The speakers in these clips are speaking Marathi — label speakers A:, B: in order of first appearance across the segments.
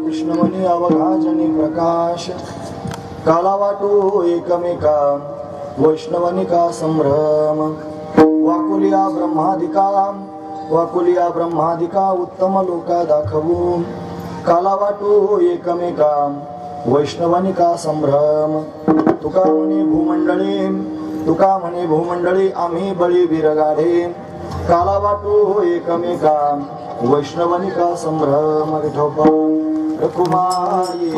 A: कृष्णमणी अवघाजनी प्रकाश काला वाटो एकमेका वैष्णवनिका संभ्रम वाकुलिया ब्रह्मादिका उत्तम लोका दाखवू काला वाटो एकमेका वैष्णवनिका संभ्रम तुका म्हणे भूमंडळी आम्ही बळी बिरगाढे काला वाटो एकमेका वैष्णवनिका संभ्रम विठोबा रखुमाई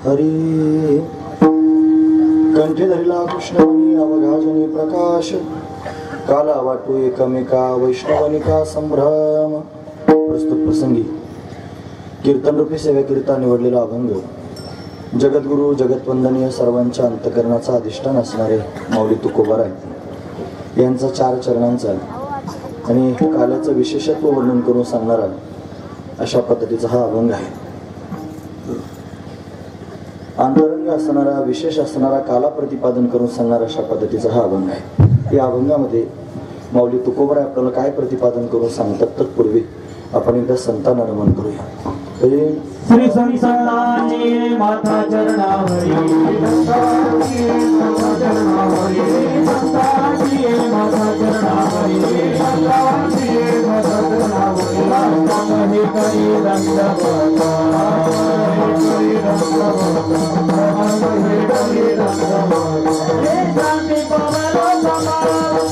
A: हरी कंठी धरिला कृष्णमणी अवघाजनी प्रकाश काला वाटू एकमेका वैष्णवनिका संभ्रम. प्रस्तुत प्रसंगी कीर्तन रूपी सेवेकरिता निवडलेला अभंग जगद्गुरु जगतवंदनीय सर्वांच्या अंतकरणाचा अधिष्ठान असणारे माऊली तुकोबाराय यांचा 4 चरणांचा आणि काल्याचं विशेषत्व वर्णन करून सांगणारा अशा पद्धतीचा हा अभंग आहे. अंतरंग असणारा विशेष असणारा काला प्रतिपादन करून सांगणारा अशा पद्धतीचा हा अभंग आहे. या अभंगामध्ये माऊली तुकोबाराय आपल्याला काय प्रतिपादन करून सांगतात तत्पूर्वी आपण एकदा संतांना नमन करूया.
B: श्री संतांची माता चरणावरी संतांची माता चरणावरी संतांची माता चरणावरी संतांची माता चरणावरी हे करी दंडवत हे करी दंडवत हे शांती पवनो समावत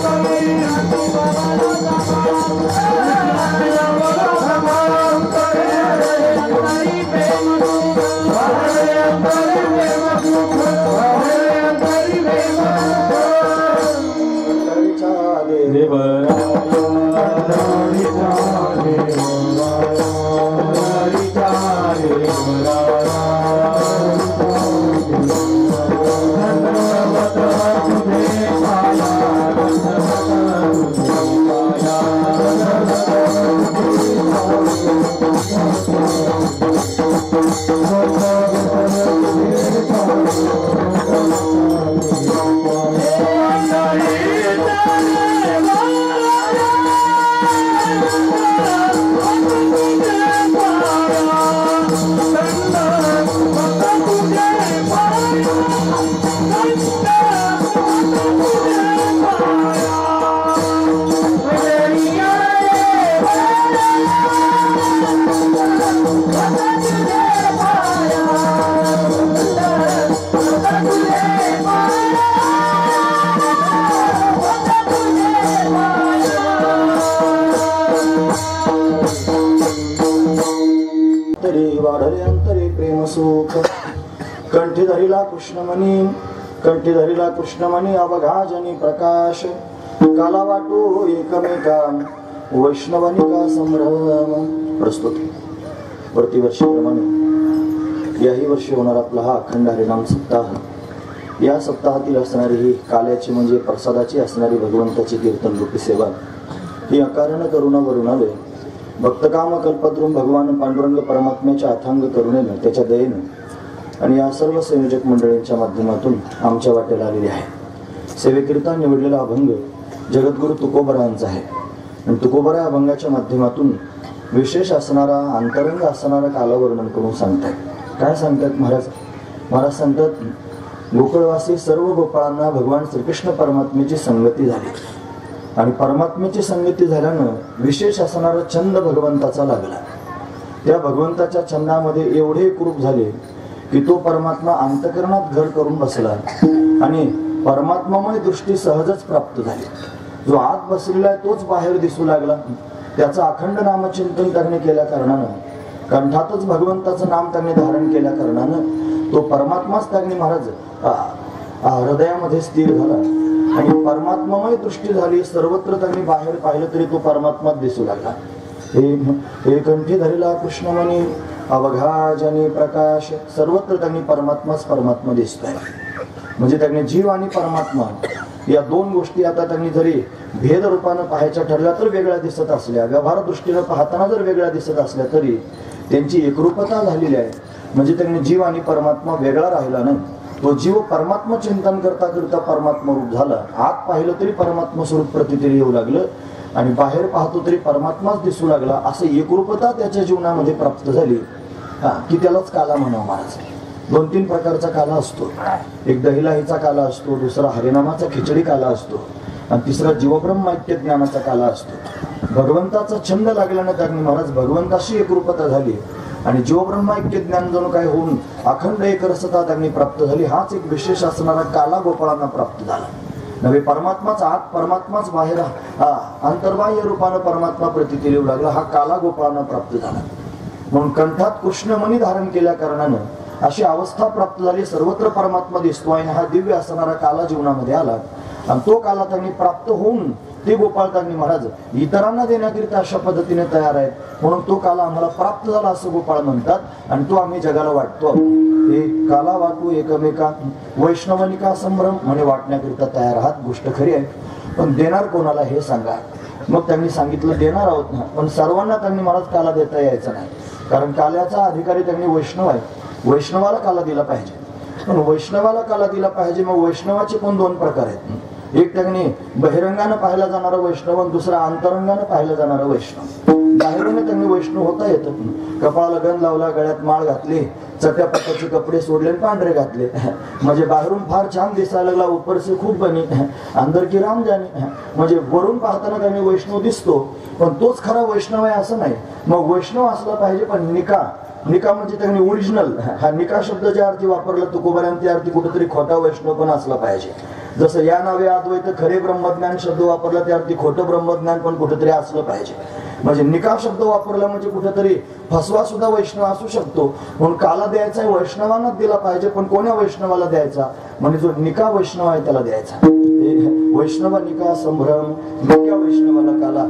B: शांती पवनो समावत शांती पवनो समावत
A: कंठी धरिला कृष्णमणी अवघाजनी प्रकाश काला वाटू एकमेका वैष्णवनिका संभ्रम. प्रस्तुत प्रतिवर्षीप्रमाणे याही वर्षी होणार आपला हा अखंड हरिनाम सप्ताह. या सप्ताहातील असणारी ही काल्याची म्हणजे प्रसादाची असणारी भगवंताची कीर्तन रूपी सेवा ही अकारण करुणावरून आले भक्तकाम कल्पद्रुम भगवान पांडुरंग परमात्म्याच्या अथांग करुणेनं त्याच्या दयेनं आणि या सर्व संयोजक मंडळींच्या माध्यमातून आमच्या वाटेला आलेली आहे. सेवेकरिता निवडलेला अभंग जगद्गुरु तुकोबारायांचा आहे आणि तुकोबारा अभंगाच्या माध्यमातून विशेष असणारा अंतरंग असणारा कालवर्णन करून सांगतायत. काय सांगतात महाराज सांगतात गोकुळवासी सर्व गोपाळांना भगवान श्रीकृष्ण परमात्म्याची संगती झाली आणि परमात्म्याची संगती झाल्यानं विशेष असणारा छंद भगवंताचा लागला. त्या भगवंताच्या छंदामध्ये एवढे एकरूप झाले की तो परमात्मा अंतकरणात घर करून बसला आणि परमात्मामय दृष्टी सहजच प्राप्त झाली. जो आत बसलेला आहे तोच बाहेर दिसू लागला. त्याचं अखंड नामचिंतन त्याने केल्या कारणानं कंठातच भगवंताचं नाम त्याने धारण केल्या कारणानं तो परमात्माच त्याने महाराज हृदयामध्ये स्थिर झाला आणि परमात्मामय दृष्टी झाली. सर्वत्र त्यांनी बाहेर पाहिलं तरी तो परमात्माच दिसू लागला. हे कंठी धरिला कृष्णमणी अवघाजनी प्रकाश सर्वत्र त्यांनी परमात्मा दिसतोय. म्हणजे त्यांनी जीव आणि परमात्मा या 2 गोष्टी आता त्यांनी जरी भेद रूपानं पाहायच्या ठरल्या तर वेगळ्या दिसत असल्या, व्यवहार दृष्टीनं पाहताना जर वेगळ्या दिसत असल्या तरी त्यांची एकरूपता झालेली आहे. म्हणजे त्यांनी जीव आणि परमात्मा वेगळा राहिला नाही. तो जीव परमात्मा चिंतन करता करता परमात्मा रूप झाला. आत पाहिलं तरी परमात्मा स्वरूप प्रतितरी येऊ लागलं आणि बाहेर पाहतो तरी परमात्माच दिसू लागला. असं एकरूपता त्याच्या जीवनामध्ये प्राप्त झाली की त्यालाच काला म्हणावं महाराज. 2-3 प्रकारचा काला असतो. एक दहिलाहीचा काला असतो, दुसरा हरिनामाचा खिचडी काला असतो आणि तिसरा जीवब्रह्म ऐक्य ज्ञानाचा काला असतो. भगवंताचा छंद लागल्यानं त्यांनी महाराज भगवंताशी एकरूपता झाली आणि जीवब्रह्म ऐक्य ज्ञान जणू काय होऊन अखंड एकरसता त्यांनी प्राप्त झाली. हाच एक विशेष असणारा काला गोपाळांना प्राप्त झाला. नव्हे परमात्माच आत परमात्माच बाहेर अंतर्बाह्य रूपानं परमात्मा प्रतीत येऊ लागला. हा काला गोपाळांना प्राप्त झाला. म्हणून कंठात कृष्णमणी धारण केल्या कारणानं अशी अवस्था प्राप्त झाली, सर्वत्र परमात्मा दिसतो आणि हा दिव्य असणारा काला जीवनामध्ये आला आणि तो काला त्यांनी प्राप्त होऊन ते गोपाळ त्यांनी महाराज इतरांना देण्याकरिता अशा पद्धतीने तयार आहेत, म्हणून तो काला आम्हाला प्राप्त झाला असं गोपाळ म्हणतात आणि तो आम्ही जगाला वाटतो. हे काला वाटू एकमेका वैष्णवनिका संभ्रम म्हणे वाटण्याकरिता तयार आहात, गोष्ट खरी आहे, पण देणार कोणाला हे सांगा. मग त्यांनी सांगितलं देणार आहोत ना, पण सर्वांना त्यांनी महाराज काला देता यायचा नाही, कारण काल्याचा अधिकारी त्यांनी वैष्णव आहे, वैष्णवाला काला दिला पाहिजे. पण वैष्णवाला काला दिला पाहिजे, मग वैष्णवाचे पण दोन प्रकार आहेत. एक त्यांनी बहिरंगानं पाहायला जाणारा वैष्णव आणि दुसरा अंतरंगानं पाहायला जाणारा वैष्णव. बाहेरून त्यांनी वैष्णव होता येत, कपाळाला गंध लावला, गळ्यात माळ घातली, चट्यापट्याचे कपडे सोडले पांढरे घातले, म्हणजे बाहेरून फार छान दिसायला लागला, उपरसे खूप बनी अंदर की राम जाणे, म्हणजे वरून पाहताना त्यांनी वैष्णव दिसतो, पण तोच खरा वैष्णव आहे असं नाही. मग वैष्णव असला पाहिजे, पण निका म्हणजे त्यांनी ओरिजिनल, हा निका शब्द ज्या अर्थी वापरला तुकोबारांनी त्या अर्थी कुठेतरी खोटा वैष्णव पण असला पाहिजे. जसं या नावे अद्वैत खरे ब्रह्मज्ञान शब्द वापरला त्या अर्थी खोटं ब्रह्मज्ञान पण कुठेतरी असलं पाहिजे. म्हणजे निका शब्द वापरला म्हणजे कुठेतरी फसवा सुद्धा वैष्णव असू शकतो, म्हणून काला द्यायचा वैष्णवांनाच दिला पाहिजे, पण कोण्या वैष्णवाला द्यायचा, म्हणजे जो निका वैष्णव आहे त्याला द्यायचा. वैष्णव निका संभ्रम, निका वैष्णवाला काला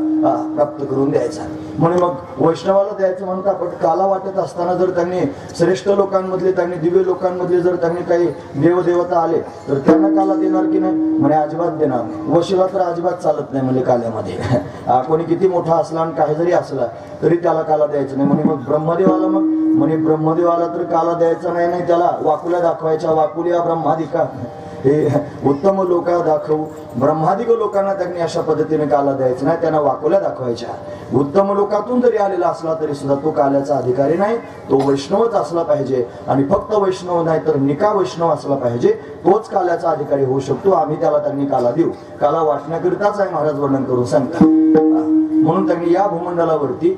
A: प्राप्त करून द्यायचा. म्हणून मग वैष्णवाला द्यायचं म्हणता, पण काला वाटत असताना जर त्यांनी श्रेष्ठ लोकांमधले, त्यांनी दिव्य लोकांमधले जर त्यांनी काही देवदेवता आले तर त्यांना काला देणार की नाही, म्हणे अजिबात देणार नाही. वशिला तर अजिबात चालत नाही म्हणजे काल्यामध्ये, कोणी किती मोठा असला आणि काही जरी असला तरी त्याला काला द्यायचं नाही. म्हणे मग ब्रह्मदेवाला, मग म्हणे ब्रह्मदेवाला तर काला द्यायचा नाही, त्याला वाकुल्या दाखवायच्या, वाकुल्या ब्रह्मादिका, हे उत्तम लोक दाखवू, ब्रह्मादिक लोकांना त्यांनी अशा पद्धतीने काला द्यायचं नाही, त्यांना वाकुल्या दाखवायच्या. उत्तम लोकातून जरी आलेला असला तरी सुद्धा तो काल्याचा अधिकारी नाही, तो वैष्णवच असला पाहिजे. आणि फक्त वैष्णव नाही तर निका वैष्णव असला पाहिजे, तोच काल्याचा अधिकारी होऊ शकतो. आम्ही त्याला त्यांनी काला देऊ, काला वाटण्याकरिताच आहे महाराज वर्णन करून सांगतात. म्हणून त्यांनी या भूमंडलावरती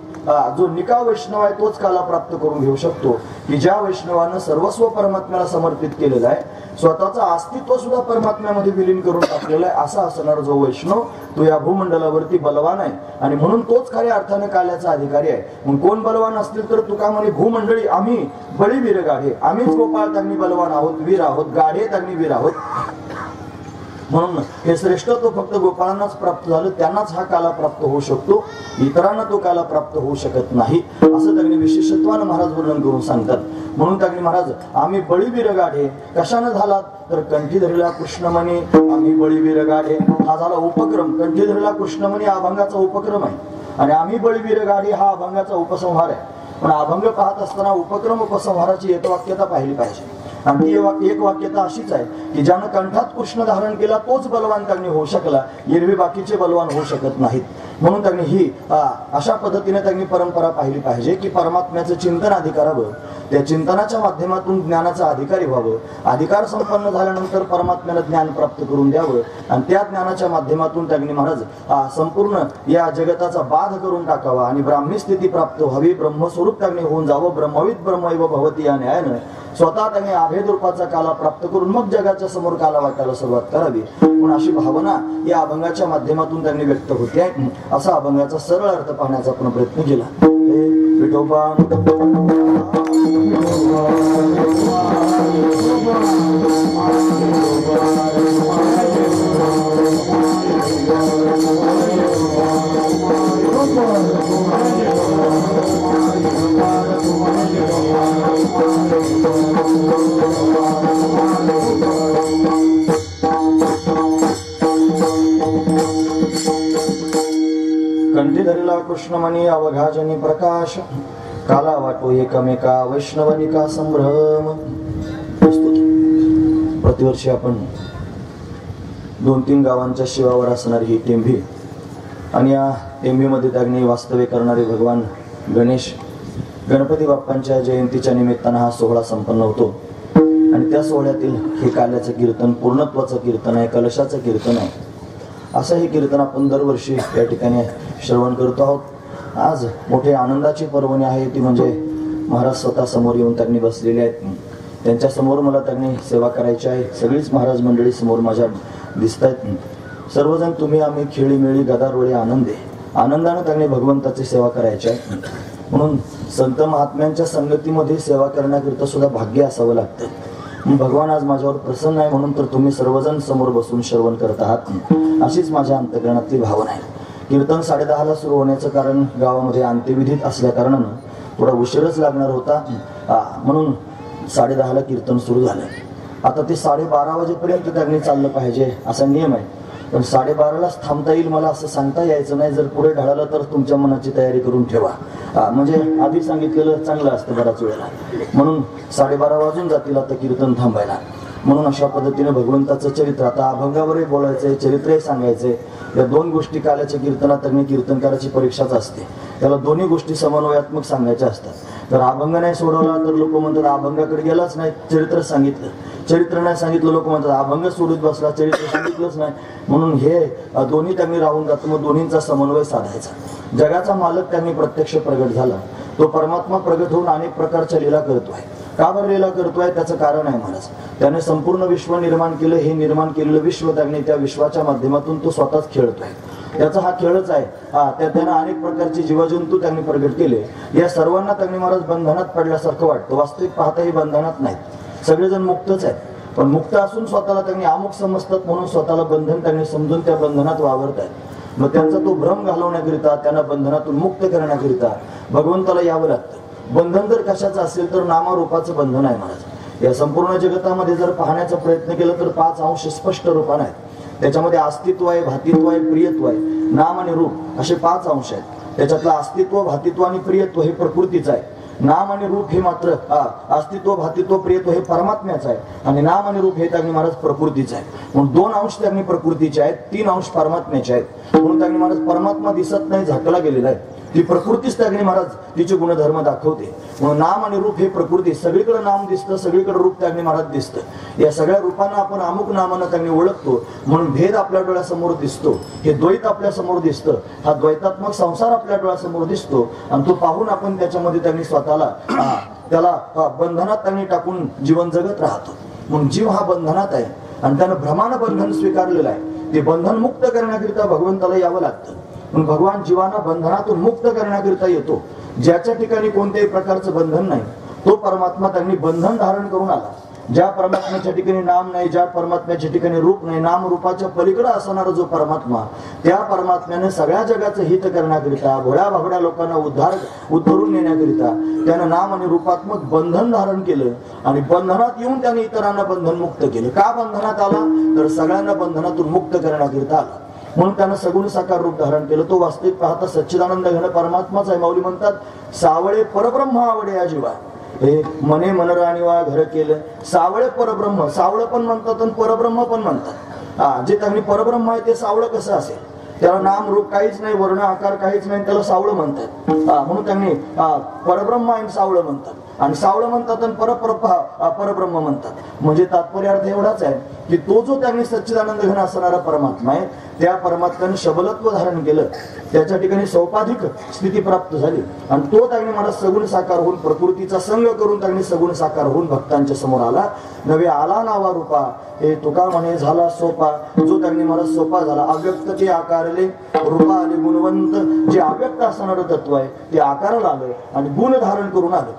A: जो निका वैष्णव आहे तोच काला प्राप्त करून घेऊ शकतो, की ज्या वैष्णवानं सर्वस्व परमात्म्याला समर्पित केलेलं आहे, स्वतःचं अस्तित्व सुद्धा परमात्म्यामध्ये विलीन करून टाकलेलं आहे, असा असणारा जो वैष्णव तो या भूमंडलावरती बलवान आहे आणि म्हणून तोच खऱ्या अर्थाने काल्याचा अधिकारी आहे. मग कोण बलवान असतील तर तुका म्हणे भूमंडळी आम्ही बळीवीर गाढे, आम्हीच गोपाळ त्यांनी बलवान आहोत, वीर आहोत, गाढे त्यांनी वीर आहोत. म्हणून हे श्रेष्ठत्व फक्त गोपाळांनाच प्राप्त झालं, त्यांनाच हा काला प्राप्त होऊ शकतो, इतरांना तो काला प्राप्त होऊ शकत नाही, असं त्यांनी विशेषत्वानं महाराज वर्णन करून सांगतात. म्हणून त्यांनी महाराज आम्ही बळीवीर गाढे कशानं झालात तर कंठी धरला कृष्णमणी, आम्ही बळीवीर गाढे हा झाला उपक्रम. कंठी धरला कृष्णमणी अभंगाचा उपक्रम आहे आणि आम्ही बळीवीर गाढे हा अभंगाचा उपसंहार आहे. पण अभंग पाहत असताना उपक्रम उपसंहाराची एकवाक्यता पाहिली पाहिजे. आणि ती एक वाक्यता अशीच आहे की ज्यानं कंठात कृष्ण धारण केला तोच बलवान त्यांनी होऊ शकला, एरवी बाकीचे बलवान होऊ शकत नाहीत. म्हणून त्यांनी ही अशा पद्धतीने त्यांनी परंपरा पाहिली पाहिजे की परमात्म्याचं चिंतन आधी करावं, त्या चिंतनाच्या माध्यमातून ज्ञानाचा अधिकारी व्हावं, अधिकार संपन्न झाल्यानंतर परमात्म्याला ज्ञान प्राप्त करून द्यावं आणि त्या ज्ञानाच्या माध्यमातून त्यांनी महाराज संपूर्ण या जगताचा बाध करून टाकावा आणि ब्राह्मी स्थिती प्राप्त व्हावी, ब्रह्मस्वरूप त्यांनी होऊन जावं. ब्रह्मविद ब्रह्मैव भवती या न्यायानं स्वतः त्यांनी अभेद रूपाचा काला प्राप्त करून मग जगाच्या समोर काला वाटायला सुरुवात करावी. पण अशी भावना या अभंगाच्या माध्यमातून त्यांनी व्यक्त होते आहे. असा अभंगाचा सरळ अर्थ पाहण्याचा आपण प्रयत्न केला. विठोबा कंठी धरला कृष्णमणी अवघाजनी प्रकाश, काला वाटो एकमेका वैष्णवनिका संभ्रम. प्रतिवर्षी आपण 2-3 गावांच्या शिवावर असणारी ही टेंभी आणि या टेंभीमध्ये त्यांनी वास्तव्य करणारे भगवान गणेश गणपती बाप्पांच्या जयंतीच्या निमित्तानं हा सोहळा संपन्न होतो. आणि त्या सोहळ्यातील हे काल्याचं कीर्तन पूर्णत्वाचं कीर्तन आहे, कलशाचं कीर्तन आहे. असं हे कीर्तन आपण दरवर्षी या ठिकाणी श्रवण करतो आहोत. आज मोठे आनंदाची पर्वणी आहे ती म्हणजे महाराज स्वतः समोर येऊन त्यांनी बसलेले आहेत. त्यांच्या समोर मला त्यांनी सेवा करायची आहे. सगळीच महाराज मंडळी समोर माझ्या दिसत आहेत. सर्वजण तुम्ही आम्ही खेळीमेळी गदारोळी आनंदानं त्यांनी भगवंताची सेवा करायची आहे. म्हणून संत महात्म्यांच्या संगतीमध्ये सेवा करण्याकरिता सुद्धा भाग्य असावं लागतं. भगवान आज माझ्यावर प्रसन्न आहे म्हणून तर तुम्ही सर्वजण समोर बसून श्रवण करत आहात. अशीच माझ्या अंतःकरणातली भावना आहे. कीर्तन 10:30ला सुरू होण्याचं कारण गावामध्ये अंत्यविधीत असल्या कारणानं थोडा उशीरच लागणार होता, म्हणून 10:30ला कीर्तन सुरू झालं. आता ते 12:30 वाजेपर्यंत त्यांनी चाललं पाहिजे असा नियम आहे, पण 12:30लाच थांबता येईल मला असं सांगता यायचं नाही. जर पुढे ढळालं तर तुमच्या मनाची तयारी करून ठेवा. म्हणजे आधी सांगितलेलं चांगलं असतं बऱ्याच वेळेला, म्हणून 12:30 वाजून जातील आता कीर्तन थांबायला. म्हणून अशा पद्धतीने भगवंताचं चरित्र, आता अभंगावरही बोलायचंय, चरित्रही सांगायचंय. या दोन गोष्टी काल्याच्या कीर्तनात अग्नी कीर्तनकाराची परीक्षाच असते. त्याला दोन्ही गोष्टी समन्वयात्मक सांगायच्या असतात. जर अभंग नाही सोडवला तर लोक म्हणतात अभंगाकडे गेलाच नाही, चरित्र सांगितलं. चरित्र नाही सांगितलं, लोक म्हणतात अभंग सोडून बसला, चरित्र सांगितलंच नाही. म्हणून हे दोन्ही त्यांनी राहून जातं. मग दोन्हींचा समन्वय साधायचा. जगाचा मालक त्यांनी प्रत्यक्ष प्रगट झाला. तो परमात्मा प्रगट होऊन अनेक प्रकारच्या लीला करतोय. का बरं लीला करतोय त्याचं कारण आहे महाराज. त्याने संपूर्ण विश्व निर्माण केलं. हे निर्माण केलेलं विश्व त्यांनी त्या विश्वाच्या माध्यमातून तो स्वतःच खेळतोय. त्याचा हा खेळच आहे. त्याने अनेक प्रकारचे जीवजंतू त्यांनी प्रगट केले. या सर्वांना त्यांनी महाराज बंधनात पडल्यासारखं वाटतं. वास्तविक पाहता हे बंधनात नाहीत, सगळेजण मुक्तच आहेत. पण मुक्त असून स्वतःला त्यांनी अमुक समजतात म्हणून स्वतःला बंधन त्यांनी समजून त्या बंधनात वावरत आहेत. मग त्यांचा तो भ्रम घालवण्याकरिता, त्यांना बंधनातून मुक्त करण्याकरिता भगवंताला यावं लागतं. बंधन जर कशाचं असेल तर नामारूपाचं बंधन आहे महाराज. या संपूर्ण जगतामध्ये जर पाहण्याचा प्रयत्न केला तर 5 अंश स्पष्ट रूपाने आहेत. त्याच्यामध्ये अस्तित्व आहे, भातित्व आहे, प्रियत्व आहे. नाम आणि रूप असे 5 अंश आहेत. त्याच्यातलं अस्तित्व, भातित्व आणि प्रियत्व हे प्रकृतीचं आहे. नाम आणि रूप हे मात्र अस्तित्व, भातित्व, प्रियत्व हे परमात्म्याचं आहे. आणि नाम आणि रूप हे त्यांनी महाराज प्रकृतीचं आहे. म्हणून 2 अंश त्यांनी प्रकृतीचे आहेत, 3 अंश परमात्म्याचे आहेत. म्हणून त्यांनी महाराज परमात्मा दिसत नाही, झाकला गेलेला आहे. ती प्रकृतीच त्यांनी महाराज तिचे गुणधर्म दाखवते. म्हणून नाम आणि रूप हे प्रकृती, सगळीकडे नाम दिसतं, सगळीकडे रूप त्यांनी महाराज दिसतं. या सगळ्या रूपांना आपण अमुक नामानं त्यांनी ओळखतो. म्हणून भेद आपल्या डोळ्यासमोर दिसतो, हे द्वैत आपल्या समोर दिसतं. हा द्वैतात्मक संसार आपल्या डोळ्यासमोर दिसतो. आणि तो पाहून आपण त्याच्यामध्ये त्यांनी स्वतःला त्याला बंधनात त्यांनी टाकून जीवन जगत राहतो. म्हणून जीव हा बंधनात आहे आणि त्यानं भ्रमानं बंधन स्वीकारलेलं आहे. ते बंधन मुक्त करण्याकरिता भगवंताला यावं लागतं. पण भगवान जीवांना बंधनातून मुक्त करण्याकरिता येतो. ज्याच्या ठिकाणी कोणत्याही प्रकारचं बंधन नाही तो परमात्मा त्यांनी बंधन धारण करून आला. ज्या परमात्म्याच्या ठिकाणी नाम नाही, ज्या परमात्म्याच्या ठिकाणी रूप नाही, नाम रूपाच्या पलीकडे असणारा जो परमात्मा, त्या परमात्म्याने सगळ्या जगाचं हित करण्याकरिता, भोळ्या भाबड्या लोकांना उद्धरून नेण्याकरिता त्यानं नाम आणि रूपात्मक बंधन धारण केलं. आणि बंधनात येऊन त्याने इतरांना बंधन मुक्त केलं. का बंधनात आला तर सगळ्यांना बंधनातून मुक्त करण्याकरिता आला. म्हणून त्यानं सगुण साकार रूप धारण केलं. तो वास्तविक पाहता सच्चिदानंद घन परमात्माच आहे. माऊली म्हणतात सावळे परब्रह्म आवडे या जीवा, हे मने मनराणीवा घर केलं. सावळे परब्रह्म, सावळ पण म्हणतात आणि परब्रह्म पण म्हणतात. जे त्यांनी परब्रह्म आहे ते सावळ कसं असेल? त्याला नाम रूप काहीच नाही, वर्ण आकार काहीच नाही, त्याला सावळ म्हणतात. म्हणून त्यांनी परब्रह्म आणि सावळ म्हणतात. आणि सावळ म्हणतात आणि परब्रह्म म्हणतात. म्हणजे तात्पर्य अर्थ एवढाच आहे की तो जो त्यांनी सच्चिदानंद घन असणारा परमात्मा आहे त्या परमात्म्याने शबलत्व धारण केलं. त्याच्या ठिकाणी सौपाधिक स्थिती प्राप्त झाली. आणि तो त्यांनी मला सगुण साकार होऊन प्रकृतीचा संग करून त्यांनी सगुण साकार होऊन भक्तांच्या समोर आला. नवे आला नावा रूपा, हे तुका म्हणे झाला सोपा. जो त्यांनी मला सोपा झाला. अव्यक्त ते आकारले, रूपा आले गुणवंत. जे अव्यक्त असणारं तत्व आहे ते आकाराला आलं आणि गुण धारण करून आलं.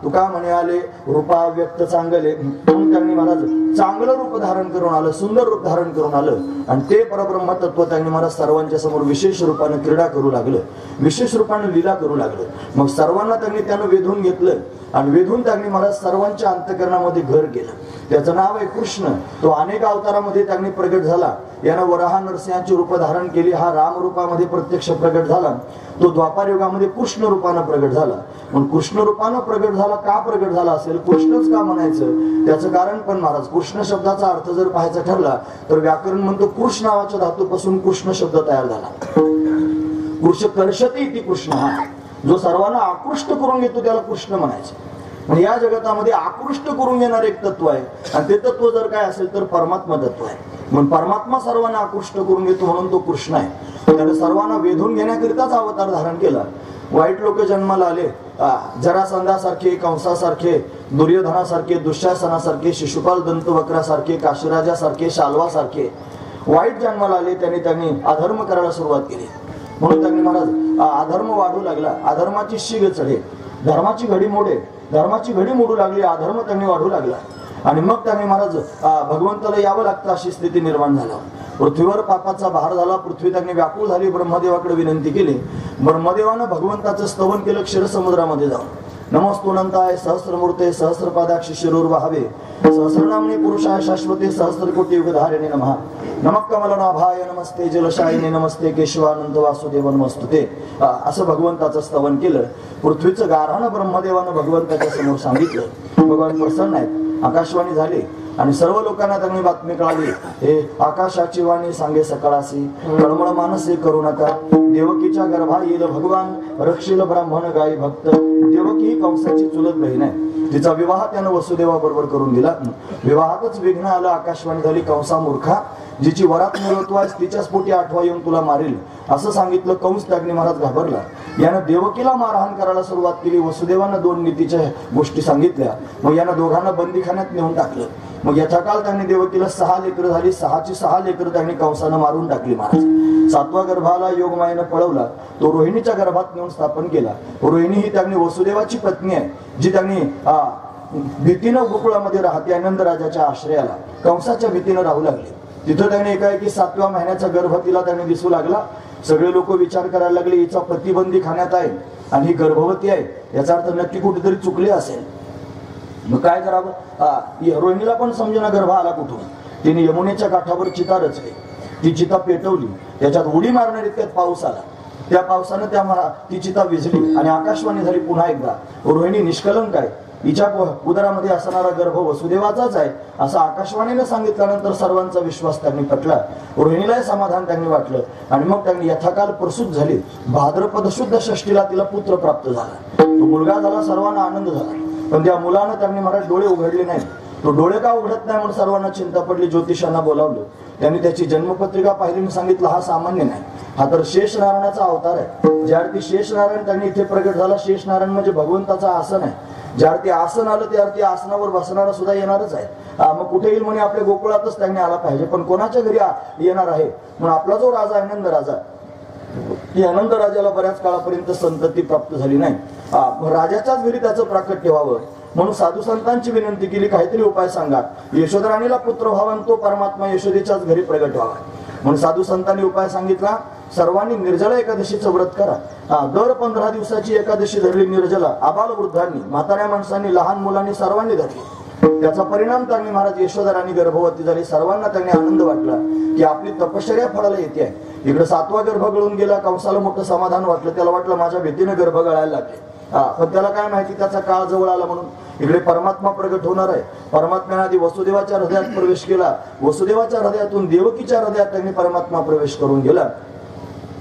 A: तुका म्हणे आले रूपा व्यक्त चांगले, म्हणून त्यांनी मला चांगलं रूप धारण करून आलं, सुंदर रूप धारण करून आलं. आणि ते परब्रह्म तत्व त्यांनी मला सर्वांच्या समोर विशेष रूपाने क्रीडा करू लागलं, विशेष रूपाने लीला करू लागलं. मग सर्वांना त्यांनी त्यानं वेधून घेतलं आणि वेधून त्यांनी मला सर्वांच्या अंतःकरणामध्ये घर केलं. त्याचं नाव आहे कृष्ण. तो अनेक अवतारामध्ये त्यांनी प्रगट झाला. यानं वराह नरसिंहाची रूप धारण केली. हा राम रूपामध्ये प्रत्यक्ष प्रगट झाला. तो द्वापार युगामध्ये कृष्ण रूपानं प्रगट झाला. म्हणून कृष्ण रूपानं प्रगट झाला. का प्रगट झाला असेल, कृष्णच का म्हणायचं त्याचं कारण पण महाराज, कृष्ण शब्दाचा अर्थ जर पाहायचा ठरला तर व्याकरण म्हणतो कृष्ण नावाच्या धातूपासून कृष्ण शब्द तयार झाला. कृष्ण कर्षते इति कृष्ण, जो सर्वांना आकृष्ट करून घेतो त्याला कृष्ण म्हणायचं. म्हणजे या जगतामध्ये आकृष्ट करून घेणार एक तत्व आहे आणि ते तत्व जर काय असेल तर परमात्मा तत्व आहे. म्हणून परमात्मा सर्वांना आकृष्ट करून घेतो म्हणून तो कृष्ण आहे. त्याने सर्वांना वेधून घेण्याकरिताच अवतार धारण केला. वाईट लोक जन्माला आले, जरासंधासारखे, कंसासारखे, दुर्योधनासारखे, दुःशासनासारखे, शिशुपाल दंतवक्रासारखे, काशीराजासारखे, शाल्वासारखे वाईट जन्माला आले. त्यांनी अधर्म करायला सुरुवात केली. म्हणून त्यांनी महाराज अधर्म वाढू लागला. अधर्माची शीग चढे. धर्माची घडी मोडे, धर्माची घडी मोडू लागली, अधर्म त्यांनी वाढू लागला आणि मग त्यांनी महाराज भगवंताला यावं लागतं अशी स्थिती निर्माण झाली. पृथ्वीवर पापाचा भार झाला, पृथ्वी त्यांनी व्याकुळ झाली, ब्रह्मदेवाकडे विनंती केली. ब्रह्मदेवानं भगवंताचं स्तवन केलं क्षीरसमुद्रामध्ये जाऊन. नमस्तुनंताय सहस्रमूर्ते सहस्रपादाक्षी शिरोर्वहावे सहस्रनामने पुरुषाय शाश्वते सहस्रकोटी युगधारिणे नमः. नमः कमलनाभाय नमस्ते जलशायिने नमस्ते केशवानंद वासुदेव नमस्तुते. असं भगवंताचं स्तवन केलं. पृथ्वीचं गारहाण ब्रह्मदेवानं भगवंताच्या समोर सांगितलं. भगवान प्रसन्न आहेत. आकाशवाणी झाली आणि सर्व लोकांना त्यांनी बातमी कळाली. हे आकाशाची वाणी सांगे सकाळासी कळमळ मानसे करू नका. देवकीच्या गर्भा येईल भगवान रक्षील ब्राह्मण गाई भक्त. देवकी ही कंसाची चुलत बहीण आहे. तिचा विवाह त्यानं वसुदेवा बरोबर करून दिला. विवाहातच विघ्न आलं. आकाशवाणी झाली, कंसा मूर्खा, जिची वरात मूर्तव आहे तिच्याच पोटी आठवा येऊन तुला मारेल असं सांगितलं. कंस त्याग्नी महाराज घाबरला. यानं देवकीला मारहाण करायला सुरुवात केली. वसुदेवानं 2 नीतीच्या गोष्टी सांगितल्या. मग यानं दोघांना बंदीखान्यात नेऊन टाकलं. मग यथाकाल त्यांनी देवकीला 6 लेकरं झाली. 6ची 6 लेकरं त्यांनी कंसानं मारून टाकली. महाराज 7व्या गर्भाला योगमायेनं पळवला. तो रोहिणीच्या गर्भात नेऊन स्थापन केला. रोहिणी ही त्यांनी वसुदेवाची पत्नी आहे, जी त्यांनी भीतीनं गोकुळामध्ये राहते. आनंद राजाच्या आश्रयाला कंसाच्या भीतीनं राहू लागली. तिथं त्यांनी एकाएकी 7व्या महिन्याचा गर्भ तिला त्यांनी दिसू लागला. सगळे लोक विचार करायला लागले, हिचा प्रतिबंधी खाण्यात आहे आणि ही गर्भवती आहे, याचा अर्थ नक्की कुठेतरी चुकले असेल. मग काय करावं? रोहिणीला पण समजेना गर्भ आला कुठून. तिने यमुनेच्या काठावर चिता रचली. ती चिता पेटवली. त्याच्यात उडी मारणार इतक्यात पाऊस आला. त्या पावसानं ती चिता विझली आणि आकाशवाणी झाली पुन्हा एकदा, रोहिणी निष्कलंक आहे, हिच्या उदरामध्ये असणारा गर्भ वसुदेवाचाच आहे असं आकाशवाणीने सांगितल्यानंतर सर्वांचा विश्वास त्यांनी पटला. रोहिणीलाही समाधान त्यांनी वाटलं आणि मग त्यांनी यथाकाल प्रसूत झाली. भाद्रपद शुद्ध षष्टीला तिला पुत्र प्राप्त झाला. तो मुलगा झाला. सर्वांना आनंद झाला. पण त्या मुलानं त्यांनी महाराज डोळे उघडले नाही. तो डोळे का उघडत नाही म्हणून सर्वांना चिंता पडली. ज्योतिषांना बोलावलं. त्यांनी त्याची जन्मपत्रिका पाहिली आणि सांगितलं हा सामान्य नाही, हा तर शेषनारायणाचा अवतार आहे. ज्यावरती शेषनारायण त्यांनी इथे प्रगट झाला. शेषनारायण म्हणजे भगवंताचा आसन आहे. ज्यावरती आसन आलं त्यावरती आसनावर बसणारा सुद्धा येणारच आहे. मग कुठे येईल म्हणे आपल्या गोकुळातच त्यांनी आला पाहिजे. पण कोणाच्या घरी येणार आहे म्हणून आपला जो राजा आनंद राजा, ही आनंद राजाला बऱ्याच काळापर्यंत संतती प्राप्त झाली नाही. राजाच्याच घरी त्याचं प्राकट्य व्हावं म्हणून साधू संतांची विनंती केली, काहीतरी उपाय सांगा. यशोधराणीला पुत्र व्हावा आणि तो परमात्मा यशोदेच्याच घरी प्रगट व्हावा. म्हणून साधू संतांनी उपाय सांगितला. सर्वांनी निर्जला एकादशीचं व्रत करा. दर 15 दिवसाची एकादशी धरली. निर्जला आबाल वृद्धांनी, म्हाताऱ्या माणसांनी, लहान मुलांनी सर्वांनी धरली. त्याचा परिणाम त्यांनी महाराज यशोधराणी गर्भवती झाली. सर्वांना त्यांनी आनंद वाटला की आपली तपश्चर्या फळाला येते आहे. इकडे 7वा गर्भ गळून गेला. कंसाला मोठं समाधान वाटलं. त्याला वाटलं माझ्या भीतीने गर्भ गळायला लागले. पण त्याला काय माहिती त्याचा काळ जवळ आला म्हणून. इकडे परमात्मा प्रगट होणार आहे. परमात्म्याने आधी वसुदेवाच्या हृदयात प्रवेश केला. वसुदेवाच्या हृदयातून देवकीच्या हृदयात त्यांनी परमात्मा प्रवेश करून गेला.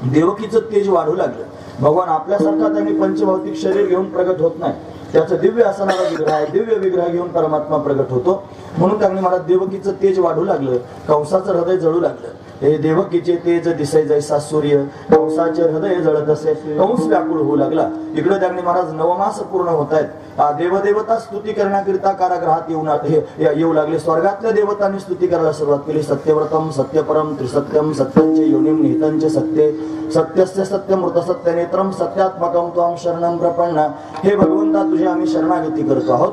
A: देवकीचं तेज वाढू लागलं. भगवान आपल्यासारखा त्यांनी पंचभौतिक शरीर घेऊन प्रगट होत नाही. त्याचं दिव्य असणारा विग्रह आहे. दिव्य विग्रह घेऊन परमात्मा प्रगट होतो. म्हणून त्यांनी मला देवकीचं तेज वाढू लागलं. कंसाचं हृदय जळू लागलं. हे देवकीचे तेज दिसे जैसा सूर्य, कंसाचे हृदय जळत असे. कंस व्याकुळ होऊ लागला. इकडे त्यांनी महाराज 9 मास पूर्ण होत आहेत. देवदेवता स्तुती करण्याकरिता कारागृहात येऊ लागले. स्वर्गातल्या देवतांनी स्तुती करायला सुरुवात केली. सत्यव्रतम सत्यपरम त्रिसत्यम सत्यंचे योनिम निहितंचे सत्ये सत्यस्य सत्यमृत सत्यनेत्रम सत्यात्मकम त्वाम शरणं प्रपन्ना. हे भगवंता तुझी आम्ही शरणागती करतो आहोत.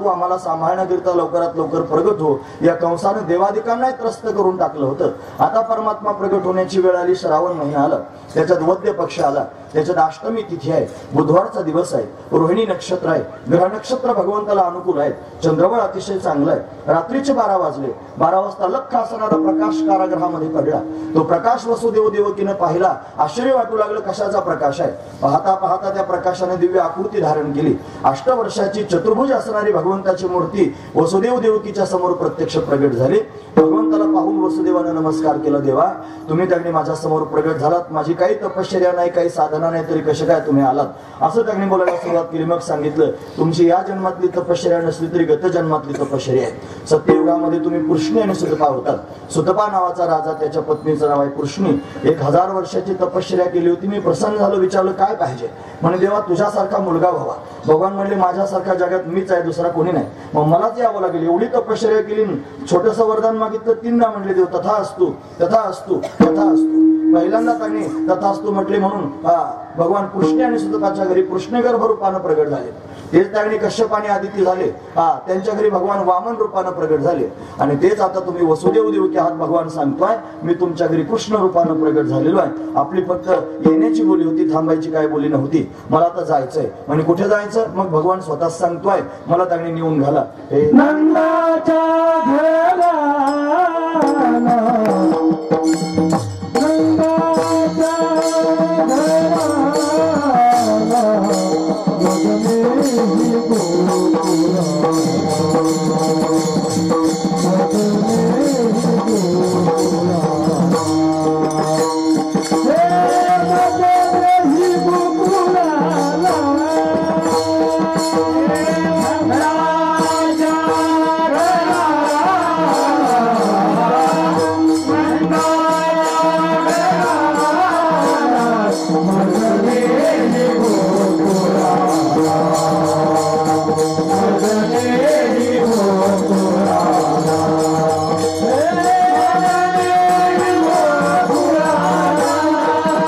A: तू आम्हाला सांभाळण्याकरिता लवकरात लवकर प्रगट हो. या कंसाने देवादिकांना त्रस्त करून टाकलं होतं. आता परमात्मा प्रगट होण्याची वेळ आली. श्रावण महिना आला. त्याच्यात वद्य पक्ष आला. त्याच्यात अष्टमी तिथी आहे. बुधवारचा दिवस आहे. रोहिणी नक्षत्र आहे. ग्रह नक्षत्र भगवंताला अनुकूल आहे. चंद्रबळ अतिशय चांगला आहे. रात्रीचे 12 वाजले. 12 वाजता लख्ख असणारा प्रकाश कारागृहामध्ये पडला. तो प्रकाश वसुदेव देवकीनं पाहिला. आश्चर्य वाटू लागलं कशाचा प्रकाश आहे. पाहता पाहता त्या प्रकाशाने दिव्य आकृती धारण केली. 8 वर्षाची चतुर्भुज असणारी भगवंताची मूर्ती वसुदेव देवकीच्या समोर प्रत्यक्ष प्रगट झाली. भगवंताला पाहून वसुदेवाने नमस्कार केला. देवा तुम्ही त्यांनी माझ्या समोर प्रगट झालात. माझी काही तपश्चर्या नाही, काही साधना नाही, तरी कसे काय तुम्ही आलात असं त्यांनी बोलायला सुरुवात केली. मग सांगितलं तुमची या जन्मातली तपश्चर्या नसली तरी गत जन्मातली तपश्चर्या आहे. सत्ययुगामध्ये तुम्ही पुरुषणी आणि सुतपा होतात. सुतपा नावाचा राजा, त्याच्या पत्नीचं नाव आहे पुरुषणी. 1000 वर्षाची तपश्चर्या केली होती. मी प्रसन्न झालो. विचारलं काय पाहिजे. म्हणे देवा तुझ्यासारखा मुलगा व्हावा. भगवान म्हणले माझ्यासारख्या जगात मीच आहे, दुसरा कोणी नाही. मग मलाच यावं लागेल. एवढी तपश्चर्या केली. छोटस वरदान मागितलं. 3दा म्हणले देव तथा असतो तथा असतो तथा असतो. पहिल्यांदा त्यांनी तथास्तु म्हटले म्हणून भगवान कृष्ण आणि सुतकाच्या घरी कृष्णगर्भ रूपानं प्रगट झाले. तेच त्या कश्यप आणि आदिती झाले. त्यांच्या घरी भगवान वामन रूपानं प्रगट झाले. आणि तेच आता तुम्ही वसुदेव देवकी आहात भगवान सांगतोय, मी तुमच्या घरी कृष्ण रूपानं प्रगट झालेलो आहे. आपली फक्त येण्याची बोली होती, थांबायची काय बोली नव्हती. मला आता जायचंय. म्हणजे कुठे जायचं? मग भगवान स्वतः सांगतोय, मला त्यांनी नेऊन घाला
B: नंदाच्या घराला, नंदाच्या घराला मगनेही गोकुळा, मगनेही गोकुळा, हे मगनेही गोकुळाला, नंदाच्या घराला, मगनेही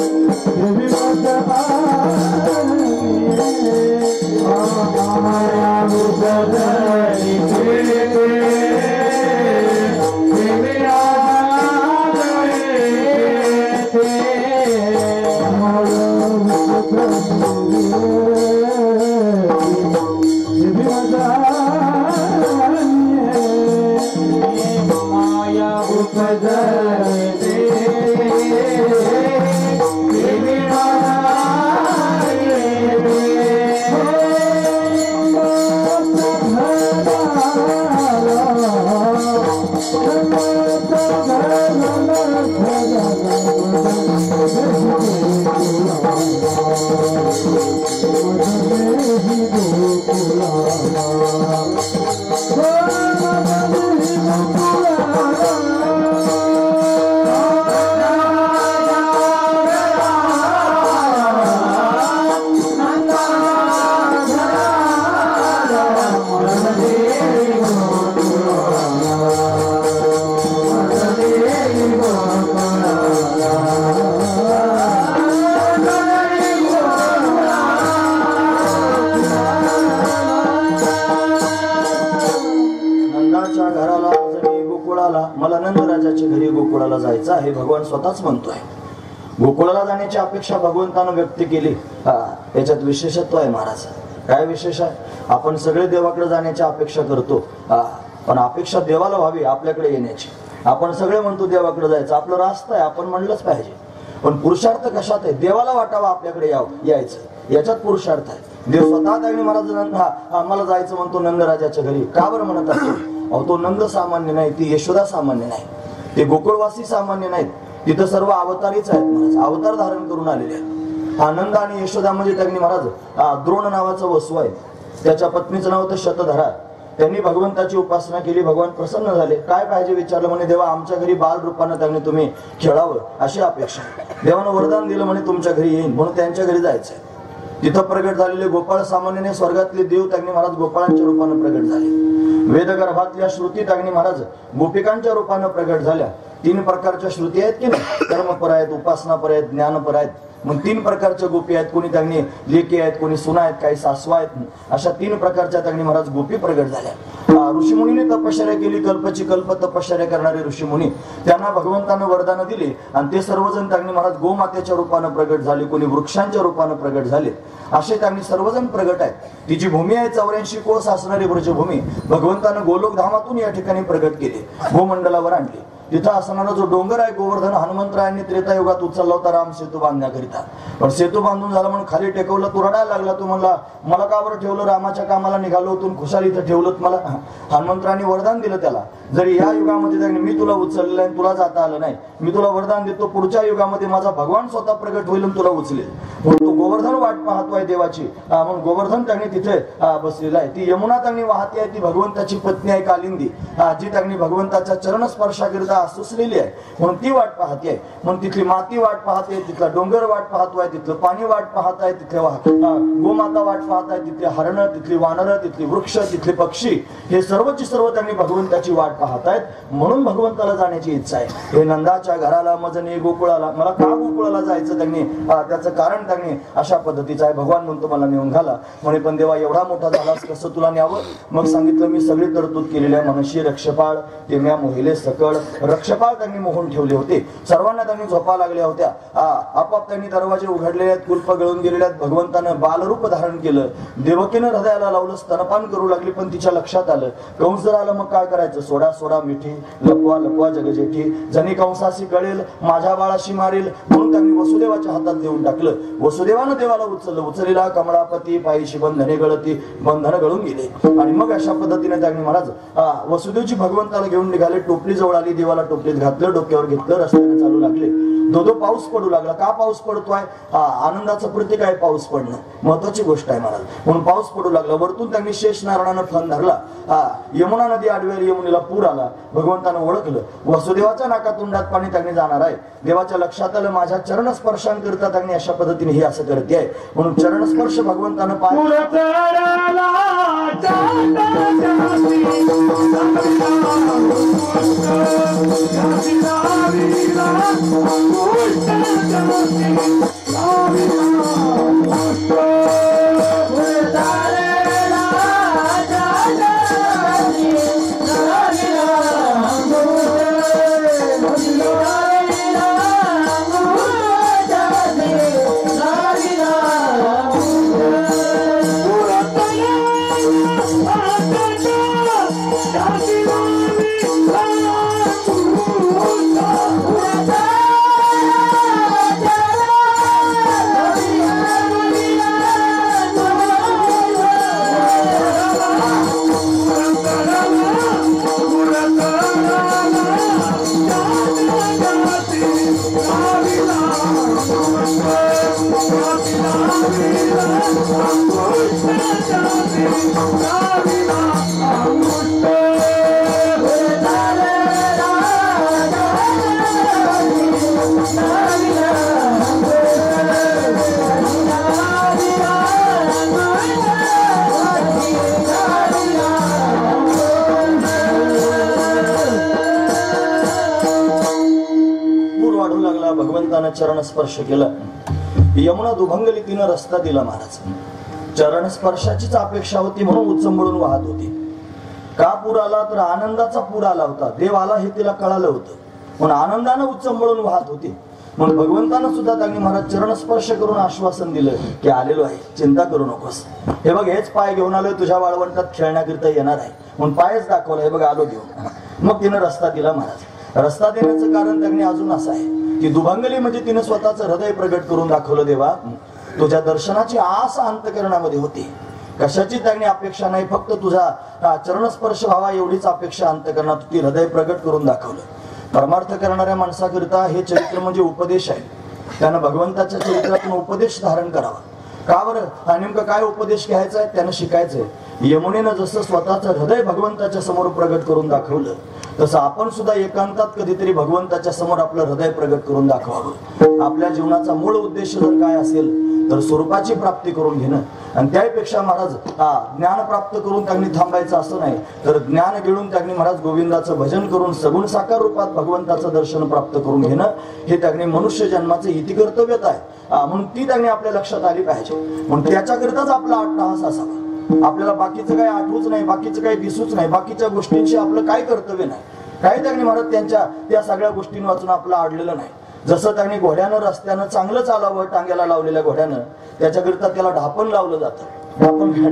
B: गोकुळा, मगनेही गोकुळा, मगनेही गोकुळा, माया उपरली तेथे देवी माया उपरली तेथे देवी माया उपजले
A: मला नंदराजाच्या घरी गोकुळाला जायचं आहे भगवान स्वतःच म्हणतोय. गोकुळाला जाण्याची अपेक्षा भगवंतानं व्यक्त केली. याच्यात विशेषत्व आहे महाराज. काय विशेष आहे? आपण सगळे देवाकडे जाण्याची अपेक्षा करतो, पण अपेक्षा देवाला व्हावी आपल्याकडे येण्याची. आपण सगळे म्हणतो देवाकडे जायचं, आपलं रास्त आहे, आपण म्हणलंच पाहिजे. पण पुरुषार्थ कशात आहे? देवाला वाटावा आपल्याकडे यायचं, याच्यात पुरुषार्थ आहे. देव स्वतः त्यावेळी महाराज मला जायचं म्हणतो नंदराजाच्या घरी. का बरं म्हणत असतो? अहो तो नंद सामान्य नाही, ती यशोदा सामान्य नाही, ते गोकुळवासी सामान्य नाहीत. तिथं सर्व अवतारीच आहेत महाराज, अवतार धारण करून आलेले आहेत. आनंद आणि यशोदा म्हणजे त्यांनी महाराज द्रोण नावाचा वसू आहे, त्याच्या पत्नीचं नाव होतं शतधरा. त्यांनी भगवंताची उपासना केली, भगवान प्रसन्न झाले. काय पाहिजे विचारलं, म्हणे देवा आमच्या घरी बाल रूपानं त्यांनी तुम्ही खेळावं अशी अपेक्षा. देवानं वरदान दिलं म्हणे तुमच्या घरी येईन, म्हणून त्यांच्या घरी जायचंय. तिथं प्रगट झालेले गोपाळ सामान्याने स्वर्गातले देव त्यांनी महाराज गोपाळांच्या रूपानं प्रगट झाले. वेदगर्भातल्या श्रुती त्यांनी महाराज गोपिकांच्या रूपानं प्रगट झाल्या. 3 प्रकारच्या श्रुती आहेत की नाही, कर्मपर आहेत, उपासनापर आहेत, ज्ञानपर आहेत. मग 3 प्रकारच्या गोपी आहेत. कोणी त्यांनी लेकी आहेत, कोणी सुना आहेत, काही सासवा आहेत. अशा 3 प्रकारच्या त्यांनी महाराज गोपी प्रगट झाल्या. ऋषीमुनीने तपश्चर्या केली, कल्पची कल्प तपश्चर्या करणारे ऋषीमुनी, त्यांना भगवंतानं वरदान दिली आणि ते सर्वजण त्यांनी महाराज गोमातेच्या रूपानं प्रगट झाले, कोणी वृक्षांच्या रूपानं प्रगट झाले. असे त्यांनी सर्वजण प्रगट आहेत. तिची भूमी आहे 84 कोस असणारी ब्रजभूमी भगवंतानं गोलोक धामातून या ठिकाणी प्रगट केली, भूमंडलावर आणली. तिथं असणारा जो डोंगर आहे गोवर्धन, हनुमंतरायांनी त्रेतायुगात उचलला होता राम सेतू बांधण्याकरिता. पण सेतू बांधून झाला म्हणून खाली टेकवलं, तो रडायला लागला. तो म्हणला मला का बरं ठेवलं, रामाच्या कामाला निघालो होतो, खुशाल इथं ठेवलं मला. हनुमंतरायांनी वरदान दिलं त्याला, जरी या युगामध्ये त्यांनी मी तुला उचललं आणि तुला जाता आलं नाही, मी तुला वरदान देतो पुढच्या युगामध्ये माझा भगवान स्वतः प्रगट होईल आणि तुला उचलेल. म्हणून तो गोवर्धन वाट पाहतोय देवाची, म्हणून गोवर्धन त्यांनी तिथे बसलेला आहे. ती यमुना त्यांनी वाहते आहे, ती भगवंताची पत्नी आहे कालिंदी, जी त्यांनी भगवंताच्या चरण स्पर्शाकरिता सुचलेली आहे म्हणून ती वाट पाहते, म्हणून तिथली माती वाट पाहते, तिथला डोंगर वाट पाहतोय, तिथलं पाणी वाट पाहत आहे, तिथले गोमाता वाट पाहत आहे, तिथले हरण, तिथली वानर, तिथली वृक्ष, तिथले पक्षी, हे सर्वची सर्व त्यांनी भगवंताची वाट पाहत आहेत. म्हणून भगवंताला जाण्याची इच्छा आहे. हे नंदाच्या घराला मजनी गोकुळाला, मला का गोकुळाला जायचं त्यांनी त्याचं कारण त्यांनी अशा पद्धतीचं आहे. भगवान म्हणतो मला नेऊन घाला म्हणे, पण देवा एवढा मोठा झालास कसं तुला न्यावं? मग सांगितलं मी सगळी तरतूद केलेल्या मनशी रक्षपाळ ते म्या मोहिले सकळ. रक्षपाळ त्यांनी मोहून ठेवले होते, सर्वांना त्यांनी झोपा लागल्या होत्या. आपाप त्यांनी दरवाजे उघडलेले आहेत, कुल्प गळून गेलेले आहेत. भगवंतानं बालरूप धारण केलं, देवकीनं हृदयाला लावलं, स्तनपान करू लागली. पण तिच्या लक्षात आलं कंस जर आलं मग काय करायचं? सोडा सोडा मिठी, लपवा लपवा जगजेठी, जणी कंसाशी कळेल माझ्या बाळाशी मारेल. म्हणून त्यांनी वसुदेवाच्या हातात देऊन टाकलं. वसुदेवानं देवाला उचललं, उचलेला कमळापती पायीशी बंधने गळती, बंधन गळून गेले. आणि मग अशा पद्धतीने त्यांनी महाराज वसुदेवची भगवंताला घेऊन निघाले. टोपली जवळ आली, देवाला टोपलीत घातलं, डोक्यावर घेतलं, रस्त्याने चालू लागले. दो पाऊस पडू लागला. का पाऊस पडतोय? आनंदाचं प्रतीक आहे पाऊस पडणं, महत्वाची गोष्ट आहे महाराज. म्हणून पाऊस पडू लागला. वरतून त्यांनी शेष नारायणानं फण धरला. यमुना नदी आडवेल, यमुनेला पूर आला. भगवंतानं ओळखलं वसुदेवाच्या नाकातोंडात पाणी त्यांनी जाणार आहे. देवाच्या लक्षात आलं माझ्या चरणस्पर्शांकरिता त्यांनी अशा पद्धतीने हे असं करते आहे. म्हणून चरणस्पर्श भगवंतानं भगवंतानं चरण स्पर्श केला. यमुना दुभंगली तिनं रस्ता दिला महाराज. चरण स्पर्शाचीच अपेक्षा होती म्हणून उचंबळून वाहत होती. का पूर आला? तर आनंदाचा पूर आला होता. देव आला हे तिला कळालं होतं म्हणून आनंदानं उचंबळून वाहत होती. म्हणून भगवंतानं सुद्धा त्यांनी महाराज चरण स्पर्श करून आश्वासन दिलं की आलेलो आहे, चिंता करू नकोस. हे बघ हेच पाय घेऊन आलोय, तुझ्या वाळवंटात खेळण्याकरिता येणार आहे म्हणून पायच दाखवला. हे बघ आलो घेऊन. मग तिनं रस्ता दिला महाराज. रस्ता देण्याचं कारण त्यांनी अजून असं आहे की दुभंगली म्हणजे तिने स्वतःचं हृदय प्रगट करून दाखवलं. देवा तुझ्या दर्शनाची आस अंतकरणामध्ये होती, कशाची त्यांनी अपेक्षा नाही, फक्त तुझा चरणस्पर्श व्हावा एवढीच अपेक्षा अंतकरणात होती. हृदय प्रगट करून दाखवलं. परमार्थ करणाऱ्या माणसाकरिता हे चरित्र म्हणजे उपदेश आहे. त्यानं भगवंताच्या चरित्रातून उपदेश धारण करावा. का बरं? नेमकं काय उपदेश घ्यायचा आहे? त्यानं शिकायचंय. यमुनेनं जसं स्वतःचं हृदय भगवंताच्या समोर प्रगट करून दाखवलं तसं आपण सुद्धा एकांतात कधीतरी भगवंताच्या समोर आपलं हृदय प्रगट करून दाखवावं. आपल्या जीवनाचा मूळ उद्देश जर काय असेल तर स्वरूपाची प्राप्ती करून घेणं. आणि त्यापेक्षा महाराज ज्ञान प्राप्त करून त्यांनी थांबायचं असं नाही, तर ज्ञान घेऊन त्यांनी महाराज गोविंदाचं भजन करून सगुण साकार रूपात भगवंताचं दर्शन प्राप्त करून घेणं हे त्यांनी मनुष्य जन्माचं इति कर्तव्यता आहे. म्हणून ती त्यांनी आपल्या लक्षात आली पाहिजे. म्हणून त्याच्याकरिताच आपला अट्टहास असावा. आपल्याला बाकीचं काही आठवूच नाही, बाकीचं काही दिसूच नाही, बाकीच्या गोष्टींशी आपलं काय कर्तव्य नाही. काही त्यांनी महाराज त्यांच्या त्या सगळ्या गोष्टीं वाचून आपलं आडलेलं नाही. जसं त्यांनी घोड्यानं रस्त्यानं चांगलं चालावं, टांग्याला लावलेल्या घोड्यानं, त्याच्याकरिता त्याला ढापण लावलं जातं.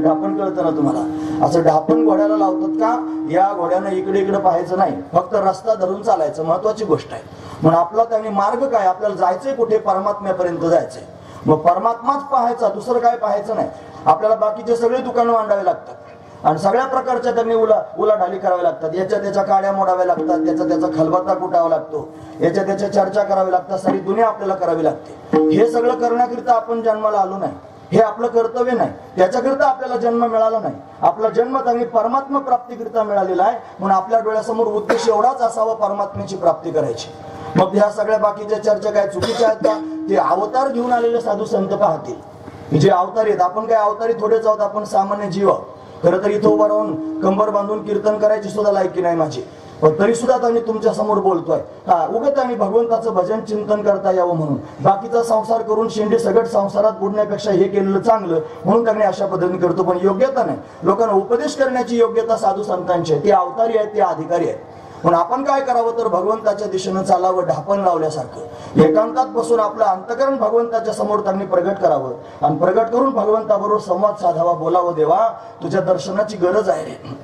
A: ढापण कळतं ना तुम्हाला? असं ढापण घोड्याला लावतात का? या घोड्यानं इकडे इकडे पाहायचं नाही, फक्त रस्ता धरून चालायचं, महत्वाची गोष्ट आहे. म्हणून आपला त्यांनी मार्ग काय? आपल्याला जायचंय कुठे? परमात्म्यापर्यंत जायचंय. मग परमात्माच पाहायचा, दुसरं काय पाहायचं नाही. आपल्याला बाकीचे सगळे दुकानं मांडावे लागतात आणि सगळ्या प्रकारच्या त्यांनी उलाढाली कराव्या लागतात. याच्या त्याच्या काड्या मोडाव्या लागतात, त्याचा खलबत्ता कुटावा लागतो, याच्या त्याच्या चर्चा करावी लागतात, सारी दुनिया आपल्याला करावी लागते. हे सगळं करण्याकरिता आपण जन्माला आलो नाही. हे आपलं कर्तव्य नाही, त्याच्याकरिता आपल्याला जन्म मिळाला नाही. आपला जन्म त्यांनी परमात्मा प्राप्तीकरिता मिळालेला आहे. म्हणून आपल्या डोळ्यासमोर उद्देश एवढाच असावा, परमात्म्याची प्राप्ती करायची. मग ह्या सगळ्या बाकीच्या चर्चा काय चुकीच्या आहेत का? ते अवतार घेऊन आलेले साधू संत पाहतील, जे अवतारी आहेत. आपण काय अवतारी थोडेच आहोत, आपण सामान्य जीव आहोत. खरं तर इथं उभं राहून कंबर बांधून कीर्तन करायची सुद्धा लायकी नाही माझी, पण तरी सुद्धा आम्ही तुमच्या समोर बोलतोय. उगाच आम्ही भगवंताचं भजन चिंतन करता यावं म्हणून. बाकीचा संसार करून शेंडी सगळं संसारात बुडण्यापेक्षा हे केलेलं चांगलं म्हणून त्यांनी अशा पद्धतीने करतो. पण योग्यता नाही. लोकांना उपदेश करण्याची योग्यता साधू संतांची आहे. ते अवतारी आहेत, ते अधिकारी आहेत. म्हणून आपण काय करावं तर भगवंताच्या दिशेनं चालावं, ढापण लावल्यासारखं. एकांतात बसून आपलं अंतकरण भगवंताच्या समोर त्यांनी प्रगट करावं आणि प्रगट करून भगवंताबरोबर संवाद साधावा. बोलावं, देवा तुझ्या दर्शनाची गरज आहे रे.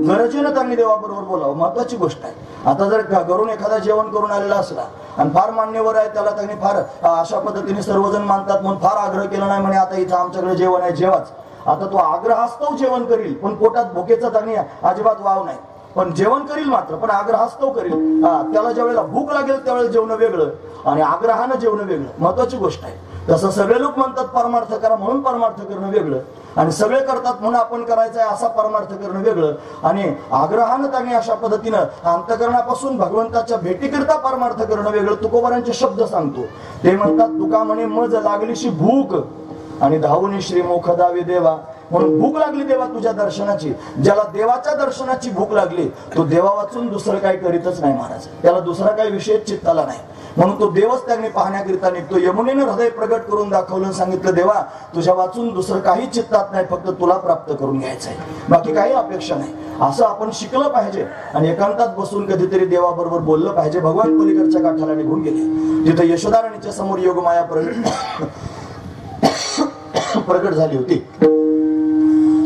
A: गरजेनं त्यांनी देवाबरोबर बोलावं, महत्वाची गोष्ट आहे. आता जर घरून एखादा जेवण करून आलेला असला आणि फार मान्यवर आहे, त्याला त्यांनी फार अशा पद्धतीने सर्वजण मानतात म्हणून फार आग्रह केला नाही, म्हणे आता इथं आमच्याकडे जेवण आहे जेवाच. आता तो आग्रहास्तव जेवण करील, पण पोटात भुकेचा त्यांनी अजिबात वाव नाही. पण जेवण करील मात्र, पण आग्रहास्तव करील. त्याला ज्या वेळेला भूक लागेल त्यावेळेला जेवण वेगळं आणि आग्रहानं जेवण वेगळं, महत्वाची गोष्ट आहे. तसं सगळे लोक म्हणतात परमार्थ करा म्हणून परमार्थ करणं वेगळं, आणि सगळे करतात म्हणून आपण करायचं आहे असा परमार्थ करणं वेगळं. आणि आग्रहानं त्यांनी अशा पद्धतीनं अंतकरणापासून भगवंताच्या भेटीकरिता परमार्थ करणं वेगळं. तुकोबारांचे शब्द सांगतो, ते म्हणतात, तुका म्हणे मज लागलीशी भूक आणि धावून श्रीमुख दावे देवा. म्हणून भूक लागली देवा तुझ्या दर्शनाची. ज्याला देवाच्या दर्शनाची भूक लागली तो देवा वाचून दुसरं काही करीतच नाही महाराज. त्याला दुसरा काही विषय चित्ताला नाही. म्हणून तो देवच त्यांनी पाहण्याकरिता निघतो. यमुनेनं हृदय प्रगट करून दाखवलं, सांगितलं, देवा तुझ्या वाचून दुसरं काही चित्तात नाही, फक्त तुला प्राप्त करून घ्यायचंय, बाकी काही अपेक्षा नाही. असं आपण शिकलं पाहिजे आणि एकांतात बसून कधीतरी देवाबरोबर बोललं पाहिजे. भगवान पलीकडच्या काठाला निघून गेले. तिथं यशोदा राणीच्या समोर योगमाया प्रगट झाली होती.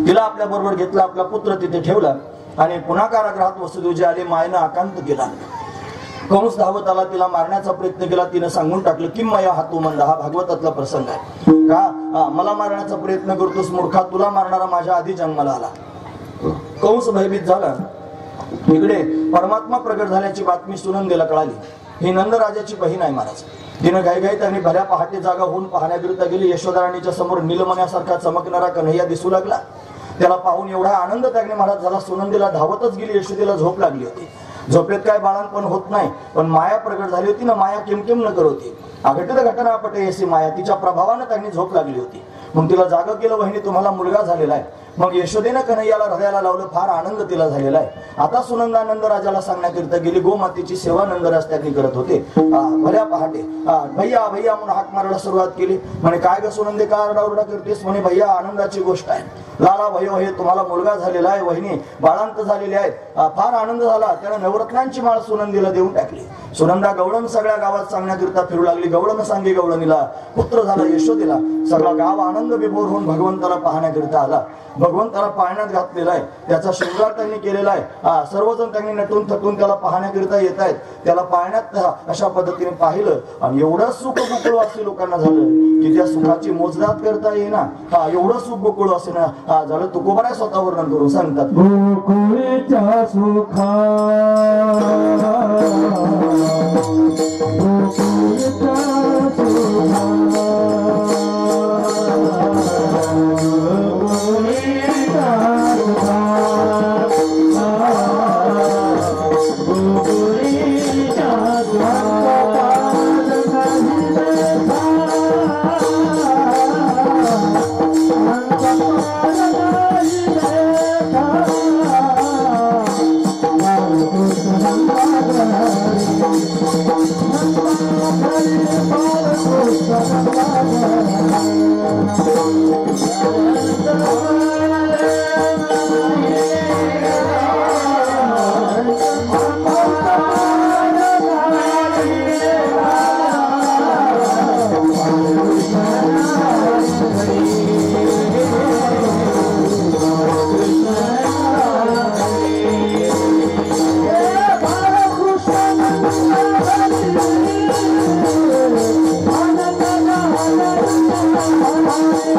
A: तिला आपल्या बरोबर घेतला, आपला पुत्र तिथे ठेवला आणि पुन्हा कारागृहात वसुदेवजी आले. मायेनं आकांत केला. कंस धावत आला, तिला मारण्याचा प्रयत्न केला. तिनं सांगून टाकलं की मया हातू मंद. हा भागवतातला प्रसंग आहे का? मला मारण्याचा प्रयत्न करतोस मूर्खा, तुला मारणारा माझ्या आधी जन्माला आला. कंस भयभीत झाला. इकडे परमात्मा प्रगट झाल्याची बातमी सुनंदेला कळाली. ही नंदराजाची बहीण आहे महाराज. तिनं घाईघाई त्यांनी भल्या पहाटे जागा होऊन पाहण्याकरिता गेली. यशोदा राणीच्या समोर नीलमण्यासारखा चमकणारा कन्हैया दिसू लागला. त्याला पाहून एवढा आनंद त्याने महाराज झाला. सुनंदेला धावतच गेली. यशोदेला झोप लागली होती. झोपेत काय बाळणपण होत नाही, पण माया प्रगट झाली होती ना. माया किमकिम न करत अघटित घटना पटे अशी माया. तिच्या प्रभावानं त्यांनी झोप लागली होती. मग तिला जाग केलं, वहिनी तुम्हाला मुलगा झालेला आहे. मग यशोदेनं कन्हैयाला हृदयाला लावलं. फार आनंद तिला झालेला आहे. आता सुनंदा नंदराजाला सांगण्याकरिता गेली. गोमातेची सेवा नंदराज त्यांनी करत होते. भल्या पहाटे भैया भैया म्हणून हाक मारायला सुरुवात केली. म्हणे काय ग सुनंदे का आरडाओरडा करतेस? म्हणे भैया आनंदाची गोष्ट आहे. लाला भयो हे तुम्हाला मुलगा झालेला आहे, वहिनी बाळांत झालेले आहेत. फार आनंद झाला. त्यानं नवरत्नांची माळ सुनंदीला देऊन टाकली. सुनंदा गवळण सगळ्या गावात सांगण्याकरिता फिरू लागली. गवळण सांगे गवळणीला पुत्र झाला यशोदेला. सगळा गाव आनंद विभोर होऊन भगवंताला पाहण्याकरिता आला. भगवंताला पाळण्यात घातलेला आहे. त्याचा शृंगार त्यांनी केलेला आहे. सर्वजण त्यांनी नटून थटून त्याला पाहण्याकरिता येत आहेत. त्याला पाळण्यात अशा पद्धतीने पाहिलं आणि एवढं सुख गोकुळ असे लोकांना झालं की त्या सुखाची मोजदात करता येईना. एवढं सुख गोकुळ असे ना झालं. तुकोबाराय स्वतः वर्णन करून सांगतात.
B: गोकुळच्या सुखा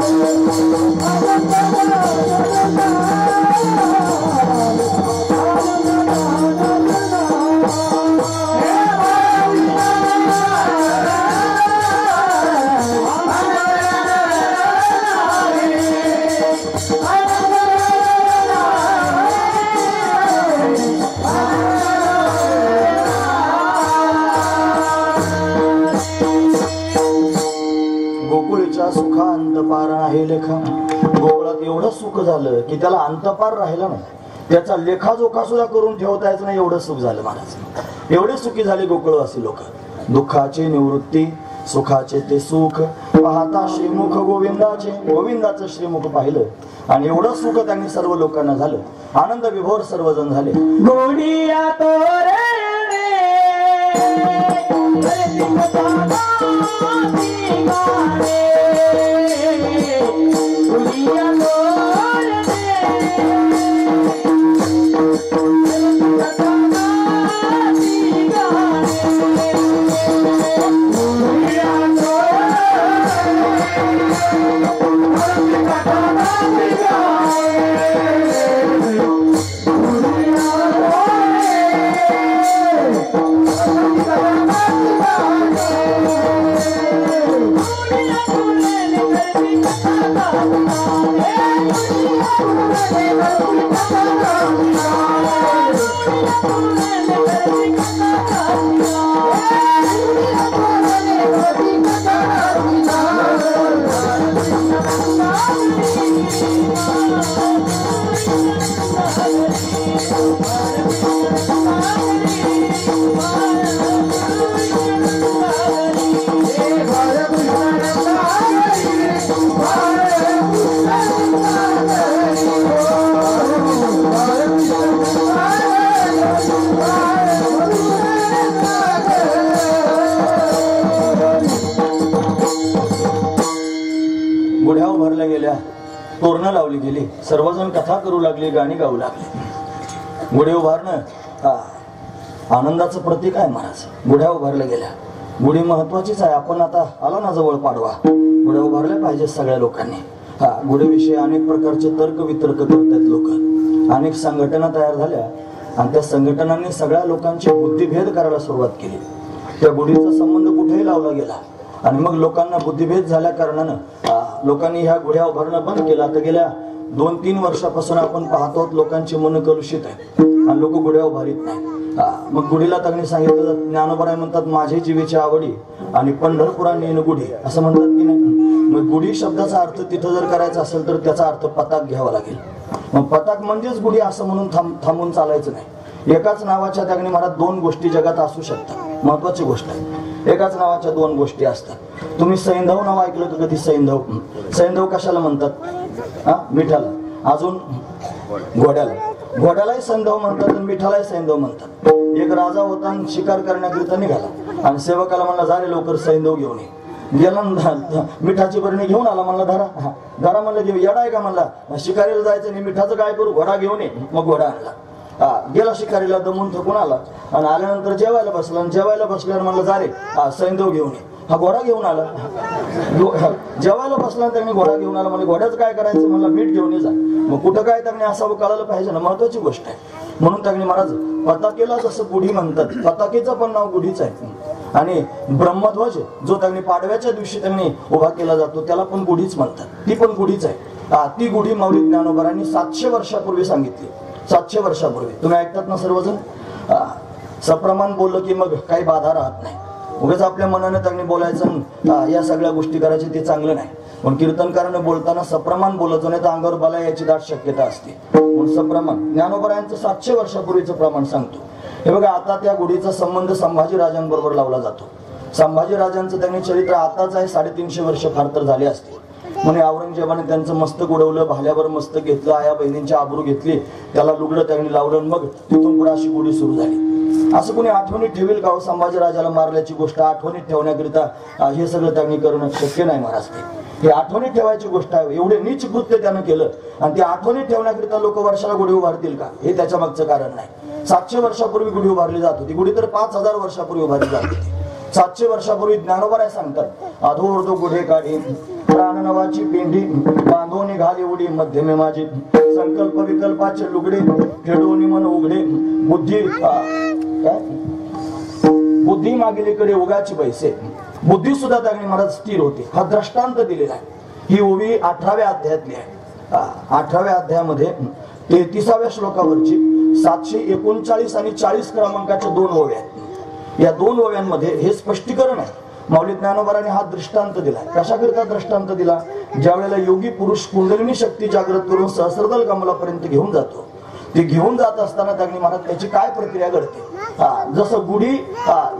C: Thank you.
A: गोकुळीच्या सुखा अंतपार आहे लेखा. गोकुळात एवढं सुख झालं की त्याला अंतपार राहिला नाही, त्याचा लेखाजोखा सुद्धा करून ठेवता येत नाही, एवढं सुख झालं महाराज. एवढे सुखी झाले गोकुळवासी लोक. दुःखाची निवृत्ती, सुखाचे ते सुख पाहता श्रीमुख गोविंदाचे. गोविंदाचं श्रीमुख पाहिलं आणि एवढं सुख त्यांनी सर्व लोकांना झालं. आनंद विभोर सर्वजण झाले.
B: गोडिया तोरे
A: गुढ्या उभारल्या गेल्या, तोरणं लावली गेली, सर्वजण कथा करू लागले, गाणी गाऊ लागले. गुढी उभारणं आनंदाचं प्रतीक आहे महाराज. गुढ्या उभारल्या गेल्या, गुढी महत्वाचीच आहे. आपण आता आला ना जवळ पाडवा, गुढ्या उभारल्या पाहिजे सगळ्या लोकांनी. गुढीविषयी अनेक प्रकारचे तर्क वितर्क करतात लोक. अनेक संघटना तयार झाल्या आणि त्या संघटनांनी सगळ्या लोकांची बुद्धिभेद करायला सुरुवात केली. त्या गुढीचा संबंध कुठेही लावला गेला आणि मग लोकांना बुद्धिभेद झाल्या कारणानं लोकांनी ह्या गुढ्या उभारणं बंद केलं. आता गेल्या 2-3 वर्षापासून आपण पाहतो लोकांची मन कलुषित आहे आणि लोक गुढ्या उभारीत नाही. मग गुढीला त्यांनी सांगितलं, ज्ञानोबराय म्हणतात माझे जीवेची आवडी आणि पंढरपुरा नेन गुढी असं म्हणतात की नाही. मग गुढी शब्दाचा अर्थ तिथं जर करायचा असेल तर त्याचा अर्थ पताक घ्यावा लागेल. मग पताक म्हणजेच गुढी असं म्हणून थांबून चालायचं नाही. एकाच नावाच्या त्याने मला 2 गोष्टी जगात असू शकतात. महत्वाची गोष्ट आहे, एकाच नावाच्या 2 गोष्टी असतात. तुम्ही सैंधव नाव ऐकलं का कधी? सैंधव, सैंधव कशाला म्हणतात? मिठाला. अजून घोड्याला, घोड्यालाही सैंधव म्हणतात आणि मिठालाही सैंधव म्हणतात. एक राजा होता आणि शिकार करण्याकरिता निघाला आणि सेवकाला म्हणला जा रे लवकर सैंधव घेऊन ये. गेला, मिठाची बरणी घेऊन आला. म्हणला धरा, धरा म्हणलं घेऊ. येडा आहे का म्हणला, शिकारीला जायचं नाही, मिठाचं काय करू, घोडा घेऊन ये. मग घोडा आणला. गेला शिकारीला, दमून थकून आला आणि आल्यानंतर जेवायला बसला आणि जेवायला बसल्यावर म्हणलं जा रे सैंधव घेऊन ये. हा घोडा घेऊन आला. जेवायला बसला त्यांनी घोडा घेऊन आला. म्हणजे घोड्याचं काय करायचं, म्हणलं मीठ घेऊन ये जा. मग कुठं काय त्यांनी असावं कळायला पाहिजे ना, महत्वाची गोष्ट आहे. म्हणून त्यांनी महाराज पताकेला जसं गुढी म्हणतात, पताकेचं पण नाव गुढीच आहे. आणि ब्रह्मध्वज जो त्यांनी पाडव्याच्या दिवशी त्यांनी उभा केला जातो त्याला पण गुढीच म्हणतात, ती पण गुढीच आहे. ती गुढी माऊली ज्ञानोबरांनी 700 वर्षापूर्वी सांगितली. 700 वर्षापूर्वी. तुम्ही ऐकतात ना सर्वजण. सप्रमाण बोललं की मग काही बाधा राहत नाही. उगाच आपल्या मनाने त्यांनी बोलायचं या सगळ्या गोष्टी करायची, ते चांगलं नाही. पण कीर्तनकाराने बोलताना सप्रमाण बोलायचं, नाही तर अंगावर बला याची दाट शक्यता असते. म्हणून सप्रमाण ज्ञानोबरायांचं 700 वर्षापूर्वीचं प्रमाण सांगतो. हे बघा, आता त्या गुढीचा संबंध संभाजी राजांबरोबर लावला जातो. संभाजी राजांचं त्यांनी चरित्र आताच आहे, 350 वर्ष फार तर झाले असते. म्हणे औरंगजेबाने त्यांचं मस्तक उडवलं, भाल्यावर मस्तक घेतलं, आया बहिणींची आबरू घेतली, त्याला लुगडं त्यांनी लावलं, मग तिथून पुढे अशी गुढी सुरू झाली. असं कोणी आठवणीत ठेवेल का? संभाजी राजाला मारल्याची गोष्ट आठवणीत ठेवण्याकरिता हे सगळं त्यांनी करणं शक्य नाही महाराज. हे आठवणीत ठेवायची गोष्ट आहे. एवढे नीच कृत्य त्यानं केलं आणि ते आठवणीत ठेवण्याकरिता लोक वर्षाला गुढी उभारतील का? हे त्याच्या मागचं कारण नाही. 700 वर्षापूर्वी गुढी उभारली जात होती. गुढी तर 5000 वर्षापूर्वी उभारली जात होती. 700 वर्षापूर्वी ज्ञानोबराय सांगतात, अधोर्ध गुढे काढी प्राण नवाची पेंढी बांधून घाली उडी मध्यमे माझी संकल्प विकल्पाचे लुगडे फेडून मन उघडे बुद्धी बुद्धी मागेलीकडे उगाची पैसे. बुद्धी सुद्धा त्यांनी महाराज स्थिर होती. हा दृष्टांत दिलेला आहे. ही ओवी 18व्या अध्यायातली आहे. 18व्या अध्यायामध्ये 33व्या श्लोकावरची 739 आणि 40 क्रमांकाच्या 2 ओव्या आहेत. या 2 ओव्यांमध्ये हे स्पष्टीकरण आहे माऊली ज्ञानोबारांनी हा दृष्टांत दिला. कशाकरिता दृष्टांत दिला? ज्या वेळेला योगी पुरुष कुंडलिनी शक्ती जागृत करून सहस्रदल कमलापर्यंत घेऊन जातो, ते घेऊन जात असताना त्यांनी महाराज त्याची काय प्रक्रिया घडते. जसं गुढी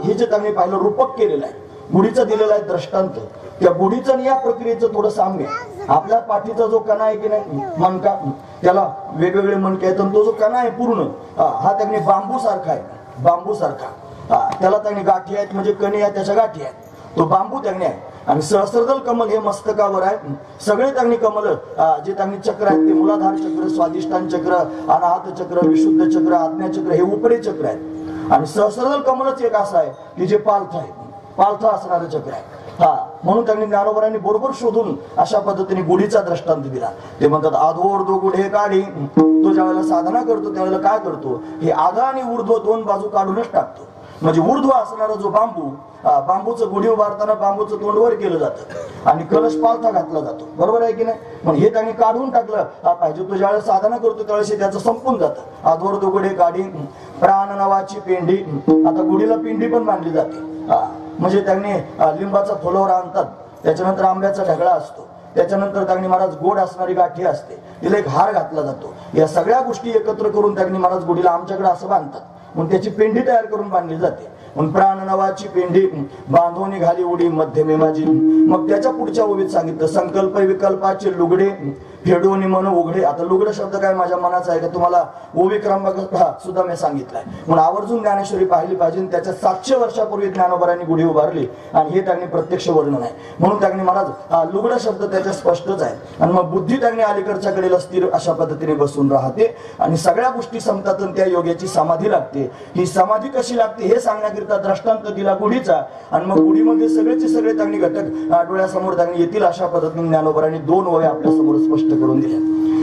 A: हे जे त्यांनी पाहिलं रूपक केलेलं आहे, गुढीचं दिलेलं आहे दृष्टांत. त्या गुढीचं आणि या प्रक्रियेचं थोडं साम्य. आपल्या पाठीचा जो कणा आहे की नाही, मणका, त्याला वेगवेगळे मणके आहेत. तो जो कणा आहे पूर्ण हा त्यांनी बांबू सारखा आहे, बांबू सारखा. त्याला त्यांनी गाठी आहेत, म्हणजे कणी आहे त्याच्या गाठी आहेत. तो बांबू त्यांनी आहे. आणि सहस्रदल कमल हे मस्तकावर आहे. सगळे त्यांनी कमल जे त्यांनी चक्र आहेत ते मूलाधार चक्र, स्वादिष्ठान चक्र, अनाहत चक्र, विशुद्ध चक्र, आज्ञा चक्र हे उपरे चक्र आहेत. आणि सहस्रदल कमलच एक असं आहे की जे पालथ आहे, पालथ असणारं चक्र आहे. म्हणून त्यांनी ज्ञानोबारांनी बरोबर शोधून अशा पद्धतीने गुढीचा दृष्टांत दिला. ते म्हणतात आधोर दो गुढे काढी. तो ज्या वेळेला साधना करतो त्यावेळेला काय करतो, हे आधा आणि ऊर्ध्व दोन बाजू काढूनच टाकतो. म्हणजे ऊर्ध्व असणारा जो बांबू, बांबूचं गुढी उभारताना बांबूचं तोंड वर केलं जातं आणि कलश पालथा घातला जातो. बरोबर आहे की नाही? मग हे त्यांनी काढून टाकलं पाहिजे. तो ज्यावेळेस साधना करतो त्यावेळेस त्याचं संपून जातं. आधोर दो गुढे काढी प्राण नवाची पेंडी. आता गुढीला पिंडी पण बांधली जाते. म्हणजे त्यांनी लिंबाचा फुलोरा आणतात, त्याच्यानंतर आंब्याचा ढगळा असतो, त्याच्यानंतर त्यांनी महाराज गोड असणारी गाठी असते, तिला एक हार घातला जातो. या सगळ्या गोष्टी एकत्र करून त्यांनी महाराज गुढीला आमच्याकडे असं बांधतात. मग त्याची पेंडी तयार करून बांधली जाते. मग प्राण नवाची पेंडी बांधून घाली उडी मध्यमे माझी. मग त्याच्या पुढच्या ओळीत सांगितलं संकल्प विकल्पाचे लुगडे फेडून मन उघडे. आता लुगड शब्द काय माझ्या मनाचा आहे का? तुम्हाला ओवी क्रमांक सुद्धा मी सांगितलाय. म्हणून आवर्जून ज्ञानेश्वरी पाहिली पाहिजे. त्याच्या 700 वर्षापूर्वी ज्ञानोबारांनी गुढी उभारली आणि हे त्यांनी प्रत्यक्ष वर्णन आहे. म्हणून त्यांनी महाराज लुगड शब्द त्याच्या स्पष्टच आहे. आणि मग बुद्धी त्यांनी अलीकडच्या कडेला स्थिर अशा पद्धतीने बसून राहते आणि सगळ्या गोष्टी संपतात. त्या योग्याची समाधी लागते. ही समाधी कशी लागते हे सांगण्याकरिता दृष्टांत दिला गुढीचा. आणि मग गुढीमध्ये सगळेचे सगळे त्यांनी घटक डोळ्यासमोर त्यांनी येतील अशा पद्धतीने ज्ञानोबारांनी 2 ओव्या आपल्या समोर स्पष्ट करून दिल्या.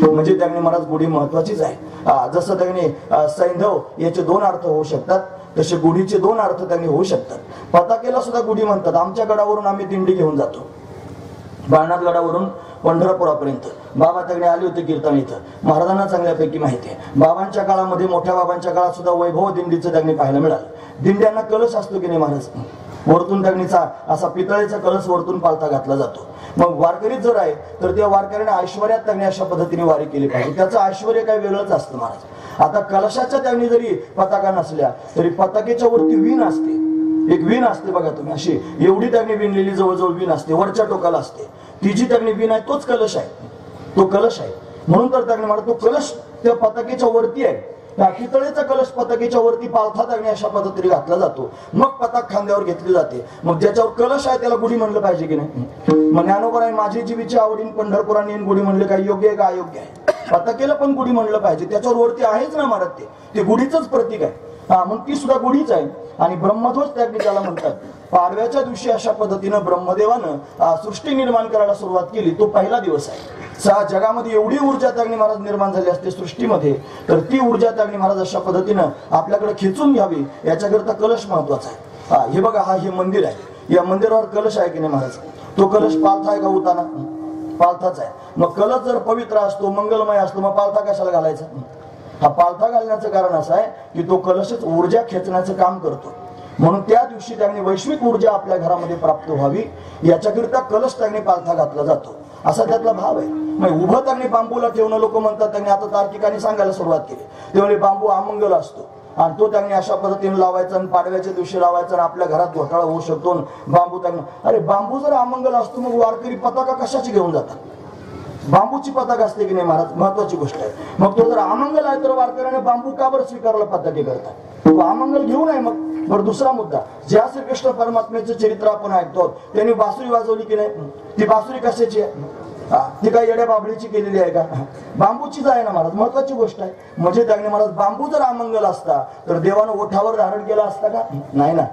A: म्हणजे त्यांनी महाराज गुढी महत्वाचीच आहे. जसं त्यांनी सैंधव याचे 2 अर्थ होऊ शकतात, तसे गुढीचे 2 अर्थ त्यांनी होऊ शकतात. पताकेला सुद्धा गुढी म्हणतात. आमच्या गडावरून आम्ही दिंडी घेऊन जातो, बाळनाथ गडावरून पंढरपुरापर्यंत. बाबा त्यांनी आले होते कीर्तन इथं, महाराजांना चांगल्यापैकी माहिती आहे. बाबांच्या काळामध्ये, मोठ्या बाबांच्या काळात सुद्धा वैभव दिंडीचं त्यांनी पाहायला मिळालं. दिंड्यांना कलश असतो की नाही महाराज, वरतून त्यांनी असा पितळेचा कलश वरतून पालथा घातला जातो. मग वारकरी जर आहे तर त्या वारकऱ्याने ऐश्वर्यात त्यांनी अशा पद्धतीने वारी केली पाहिजे. त्याचं ऐश्वर्य काही वेगळंच असतं महाराज. आता कलशाच्या त्यांनी जरी पताका नसल्या तरी पताकेच्या वरती वीण असते, एक वीण असते बघा तुम्ही, अशी एवढी त्यांनी विणलेली जवळजवळ वीण असते, वरच्या टोकाला असते. ती जी त्यांनी वीण आहे तोच कलश आहे, तो कलश आहे. म्हणून तर त्यांनी म्हणतो तो कलश त्या पताकेच्या वरती आहे. पितळेचा कलश पताकेच्या वरती पालथा त्यांनी अशा पद्धतीने घातला जातो. मग पताक खांद्यावर घेतली जाते. मग ज्याच्यावर कलश आहे त्याला गुढी म्हणलं पाहिजे की नाही? मग ज्ञानोबा माझी जीवीची आवडीन पंढरपुराने गुढी म्हणले काय योग्य आहे का अयोग्य आहे? पताकेला पण गुढी म्हणलं पाहिजे. त्याच्यावर वरती आहेच ना महाराज, ते गुढीचंच प्रतीक आहे. मग ती सुद्धा गुढीच आहे. आणि ब्रह्मध्वज त्यांनी त्याला म्हणतात. पाडव्याच्या दिवशी अशा पद्धतीनं ब्रह्मदेवानं सृष्टी निर्माण करायला सुरुवात केली. तो पहिला दिवस आहे. जगामध्ये एवढी ऊर्जा त्यांनी महाराज निर्माण झाली असते सृष्टीमध्ये, तर ती ऊर्जा त्यांनी महाराज अशा पद्धतीनं आपल्याकडे खेचून घ्यावी याच्याकरता कलश महत्वाचा आहे. हे बघा, हे मंदिर आहे. या मंदिरावर कलश आहे की नाही महाराज? तो कलश पालथा आहे का उताना? पालथाच आहे. मग कलश जर पवित्र असतो, मंगलमय असतो, मग पालथा कशाला घालायचा? हा पालथा घालण्याचं कारण असं आहे की तो कलशच ऊर्जा खेचण्याचं काम करतो. म्हणून त्या दिवशी त्यांनी वैश्विक ऊर्जा आपल्या घरामध्ये प्राप्त व्हावी याच्याकरिता कलश त्यांनी पालथा घातला जातो, असा त्यातला भाव आहे. मग उभं त्यांनी बांबूला ठेवणं लोक म्हणतात. त्यांनी आता तार्किकांनी सांगायला सुरुवात केली. त्यामुळे बांबू अमंगल असतो आणि तो त्यांनी अशा पद्धतीने लावायचा आणि पाडव्याच्या दिवशी लावायचा आणि आपल्या घरात घोटाळा होऊ शकतो. बांबू त्यांना, अरे बांबू जर अमंगल असतो मग वारकरी पताका कशाची घेऊन जातात? बांबूची पताक असते की नाही महाराज? महत्वाची गोष्ट आहे. मग तो जर अमंगल आहे तर वारकऱ्याने बांबू का बरं स्वीकारला पताके करतात? तो अमंगल घेऊ नये. मग बरं, दुसरा मुद्दा, ज्या श्रीकृष्ण परमात्म्याचं चरित्र आपण ऐकतो, त्यांनी बासुरी वाजवली की नाही? ती बासुरी कशाची आहे? ती काय येड्या बाबळीची केलेली आहे का? बांबूचीच आहे ना महाराज. महत्वाची गोष्ट आहे. म्हणजे त्यांनी महाराज बांबू जर अमंगल असता तर देवानं ओठावर धारण केला असता का? नाही ना.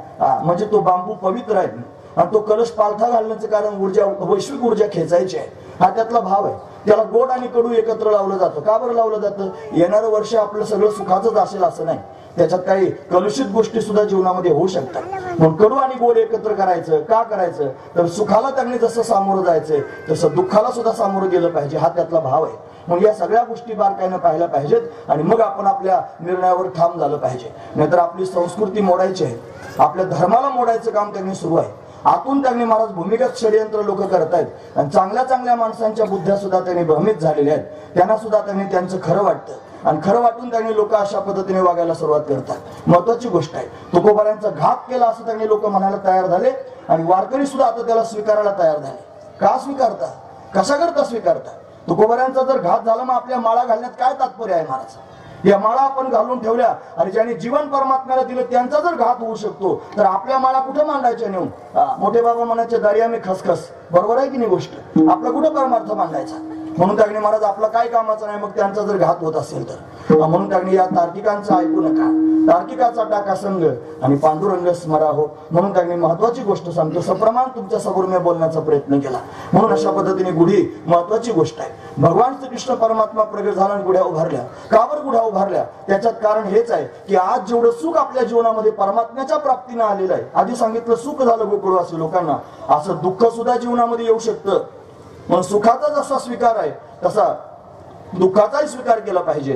A: म्हणजे तो बांबू पवित्र आहे आणि तो कलश पालथा घालण्याचं कारण ऊर्जा, वैश्विक ऊर्जा खेचायची आहे. हा त्यातला भाव आहे. त्याला गोड आणि कडू एकत्र लावलं जातं. का बरं लावलं जातं? येणारं वर्ष आपलं सगळं सुखाचंच असेल असं नाही. त्याच्यात काही कलुषित गोष्टी सुद्धा जीवनामध्ये होऊ शकतात. म्हणून कडू आणि गोड एकत्र करायचं. का करायचं? तर सुखाला त्यांनी जसं सामोरं जायचंय तसं दुःखाला सुद्धा सामोरं गेलं पाहिजे. हा त्यातला भाव आहे. मग या सगळ्या गोष्टी बारकाईनं पाहायला पाहिजेत आणि मग आपण आपल्या निर्णयावर ठाम झालं पाहिजे. नाहीतर आपली संस्कृती मोडायची आहे, आपल्या धर्माला मोडायचं काम त्यांनी सुरू आहे. आतून त्यांनी महाराज भूमिगत षडयंत्र लोक करतायत आणि चांगल्या चांगल्या माणसांच्या बुद्ध्या सुद्धा त्यांनी भ्रमित झालेल्या आहेत. त्यांना सुद्धा त्यांनी त्यांचं खरं वाटतं आणि खरं वाटून त्यांनी लोक अशा पद्धतीने वागायला सुरुवात करतात. महत्वाची गोष्ट आहे, तुकोबाऱ्यांचा घात केला असं त्यांनी लोक म्हणायला तयार झाले आणि वारकरी सुद्धा आता त्याला स्वीकारायला तयार झाले. का स्वीकारता, कशा करता स्वीकारता? तुकोबाऱ्यांचा जर घात झाला मग आपल्या माळा घालण्यात काय तात्पर्य आहे महाराज? या माळा आपण घालून ठेवल्या आणि ज्यांनी जीवन परमात्म्याला दिलं त्यांचा जर घात होऊ शकतो तर आपल्या माळा कुठे मांडायच्या नेऊन? मोठे बाबा म्हणायचे दारिया मी खसखस, बरोबर आहे की नाही गोष्ट? आपला कुठं परमार्थ मांडायचा? म्हणून त्यांनी महाराज आपला काय कामाचं नाही मग त्यांचा जर घात होत असेल तर. म्हणून त्यांनी या तार्किकांचं ऐकू नका, तार्किकाचा टाका संघ आणि पांडुरंग स्मरा हो. म्हणून त्यांनी महत्वाची गोष्ट सांगतो, सप्रमाण तुमच्या समोर मी बोलण्याचा प्रयत्न केला. म्हणून अशा पद्धतीने गुढी महत्वाची गोष्ट आहे. भगवान श्रीकृष्ण परमात्मा प्रगट झाला आणि गुढ्या उभारल्या. का बरं गुढ्या उभारल्या? त्याच्यात कारण हेच आहे की आज जेवढं सुख आपल्या जीवनामध्ये परमात्म्याच्या प्राप्तीनं आलेलं आहे, आधी सांगितलं सुख झालं गोकुळवासी लोकांना, असं दुःख सुद्धा जीवनामध्ये येऊ शकतं. मग सुखाचा जसा स्वीकार आहे तसा दुःखाचाही स्वीकार केला पाहिजे.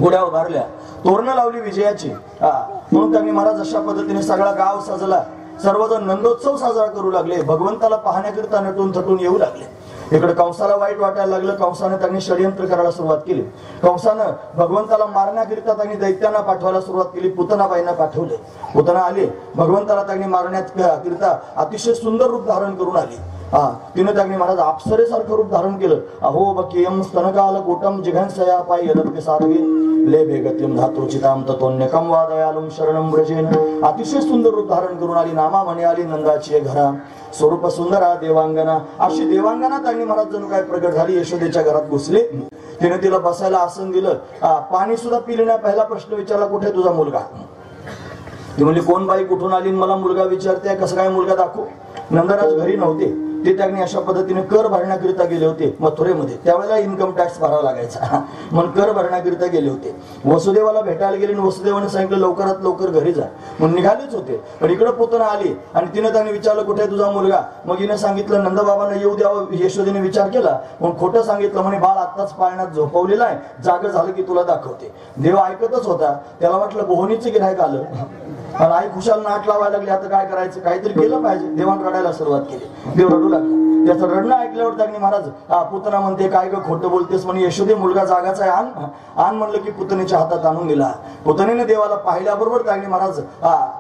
A: गुढ्या उभारल्या, तोरणं लावली विजयाची. म्हणून त्यांनी महाराज अशा पद्धतीने सगळा गाव सजला, सर्वजण नंदोत्सव साजरा करू लागले, भगवंताला पाहण्याकरिता नटून थटून येऊ लागले. इकडे कंसाला वाईट वाटायला लागलं, कंसाने त्यांनी षडयंत्र करायला सुरुवात केली. कंसानं भगवंताला मारण्याकरिता त्यांनी दैत्यांना पाठवायला सुरुवात केली, पुतनाबाईंना पाठवले. पुतना आले, भगवंताला त्यांनी मारण्याकरिता अतिशय सुंदर रूप धारण करून आली. तिने त्यांनी महाराज अप्सरेसारखं रूप धारण केलं. अहो बकियम स्तनकाल कोटम जिघनसया पाय यदप्य साधवे ले भेगत्यम धातोचिताम ततोन्यकम वादयालुम शरणम ब्रजेन. अतिशय सुंदर रूप धारण करून आली. नामा म्हणे आली नंदाची घरा, स्वरूप सुंदरा देवांगना. अशी देवांगना त्यांनी महाराज जणू काय प्रगट झाली. यशोदेच्या घरात घुसले, तिने तिला बसायला आसन दिलं, पाणी सुद्धा पिण्याचा पहिला प्रश्न विचारला, कुठे तुझा मुलगा? ती म्हणली कोण बाई, कुठून आली, मला मुलगा विचारते, कसं काय मुलगा दाखवू? नंदराज घरी नव्हते, ते त्यांनी अशा पद्धतीने कर भरण्याकरिता गेले होते मथुरेमध्ये. त्यावेळेला इन्कम टॅक्स भरावा लागायचा, म्हणून कर भरण्याकरिता गेले होते. वसुदेवाला भेटायला गेले आणि वसुदेवाने सांगितलं लवकरात लवकर घरी जा, म्हणून निघालेच होते. पण इकडे पुतना आली आणि तिने त्यांनी विचारलं कुठे तुझा मुलगा? मग हिने सांगितलं नंदबाबांना येऊ द्यावं. यशोदेने विचार केला, म्हणून खोटं सांगितलं, म्हणे बाळ आत्ताच पाळण्यात झोपवलेला आहे, जाग झालं की तुला दाखवते. देव ऐकतच होता, त्याला वाटलं बोहनीचं गिऱ्हाईक आलं आणि आई खुशाल नाट लावायला लागली, आता काय करायचं, काहीतरी केलं पाहिजे. देवान रडायला सुरुवात केली, देव रडू लागला. त्याचं रडणं ऐकल्यावर त्यांनी महाराज पुतना म्हणते काय ग खोटं बोलतेस म्हणे, यशोदे मुलगा जागाचा आहे, आण आण म्हणलं की पुतनेच्या हातात आणून दिला. पुतनेने देवाला पाहिल्याबरोबर त्यांनी महाराज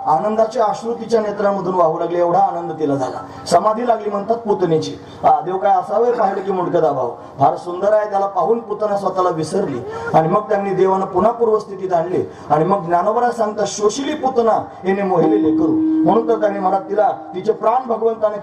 A: आनंदाच्या अश्रू तिच्या नेत्रांमधून वाहू लागले. एवढा आनंद तिला झाला, समाधी लागली म्हणतात पुतनेची. देव काय असावे पाहिलं की मुंडकं दाबाव, फार सुंदर आहे. त्याला पाहून पुतना स्वतःला विसरली आणि मग त्यांनी देवानं पुन्हा पूर्वस्थितीत आणले. आणि मग ज्ञानोबरा सांगता शोषिली पुतना येणे मोहिलेले करू. म्हणून तर त्यांनी महाराज तिला तिचे प्राण भगवंताने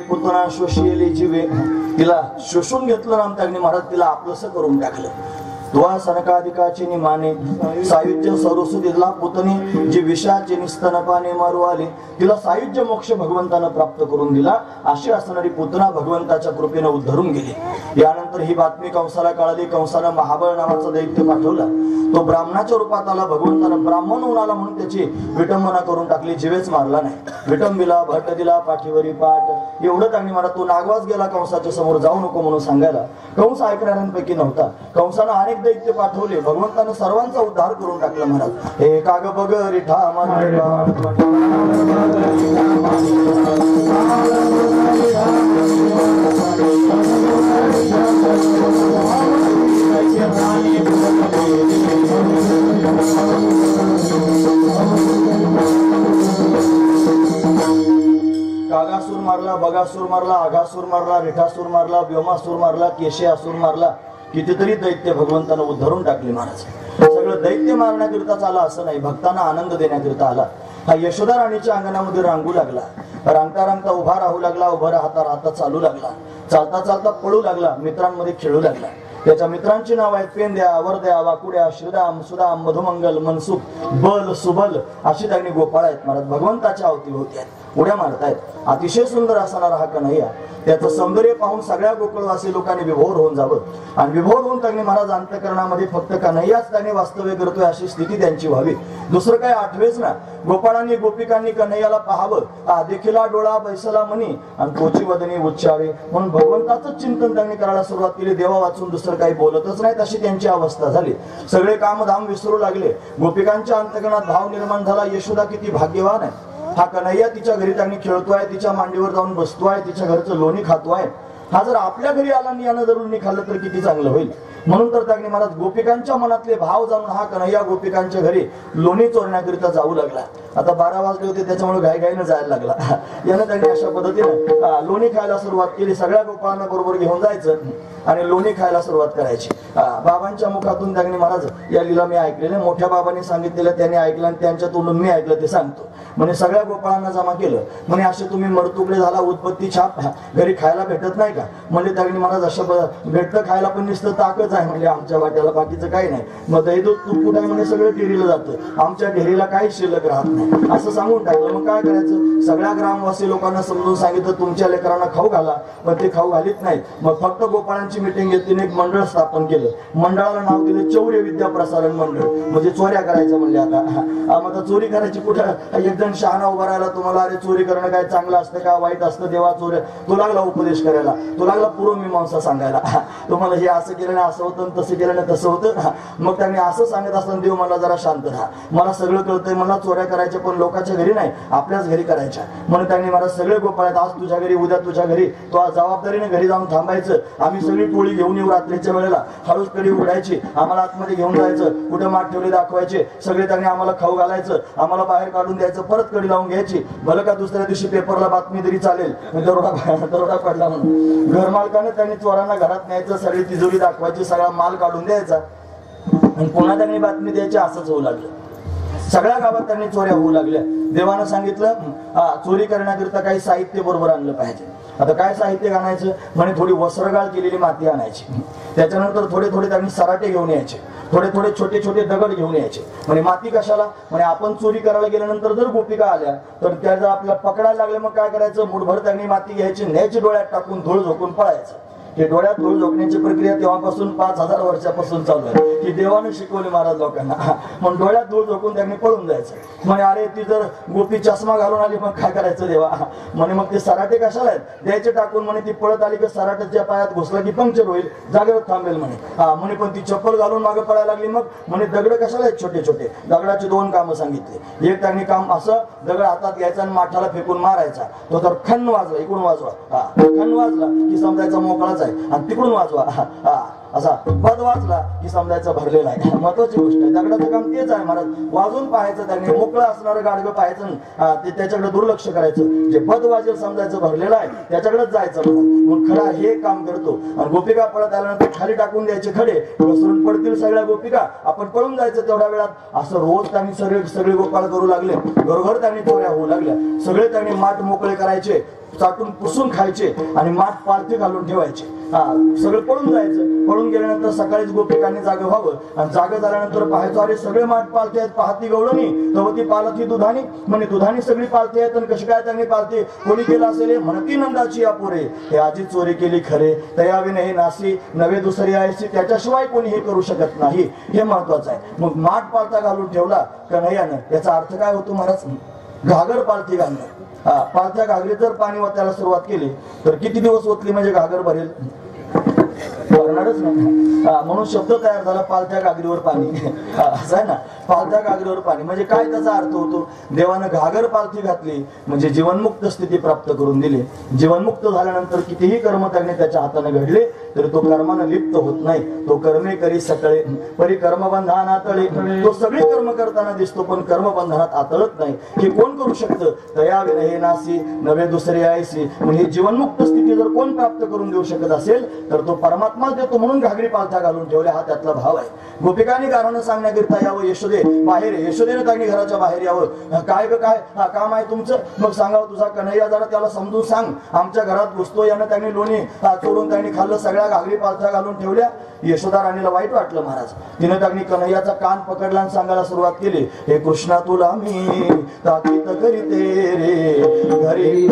A: पुतना शोषिले जीवे. तिला शोषून घेतलं ना त्यांनी महाराज, तिला आपलंसं करून टाकलं. द्वा सनकाधिकाचे निमाने सायुज्य सरसू दिला पुतनी, जी विषाचे निस्तनपाने मारू आले. तिला सायुज्य मोक्ष भगवंतानं प्राप्त करून दिला. अशी असणारी पुतना भगवंताच्या कृपेनं उद्धरून गेली. यानंतर ही बातमी कंसाला कळाली. कंसानं महाबळ नावाचं दैत्य पाठवला. तो ब्राह्मणाच्या रूपात आला. भगवंतानं ब्राह्मण होऊन आला म्हणून त्याची विटंबना करून टाकली, जीवेच मारला नाही. विटंबिला भट दिला पाठीवरी पाठ, एवढं त्यांनी मला. तो नागवाच गेला कंसाच्या समोर, जाऊ नको म्हणून सांगायला. कंस ऐकणाऱ्यांपैकी नव्हता. कंसानं अनेक दैत्य पाठवले, भगवंतानं सर्वांचा उद्धार करून टाकला महाराज. हे काग बग रिठा कागासूर मारला, बगासूर मारला, आघासूर मारला, रिठासूर मारला, व्योमासूर मारला, केशयासूर मारला. कितीतरी दैत्य भगवंतानं उद्धरून टाकले महाराज. सगळं दैत्य मारण्याकरिताच आला असं नाही, भक्तांना आनंद देण्याकरिता आला. हा यशोदा राणीच्या अंगणामध्ये रांगू लागला. रांगता रांगता उभा राहू लागला, उभा राहता राहता चालू लागला, चालता चालता पळू लागला, मित्रांमध्ये खेळू लागला. त्याच्या मित्रांची नाव आहेत पेंद्या, वरद्या, वाकुड्या, श्रीराम, सुदाम, मधुमंगल, मनसुख, बल, सुबल अशी त्यांनी गोपाळ आहेत महाराज. भगवंताच्या अवतीभोवती आहेत, उड्या मारतायत. अतिशय सुंदर असणारा हा कन्हैया. त्याचं सौंदर्य पाहून सगळ्या गोकुळवासी लोकांनी विभोर होऊन जावं आणि विभोर होऊन त्यांनी महाराज अंतःकरणामध्ये फक्त कन्हैयाच त्यांनी वास्तव्य करतोय अशी स्थिती त्यांची व्हावी. दुसरं काय आठवेच ना. गोपाळांनी गोपिकांनी कन्हैयाला पाहावं. देखीला डोळा बैसला म्हणी आणि तोची वदनी उच्चावे, म्हणून भगवंताचं चिंतन त्यांनी करायला सुरुवात केली. देवा वाचून दुसरं काही बोलतच नाहीत अशी त्यांची अवस्था झाली. सगळे कामधाम विसरू लागले. गोपिकांच्या अंतःकरणात भाव निर्माण झाला, यशोदा किती भाग्यवान आहे. हा कन्हैया तिच्या घरी त्यांनी खेळतोय, तिच्या मांडीवर जाऊन बसतोय, तिच्या घरचं लोणी खातोय. हा जर आपल्या घरी आला आणि यानं जर लोणी खाल्लं तर किती चांगलं होईल. म्हणून तर त्यांनी महाराज गोपिकांच्या मनातले भाव जाणून हा कन्हैया गोपिकांच्या घरी लोणी चोरण्याकरिता जाऊ लागला. आता 12 वाजले होते त्याच्यामुळे घाईघाईनं जायला लागला. यानं त्यांनी अशा पद्धतीनं लोणी खायला सुरुवात केली. सगळ्या गोपाळांना बरोबर घेऊन जायचं आणि लोणी खायला सुरुवात करायची. बाबांच्या मुखातून त्यांनी महाराज या लीला मी ऐकलेल्या, मोठ्या बाबांनी सांगितलेलं त्यांनी ऐकलं आणि त्यांच्या तोंडून मी ऐकलं ते सांगतो. म्हणजे सगळ्या गोपाळांना जमा केलं. म्हणजे असे तुम्ही मरतुकडे झाला, उत्पत्ती छाप, घरी खायला भेटत नाही का. म्हणजे त्यांनी महाराज असं भेटतं खायला पण नुसतं ताकच आहे म्हणजे आमच्या वाट्याला, बाकीचं काही नाही. मग दही दूध तूप कुठे म्हणजे सगळं डेअरीला जातं, आमच्या डेअरीला काही शिल्लक राहत नाही असं सांगून टाकलं. मग काय करायचं. सगळ्या ग्रामवासी लोकांना समजून सांगितलं तुमच्या लेकरांना खाऊ घाला, पण ते खाऊ घालीत नाहीत. मग फक्त गोपाळांची मिटिंग घेतली, एक मंडळ स्थापन केलं. मंडळाला नाव दिलं चौर्य विद्या प्रसारण मंडळ. म्हणजे चोऱ्या करायच्या म्हणले. आता चोरी करायची कुठं. एक जण शहाणा उभा राहिला, तुम्हाला अरे चोरी करणं काय चांगलं असतं का वाईट असतं, देवा चोऱ्या, तो लागला उपदेश करायला, तो लागला पूर्वमीमांसा सांगायला. तुम्हाला हे असं केलं नाही असं होतं, तसं केलं नाही तसं होतं. मग त्यांनी असं सांगत असताना देव मला जरा शांत राहा, मला सगळं कळतंय, मला चोऱ्या करायच्या पण लोकांच्या घरी नाही आपल्याच घरी करायच्या. म्हणून त्यांनी मला सगळे गोपाळ आज तुझ्या घरी उद्या तुझ्या घरी, तो आज जबाबदारीने घरी जाऊन थांबायचं. आम्ही सगळी टोळी घेऊन येऊ रात्रीच्या वेळेला, हळूच कडी उघडायची, आम्हाला आतमध्ये घेऊन जायचं, कुठे माठ ठेवले दाखवायचे, सगळे त्यांनी आम्हाला खाऊ घालायचं, आम्हाला बाहेर काढून द्यायचं, परत कडी लावून घ्यायची. भलं का दुसऱ्या दिवशी पेपरला बातमी तरी चालेल दरोडा पडला म्हणून. घरमालकाने त्यांनी चोरांना घरात न्यायचं, सगळी तिजोरी दाखवायची, सगळा माल काढून द्यायचा आणि पुन्हा त्यांनी बातमी द्यायची. असंच होऊ लागलं. सगळ्या गावात त्यांनी चोऱ्या होऊ लागल्या. देवानं सांगितलं चोरी करण्याकरिता काही साहित्य बरोबर आणलं पाहिजे. आता काय साहित्य आणायचं म्हणे, थोडी वस्त्रगाळ केलेली माती आणायची. त्याच्यानंतर थोडे थोडे त्यांनी सराटे घेऊन यायचे, थोडे थोडे छोटे छोटे दगड घेऊन यायचे. म्हणजे माती कशाला, म्हणजे आपण चोरी करायला गेल्यानंतर जर गोपिका आल्या तर त्या जर आपल्याला पकडायला लागले मग काय करायचं, मुठभर त्यांनी माती घ्यायची, न्यायची, डोळ्यात टाकून धूळ झोकून पळायचं. हे डोळ्यात धूळ झोकण्याची प्रक्रिया तेव्हापासून 5000 वर्षापासून चालू आहे. ही देवाने शिकवली महाराज लोकांना. मग डोळ्यात धूळ झोकून त्यांनी पळून जायचं. म्हणजे अरे ती जर गोपी चष्मा घालून आली मग काय करायचं देवा. म्हणे मग ते सराटे कशाला आहेत, द्यायचे टाकून. म्हणे ती पळत आली की सराट्याच्या पायात घुसला की पंक्चर होईल, जागेवर थांबेल म्हणे. म्हणे पण ती चप्पल घालून मागे पळायला लागली. मग म्हणे दगड कशाला आहेत छोटे छोटे. दगडाचे 2 कामं सांगितले. एक त्यांनी काम असं दगड हातात घ्यायचा आणि माठाला फेकून मारायचा. तो तर खण वाजला, इकडून वाजवा, खण वाजला की समजायचा मोकळाच आहे, आणि तिकडून वाजवा असा पद वाजला की समजायचं भरलेला आहे. महत्वाची गोष्ट आहे. दगडाचं काम तेच आहे महाराज. वाजून पाहायचं, त्यांनी मोकळं असणारं गाडगं पाहायचं, त्याच्याकडे दुर्लक्ष करायचं. जे पद वाजेल समजायचं भरलेलं आहे त्याच्याकडेच जायचं. म्हणून खडा हे काम करतो. आणि गोपिका पळत आल्यानंतर खाली टाकून द्यायचे खडे, घसरून पडतील सगळ्या गोपिका, आपण पळून जायचं तेवढ्या वेळात. असं रोज त्यांनी सगळे गोपाळ करू लागले. घरोघर त्यांनी चोऱ्या होऊ लागल्या. सगळे त्यांनी माठ मोकळे करायचे, चाटून पुसून खायचे आणि माठ पालथी घालून ठेवायचे. सगळं पळून जायचं. पळून गेल्यानंतर सकाळीच गोपिकांनी जागं व्हावं आणि जागं झाल्यानंतर पाहायचं अरे सगळे माठ पालथी आहेत, पाहती गवळणी तवती पालथी दुधानी. म्हणे दुधानी सगळी पालथी आहेत आणि कशी काय त्यांनी पालथी कोणी केलं असेल. म्हणती नंदाची अपुरे, हे आजी चोरी केली खरे, तयावी नाही नासी नवे दुसरी आयसी, त्याच्याशिवाय कोणी हे करू शकत नाही. हे महत्वाचं आहे. मग माठ पालथा घालून ठेवला कन्हैयानं. याचा अर्थ काय होतो महाराज, घागर पालथी घालणं. पालथ्या घागरीत जर पाणी ओतायला सुरुवात केली तर किती दिवस ओतली म्हणजे घागर भरेल, भरणारच नाही. म्हणून शब्द तयार झाला पालथ्या घागरीवर पाणी. असं आहे ना, पालथ्या घागरीवर पाणी म्हणजे काय त्याचा अर्थ होतो. देवानं घागर पालथी घातली म्हणजे जीवनमुक्त स्थिती प्राप्त करून दिली. जीवनमुक्त झाल्यानंतर कितीही कर्म त्याने त्याच्या हाताने घडले तरी तो कर्मानं लिप्त होत नाही. तो कर्मे करी सकळे परी कर्मबंधान आतळे. तो सगळे कर्म करताना दिसतो पण कर्मबंधनात आतळत नाही. हे कोण करू शकतं, तया विनहे नासी नवे दुसरे आयसी. म्हणजे जीवनमुक्त स्थिती जर कोण प्राप्त करून देऊ शकत असेल तर तो परमात्मा मला देतो म्हणून घागरी पालथा घालून ठेवल्या, हा त्यातला भाव आहे. गोपिकांनी कारण सांगण्याकरिता यावं, यशोदे बाहेर, यशोदेने त्यांनी घराच्या बाहेर यावं. काय ग काय काम आहे तुमचं? मग सांगावं तुझा कन्हैया, जरा त्याला समजून सांग, आमच्या घरात घुसतो. यानं त्यांनी लोणी चोरून त्यांनी खाल्लं, सगळ्या घागरी पालथा घालून ठेवल्या. यशोदा राणीला वाईट वाटलं महाराज. तिने त्यांनी कन्हैयाचा कान पकडला आणि सांगायला सुरुवात केली, हे कृष्णा तुला मी ताकीद करीते रे घरी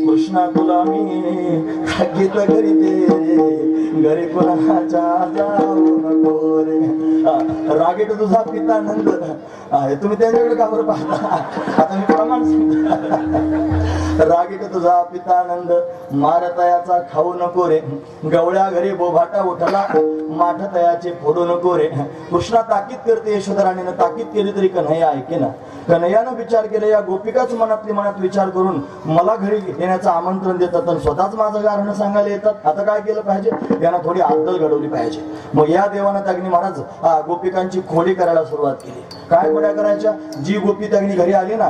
A: कृष्णा तुला मी गीत करीते घरी कोणाच्या जाऊ नको रे. रागीट तुझा पिता नंद आहे, तुम्ही त्याच्याकडे का बरं पाहता? आता मी प्रमाण सांगतो. रागीट तुझा पिता नंद मारतयाचा खाऊ नको रे, गवळ्या घरी बोभाटा उठला माठ तयाचे फोडू नको रे. कृष्णा ताकीद करते, यशोधराणीनं ताकीद केली तरी कन्हैया ऐके ना. कन्हैयानं विचार केला, या गोपिकाच मनात विचार करून मला घरी येण्याचं आमंत्रण देतात आणि स्वतःच माझं गारणं सांगायला येतात. आता काय केलं पाहिजे? यांना थोडी अद्दल घडवली पाहिजे. मग या देवानं त्यागनी महाराज गोपिकांची खोडी करायला सुरुवात केली. काय खोड्या करायच्या? जी गोपी त्यागनी घरी आली ना,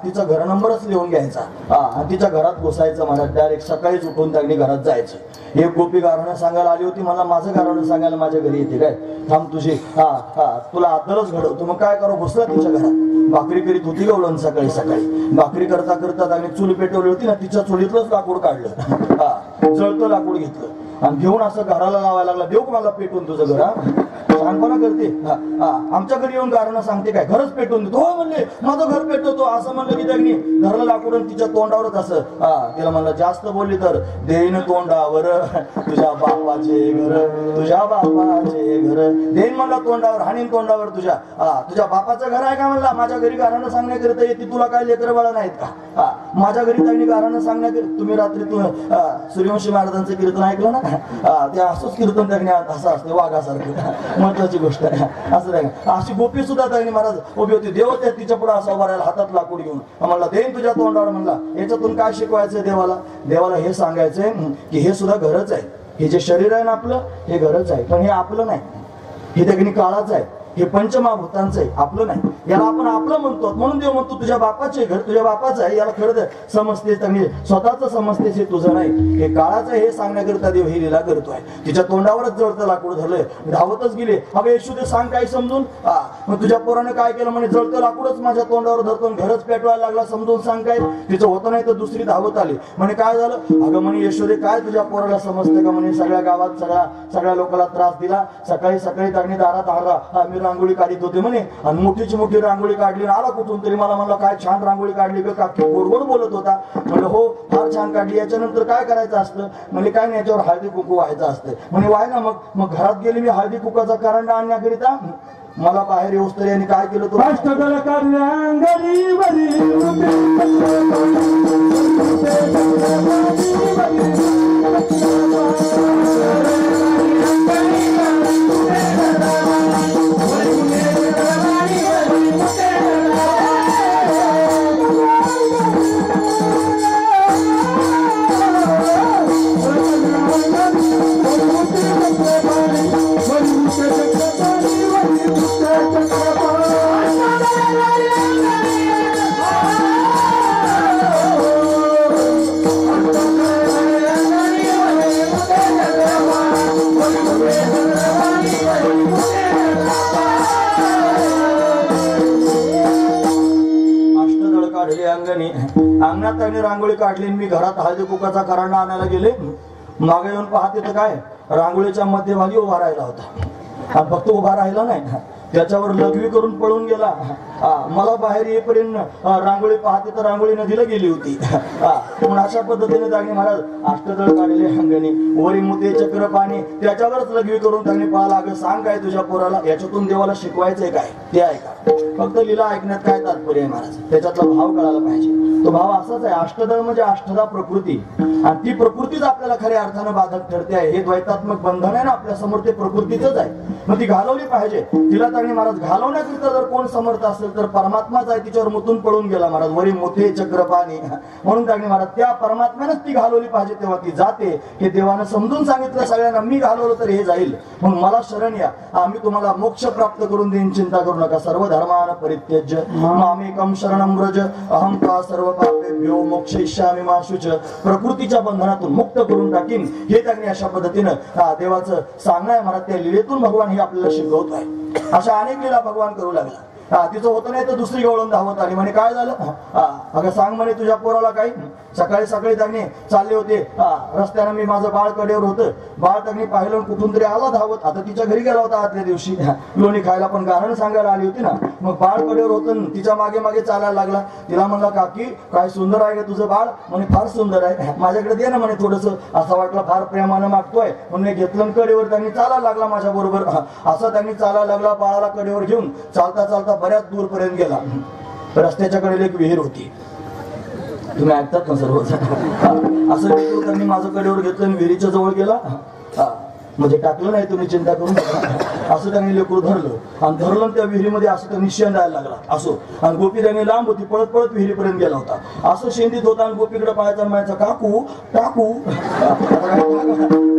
A: तिचा घर नंबरच लिहून घ्यायचा आणि तिच्या घरात घुसायचं महाराज. डायरेक्ट सकाळीच उठून त्यागनी घरात जायचं. एक गोपी गारणं सांगायला आली होती, मला माझं गारणं सांगायला माझ्या घरी येते काय? थांब तुझी तुला अद्दलच घडवतो. मग काय करू? घुसला तिच्या घरात, भाकरी करीत होती गवळण. सकाळी सकाळी भाकरी करता करता त्याने चूल पेटवली होती ना, तिच्या चुलीतलंच लाकूड काढलं, जळतं लाकूड घेतलं आणि घेऊन असं घराला लावायला लागला. देऊ का मला पेटवून तुझं घर? छानपणा करते. आमच्या घरी येऊन गारणं सांगते काय? घरच पेटवून देतो. हो म्हणले, माझं घर पेटवतो असं म्हणलं की त्यांनी घरला लाकूड तिच्या तोंडावरच असं. तिला म्हणलं जास्त बोलली तर देईन तोंडावर तुझ्या बापाचे घर, तुझ्या बापाचे घर देईन म्हणला तोंडावर, हाणीन तोंडावर तुझ्या. तुझ्या बापाचं घर आहे का म्हणला? माझ्या घरी गारणं सांगण्याकरिता येते, तुला काय लेकर बाळा नाहीत का? माझ्या घरी त्यांनी गारणं सांगण्याकरिता. तुम्ही रात्री सूर्यवंशी महाराजांचं कीर्तन ऐकलं ना, ते असंच कीर्तन त्यांनी असं असते वाघासारखं. महत्वाची गोष्ट आहे असं नाही. अशी गोपी सुद्धा त्यांनी महाराज उभी होती. देव त्या तिच्या पुढे असं उभा राहिला, हातात लाकूड घेऊन. म्हणला देईन तुझ्या तोंडावर. म्हणला याच्यातून काय शिकवायचंय देवाला? देवाला हे सांगायचंय की हे सुद्धा घरच आहे. हे जे शरीर आहे ना आपलं, हे घरच आहे, पण हे आपलं नाही. हे त्यागनी काळाच आहे, हे पंचमहाभूतांचं आहे, आपलं नाही. याला आपण आपलं म्हणतो. म्हणून देव म्हणतो तुझ्या बापाचे घर तुझ्या बापाचं आहे. याला खरं समजते, चांगली स्वतःच समजतेस, हे तुझं नाही, हे काळाचं आहे. हे सांगण्याकरिता देव ही लीला करतोय. तिच्या तोंडावरच जळतं लाकूड धरलंय. धावतच गेले, अगं यशोदे सांग काय समजून. मग तुझ्या पोरानं काय केलं? म्हणे जळतं लाकूडच माझ्या तोंडावर धरतो, घरच पेटवायला लागला, समजून सांग काय. तिचं होतं नाही तर दुसरी धावत आली. म्हणे काय झालं? अगं म्हणे यशोदे काय तुझ्या पोराला समजते का? म्हणे सगळ्या गावात सगळ्या लोकांना त्रास दिला. सकाळी सकाळी त्यांनी दारात आला, रांगोळी काढत होते म्हणे आणि मोठीची मोठी रांगोळी काढली. आला कुठून तरी, मला म्हणला काय छान रांगोळी काढली ग काकी, गोडगोड बोलत होता. म्हणलं हो फार छान काढली. याच्यानंतर काय करायचं असतं? म्हणजे काय नाही, याच्यावर हळदी कुंकू व्हायचं असतं. म्हणे वाय ना. मग घरात गेली मी हळदी कुंकाचा करंडा आणण्याकरिता. मला बाहेर येऊस तरी यांनी काय केलं? तो अंगणी. अंगणात त्यांनी रांगोळी काढली. मी घरात हळदी कुकाचा करांडा आणायला गेले. मागे येऊन पाहते तर काय, रांगोळीच्या मध्यभागी उभा राहिला होता. आणि फक्त उभा राहिला नाही, त्याच्यावर लघवी करून पळून गेला. मला बाहेर येईपर्यंत रांगोळी पाहते तर रांगोळी नदीला गेली होती. म्हणून अशा पद्धतीने दागणी महाराज अष्टदळ काढले अंगणी, वरी मुते चक्र पाणी, त्याच्यावरच लघवी करून त्यांनी पाहिला. अगं सांग काय तुझ्या पोराला, याच्यातून देवाला शिकवायचंय काय ते ऐका. फक्त लीला ऐकण्यात काय तात्पर्य आहे महाराज, त्याच्यातला भाव कळायला पाहिजे. तो भाव असाच आहे, अष्टदळ म्हणजे अष्टदा प्रकृती, आणि ती प्रकृतीच आपल्याला खऱ्या अर्थानं बाधक ठरते आहे. हे द्वैतात्मक बंधन आहे ना आपल्या समोर, ते प्रकृतीच आहे. मग ती घालवली पाहिजे. तिला त्यांनी महाराज घालवण्याकरिता जर कोण समर्थ असेल तर परमात्माच आहे. तिच्यावर मुतून पळून गेला महाराज, वरी मोठे चक्र पाणी. म्हणून त्यांनी महाराज त्या परमात्म्यानंच ती घालवली पाहिजे, तेव्हा ती जाते. हे देवानं समजून सांगितलं सगळ्यांना, मी घालवलं तर हे जाईल, म्हणून मला शरण या, आम्ही तुम्हाला मोक्ष प्राप्त करून देईन, चिंता करू नका. सर्व धर्मान परित्यज्य मामेकम शरणं व्रज अहं त्वा सर्व पापेभ्यो मोक्षयिष्यामि मा शुच. प्रकृतीच्या बंधनातून मुक्त करून टाकीन, हे त्यांनी अशा पद्धतीनं देवाचं सांगणं आहे महाराज. त्या लीलेतून भगवान हे आपल्याला शिकवतोय. अशा अनेक लीला भगवान करू लागला. तिचं होतं नाही तर दुसरी गवळून धावत आली. म्हणे काय झालं, अगं सांग म्हणे तुझ्या पोराला काही. सकाळी सकाळी त्यांनी चालले होते रस्त्यानं, मी माझं बाळ कडेवर होतं. बाळ त्यांनी पाहिलं कुठून तरी आला धावत. आता तिच्या घरी गेला होता आदल्या दिवशी लोणी खायला, पण गाणं सांगायला आली होती ना. मग बाळ कडेवर होतं, तिच्या मागे मागे चालायला लागला. तिला म्हणला काकी काय सुंदर आहे का तुझं बाळ. म्हणे फार सुंदर आहे, माझ्याकडे दे ना म्हणे थोडस. असं वाटलं फार प्रेमानं मागतोय म्हणून घेतलं. कडेवर त्यांनी चालायला लागला माझ्या बरोबर. असं त्यांनी चालायला लागला, बाळाला कडेवर घेऊन चालता चालता बऱ्याच दूरपर्यंत गेला. रस्त्याच्या कडेला एक विहीर होती. तुम्ही ऐकतात ना सर्व. असं त्यांनी माझं कडेवर घेतलं आणि विहिरीच्या जवळ गेला. म्हणजे टाकलं नाही, तुम्ही चिंता करू नका. असं त्यांनी लेकरू धरलं आणि धरलं त्या विहिरीमध्ये असं त्यांनी शेंदायला लागला. असो, आणि गोपी त्यांनी लांब होती, पळत पळत विहिरीपर्यंत गेला होता. असं शेंदीत होता आणि गोपीकडे पाहायचा म्हणायचा काकू टाकू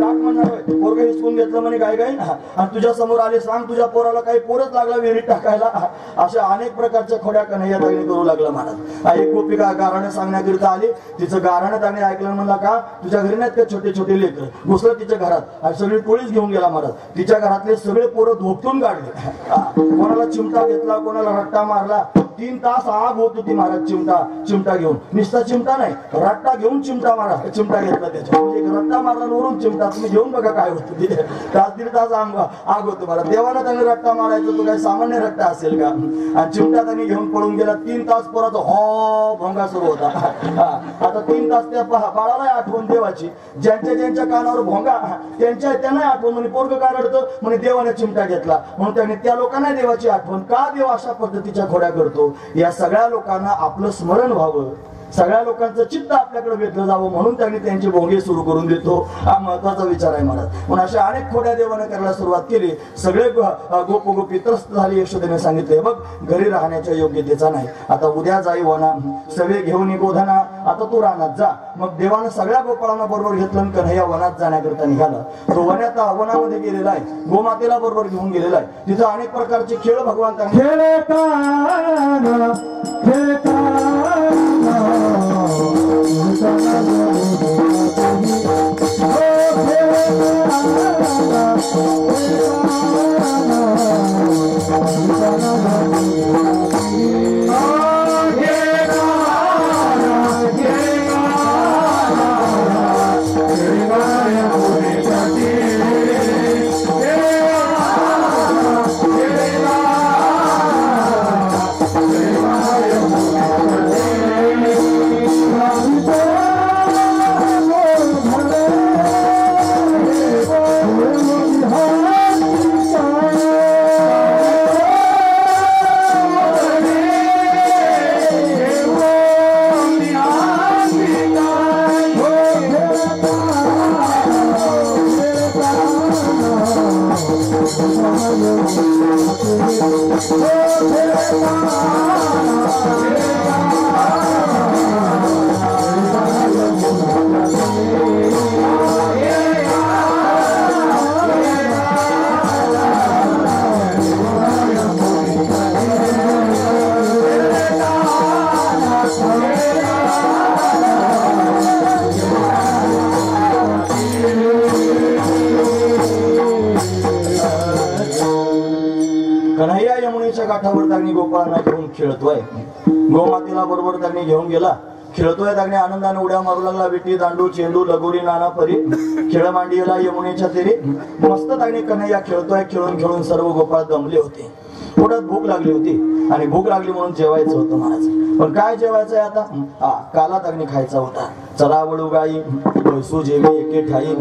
A: टाक म्हणणार. पोरग हिसकून घेतलं म्हणे काय काय, आणि तुझ्या समोर आले, सांग तुझ्या पोराला काही पोरच लागला विहिरीत टाकायला. अशा अनेक प्रकारच्या खोड्या कन्हैया त्यांनी करू लागला महाराज. एक गोपिका गाराणं सांगण्याकरिता आली. तिचं गाराणं त्यांनी ऐकलं. म्हणला का तुझ्या घरी नाहीत का छोटे छोटे लेकर. घुसलं तिच्या घरात आणि सगळी टोळीच घेऊन गेला महाराज. तिच्या घरातले सगळे पोरं धोपटून काढले. कोणाला चिमटा घेतला, कोणाला रट्टा मारला. 3 तास आग होत होती महाराज. चिमटा घेऊन, नुसता चिमटा नाही, रट्टा घेऊन चिमटा घेतला त्याच्या. म्हणजे रट्टा मारला वरून चिमटा. तुम्ही घेऊन बघा काय होतं ते. 1.5 तास आग होतं महाराज. देवाला त्यांनी रट्टा मारायचं, तो काही सामान्य रट्टा असेल का. आणि चिमटा त्यांनी घेऊन पळून गेला. 3 तास पोराचा हो भोंगा सुरू होता. आता 3 तास त्या बाळाला आठवण देवाची. ज्यांच्या कानावर भोंगा त्यांना आठवण. म्हणे पोरग काय रडतं, म्हणे देवाने चिमटा घेतला. म्हणून त्याने त्या लोकांना देवाची आठवण. का देव अशा पद्धतीच्या खोड्या करतो. या सगळ्या लोकांना आपलं स्मरण व्हावं, सगळ्या लोकांचं चित्त आपल्याकडे वेधलं जावं, म्हणून त्यांनी त्यांचे भोंगे सुरू करून देतो. हा महत्वाचा विचार आहे महाराज. म्हणून अशा अनेक खोड्या देवाने करायला सुरुवात केली. सगळे गोपगोपी त्रस्त झाली. यशोदेने सांगितले बघ घरी राहण्याच्या योग्यतेचा नाही. आता उद्या जाई वना सवे घेऊन गोधना. आता तू रानात जा. मग देवानं सगळ्या गोपाळांना बरोबर घेतलं आणि कन्हैया वनात जाण्याकरता निघाला. तो वनामध्ये गेलेला आहे, गोमातेला बरोबर घेऊन गेलेला आहे. तिथं अनेक प्रकारचे खेळ भगवान काठावर त्यांनी गोपाळांना घेऊन खेळतोय. गोमातेला बरोबर त्यांनी घेऊन गेला. खेळतोय त्यांनी आनंदाने उड्या मारू लागला. विटी, दांडू, चेंडू, लगोरी, नाना परी खेळ मांडीला यमुनेच्या तेरी. मस्त त्यांनी कन्हैया खेळतोय. खेळून खेळून सर्व गोपाळ दमले होते. पोटात भूक लागली होती आणि भूक लागली म्हणून जेवायचं होतं महाराज. पण काय जेवायचंय आता? काला त्यांनी खायचा होता. चला वळू गाई बैसू जेवी एके ठाई.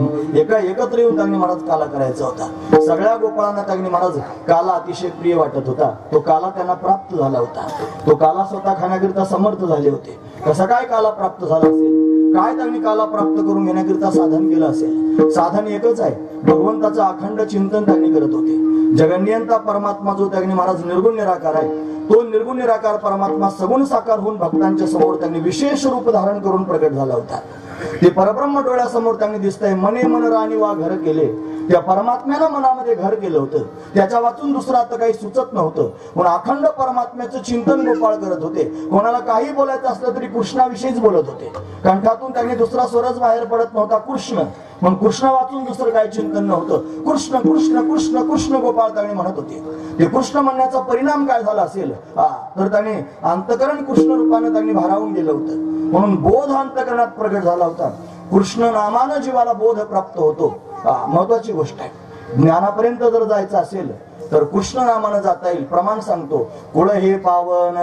A: एकत्र येऊन त्यांनी महाराज काला करायचा होता. सगळ्या गोपाळांना त्यांनी महाराज काला अतिशय प्रिय वाटत होता. तो काला त्यांना प्राप्त झाला होता. तो काला स्वतः खाण्याकरिता समर्थ झाले होते. कसा काय काला प्राप्त झाला असेल? काय त्यांनी काला प्राप्त करून घेण्याकरिता साधन केलं असेल? साधन एकच आहे, भगवंताचं अखंड चिंतन त्यांनी करत होते. जगन्यंता परमात्मा जो त्यांनी महाराज निर्गुण निराकार आहे, तो निर्गुण निराकार परमात्मा सगुण साकार होऊन भक्तांच्या समोर त्यांनी विशेष रूप धारण करून प्रकट झाला होता. ते परब्रह्म डोळ्यासमोर त्यांनी दिसतंय. मने मन राणी वा घर केले. त्या परमात्म्यानं मनामध्ये घर केलं होतं. त्याच्या वाचून दुसरं आता काही सुचत नव्हतं. म्हणून अखंड परमात्म्याचं चिंतन गोपाळ करत होते. कोणाला काही बोलायचं असलं तरी कृष्णाविषयीच बोलत होते. कंठातून त्यांनी दुसरा स्वरच बाहेर पडत नव्हता, कृष्ण. मग कृष्ण वाचून दुसरं काही चिंतन नव्हतं. कृष्ण कृष्ण कृष्ण कृष्ण गोपाळ त्यांनी म्हणत होते. ते कृष्ण म्हणण्याचा परिणाम काय झाला असेल? तर त्याने अंतकरण कृष्ण रूपाने त्यांनी भारावून गेलं होतं. म्हणून बोध अंतकरणात प्रगट झाला होता. कृष्ण नामानं जीवाला बोध प्राप्त होतो. महत्वाची गोष्ट आहे. ज्ञानापर्यंत जर जायचं असेल तर कृष्ण नामानं जाता येईल. प्रमाण सांगतो, कुळ हे पावन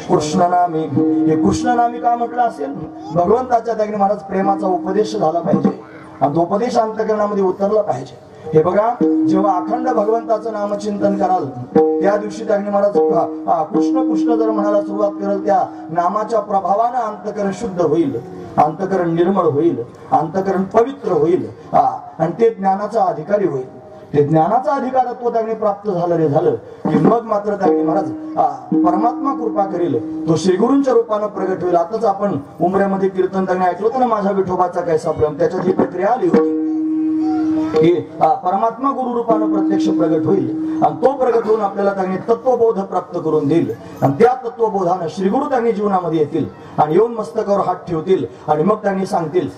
A: कृष्ण नामी. हे कृष्ण नामी का म्हटलं असेल? भगवंताच्या त्याने महाराज प्रेमाचा उपदेश झाला पाहिजे आणि तो उपदेश अंतकरणामध्ये उतरला पाहिजे. हे बघा, जेव्हा अखंड भगवंताचं नामचिंतन कराल त्या दिवशी त्यांनी महाराज कृष्ण कृष्ण जर म्हणायला सुरुवात करेल, त्या नामाच्या प्रभावानं अंतकरण शुद्ध होईल, अंतकरण निर्मळ होईल, अंतकरण पवित्र होईल आणि ते ज्ञानाचा अधिकारी होईल. ते ज्ञानाचा अधिकारत्व त्यांनी प्राप्त झालं रे झालं की मग मात्र त्यांनी महाराज परमात्मा कृपा करेल. तो श्रीगुरूंच्या रूपानं प्रगट होईल. आताच आपण उमऱ्यामध्ये कीर्तन त्यांनी ऐकलं होतं ना, माझ्या विठोबाचा कैसा प्रेम. त्याच्यात ही प्रक्रिया आली होती की परमात्मा गुरु रूपानं प्रत्यक्ष प्रगट होईल आणि तो प्रगट होऊन आपल्याला त्यांनी तत्वबोध प्राप्त करून देईल. आणि त्या तत्वबोधानं श्रीगुरु त्यांनी जीवनामध्ये येतील आणि येऊन मस्तकावर हात ठेवतील आणि मग त्यांनी सांगतील,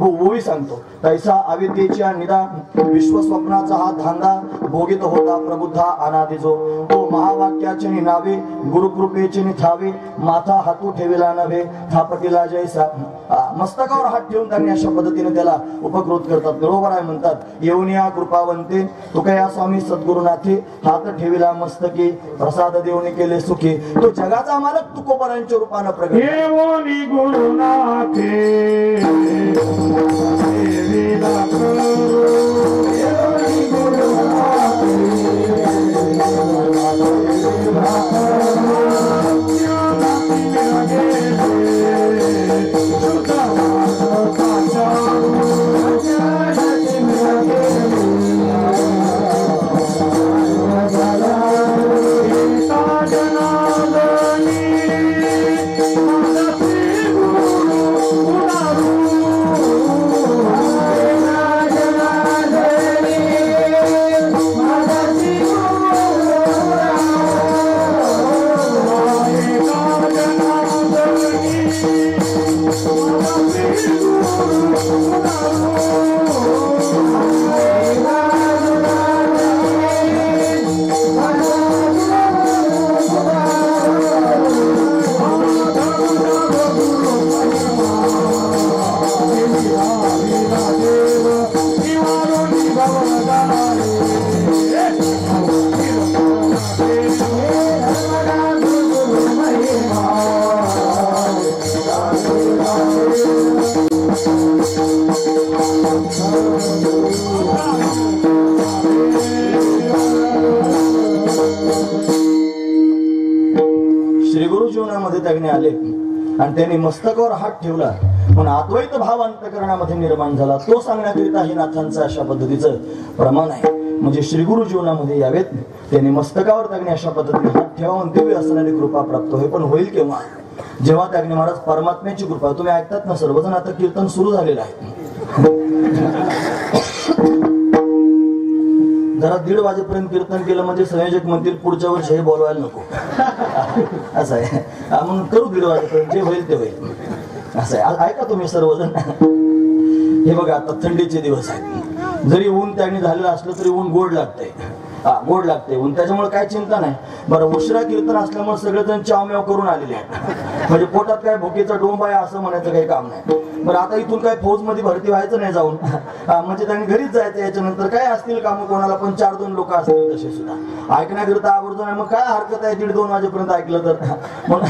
A: ओवी सांगतो, तैसा अविद्येच्या निदा विश्वस्वप्नाचा हा धांदा भोगित होता प्रबुद्धा अनादिजो. तो महावाक्याचे नावे गुरुकृपेचे थावे माथा हातू ठेविला नव्हे थापटीला जैसा. मस्तकावर हात ठेवून त्यांनी अशा पद्धतीने त्याला उपकृत करतात. बरोबर आहे म्हणतात, येऊन या कृपावंते तुकया स्वामी सद्गुरुनाथे हात ठेविला मस्तकी प्रसाद देऊन केले सुखी. तो जगाचा मालक तुकोबरांच्या रूपानं प्रगट
B: येऊन गुरुनाथे
A: आले आणि त्यांनी मस्तकावर हात ठेवला म्हणून अद्वैत भाव अंतकरणामध्ये निर्माण झाला. तो सांगण्याकरिता हे नाथांचं अशा पद्धतीचं प्रमाण आहे. म्हणजे श्रीगुरु जीवनामध्ये यावेत, त्यांनी मस्तकावर त्यांनी अशा पद्धतीने हात ठेवा दिव्य असणारी कृपा प्राप्त होईल. पण होईल केव्हा? जेव्हा त्यांनी महाराज परमात्म्याची कृपा. तुम्ही ऐकतात ना सर्वजण, आता कीर्तन सुरू झालेलं आहे. जरा 1:30 वाजेपर्यंत कीर्तन केलं म्हणजे संयोजक म्हणतील पुढच्या वर्षी हे बोलवायला नको. असं आहे, म्हणून करू 1:30 वाजेपर्यंत, जे होईल ते होईल. असं आहे. ऐका तुम्ही सर्वजण. हे बघा, आता थंडीचे दिवस आहेत. जरी ऊन त्यांनी झालेलं असलं तरी ऊन गोड लागतंय. गोड लागते म्हणून त्याच्यामुळे काय चिंता नाही. बरं, उशिरा कीर्तन असल्यामुळे सगळेजण चावम्याव करून आलेले आहेत, म्हणजे पोटात काय भुकेचा डोंब आहे असं म्हणायचं काही काम नाही. बरं, आता इथून काय फौज मध्ये भरती व्हायचं नाही जाऊन, म्हणजे त्यांनी घरीच जायचं. याच्यानंतर काय असतील कामं कोणाला, पण 4-2 लोक असतील तसे सुद्धा ऐकण्याकरिता आवर्जून आहे. मग काय हरकत आहे 1:30-2 वाजेपर्यंत ऐकलं तर. मग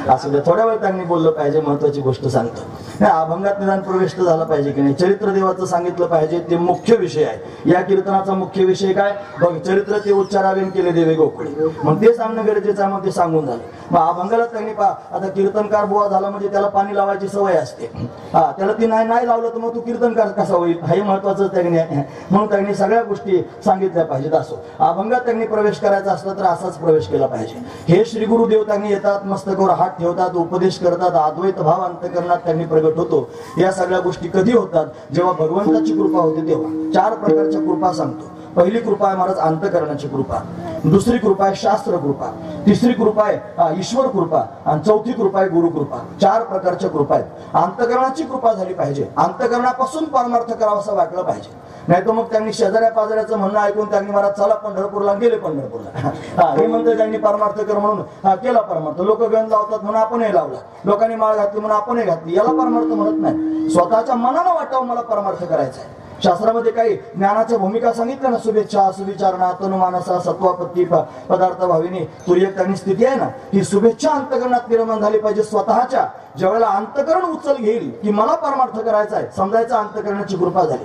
A: असं द्या, थोड्या वेळ त्यांनी बोललं पाहिजे. महत्वाची गोष्ट सांगतो, अभंगात निदान प्रवेश तर झाला पाहिजे की नाही. चरित्र देवाचं सांगितलं पाहिजे, ते मुख्य विषय आहे. या कीर्तनाचा मुख्य विषय काय, बघ, चरित्र ते उच्चारावेन केले देवे गोकुळे, मग ते सांगणं गरजेचं आहे. मग ते सांगून झालं. मग अभंगाला त्यांनी आता कीर्तनकार बुवा झाला म्हणजे त्याला पाणी लावायची सवय असते. त्याला ती नाही लावलं तर मग तू कीर्तनकार कसा होईल, हे महत्वाचं त्यांनी आहे. म्हणून त्यांनी सगळ्या गोष्टी सांगितल्या पाहिजेत. असो, अभंगात त्यांनी प्रवेश करायचा असला तर असाच प्रवेश केला पाहिजे. हे श्री गुरुदेव त्यांनी येतात, मस्तकावर हात ठेवतात, उपदेश करतात, अद्वैत भाव अंतकरणात त्यांनी प्रगट होतो. या सगळ्या गोष्टी कधी होतात, जेव्हा भगवंताची कृपा होते तेव्हा. 4 प्रकारच्या कृपा सांगतो. पहिली कृपा आहे महाराज अंतकरणाची कृपा, दुसरी कृपा आहे शास्त्र कृपा, तिसरी कृपा आहे ईश्वर कृपा, आणि चौथी कृपा आहे गुरु कृपा. 4 प्रकारच्या कृपा आहेत. अंतकरणाची कृपा झाली पाहिजे, अंतकरणापासून परमार्थ करावा असं वाटलं पाहिजे. नाही तर मग त्यांनी शेजाऱ्या पाजाऱ्याचं म्हणणं ऐकून त्यांनी महाराज चला पंढरपूरला, गेले पंढरपूरला. हे म्हणते त्यांनी परमार्थ कर म्हणून केला परमार्थ. लोक गण लावतात म्हणून आपणही लावला, लोकांनी माळ घातली म्हणून आपणही घातली. याला परमार्थ म्हणत नाही. स्वतःच्या मनानं वाटावं मला परमार्थ करायचा आहे. शास्त्रामध्ये काही ज्ञानाच्या भूमिका सांगितल्या ना, शुभेच्छा, सुविचारणा, तनुमानसा, सत्वापत्ती, पदार्थ भाविनी, तुर्यक त्यांनी स्थिती आहे ना, ही शुभेच्छा अंतकरणात निर्माण झाली पाहिजे स्वतःच्या. ज्यावेळेला अंतकरण उचल घेईल की मला परमार्थ करायचा आहे, समजायचं अंतकरणाची कृपा झाली.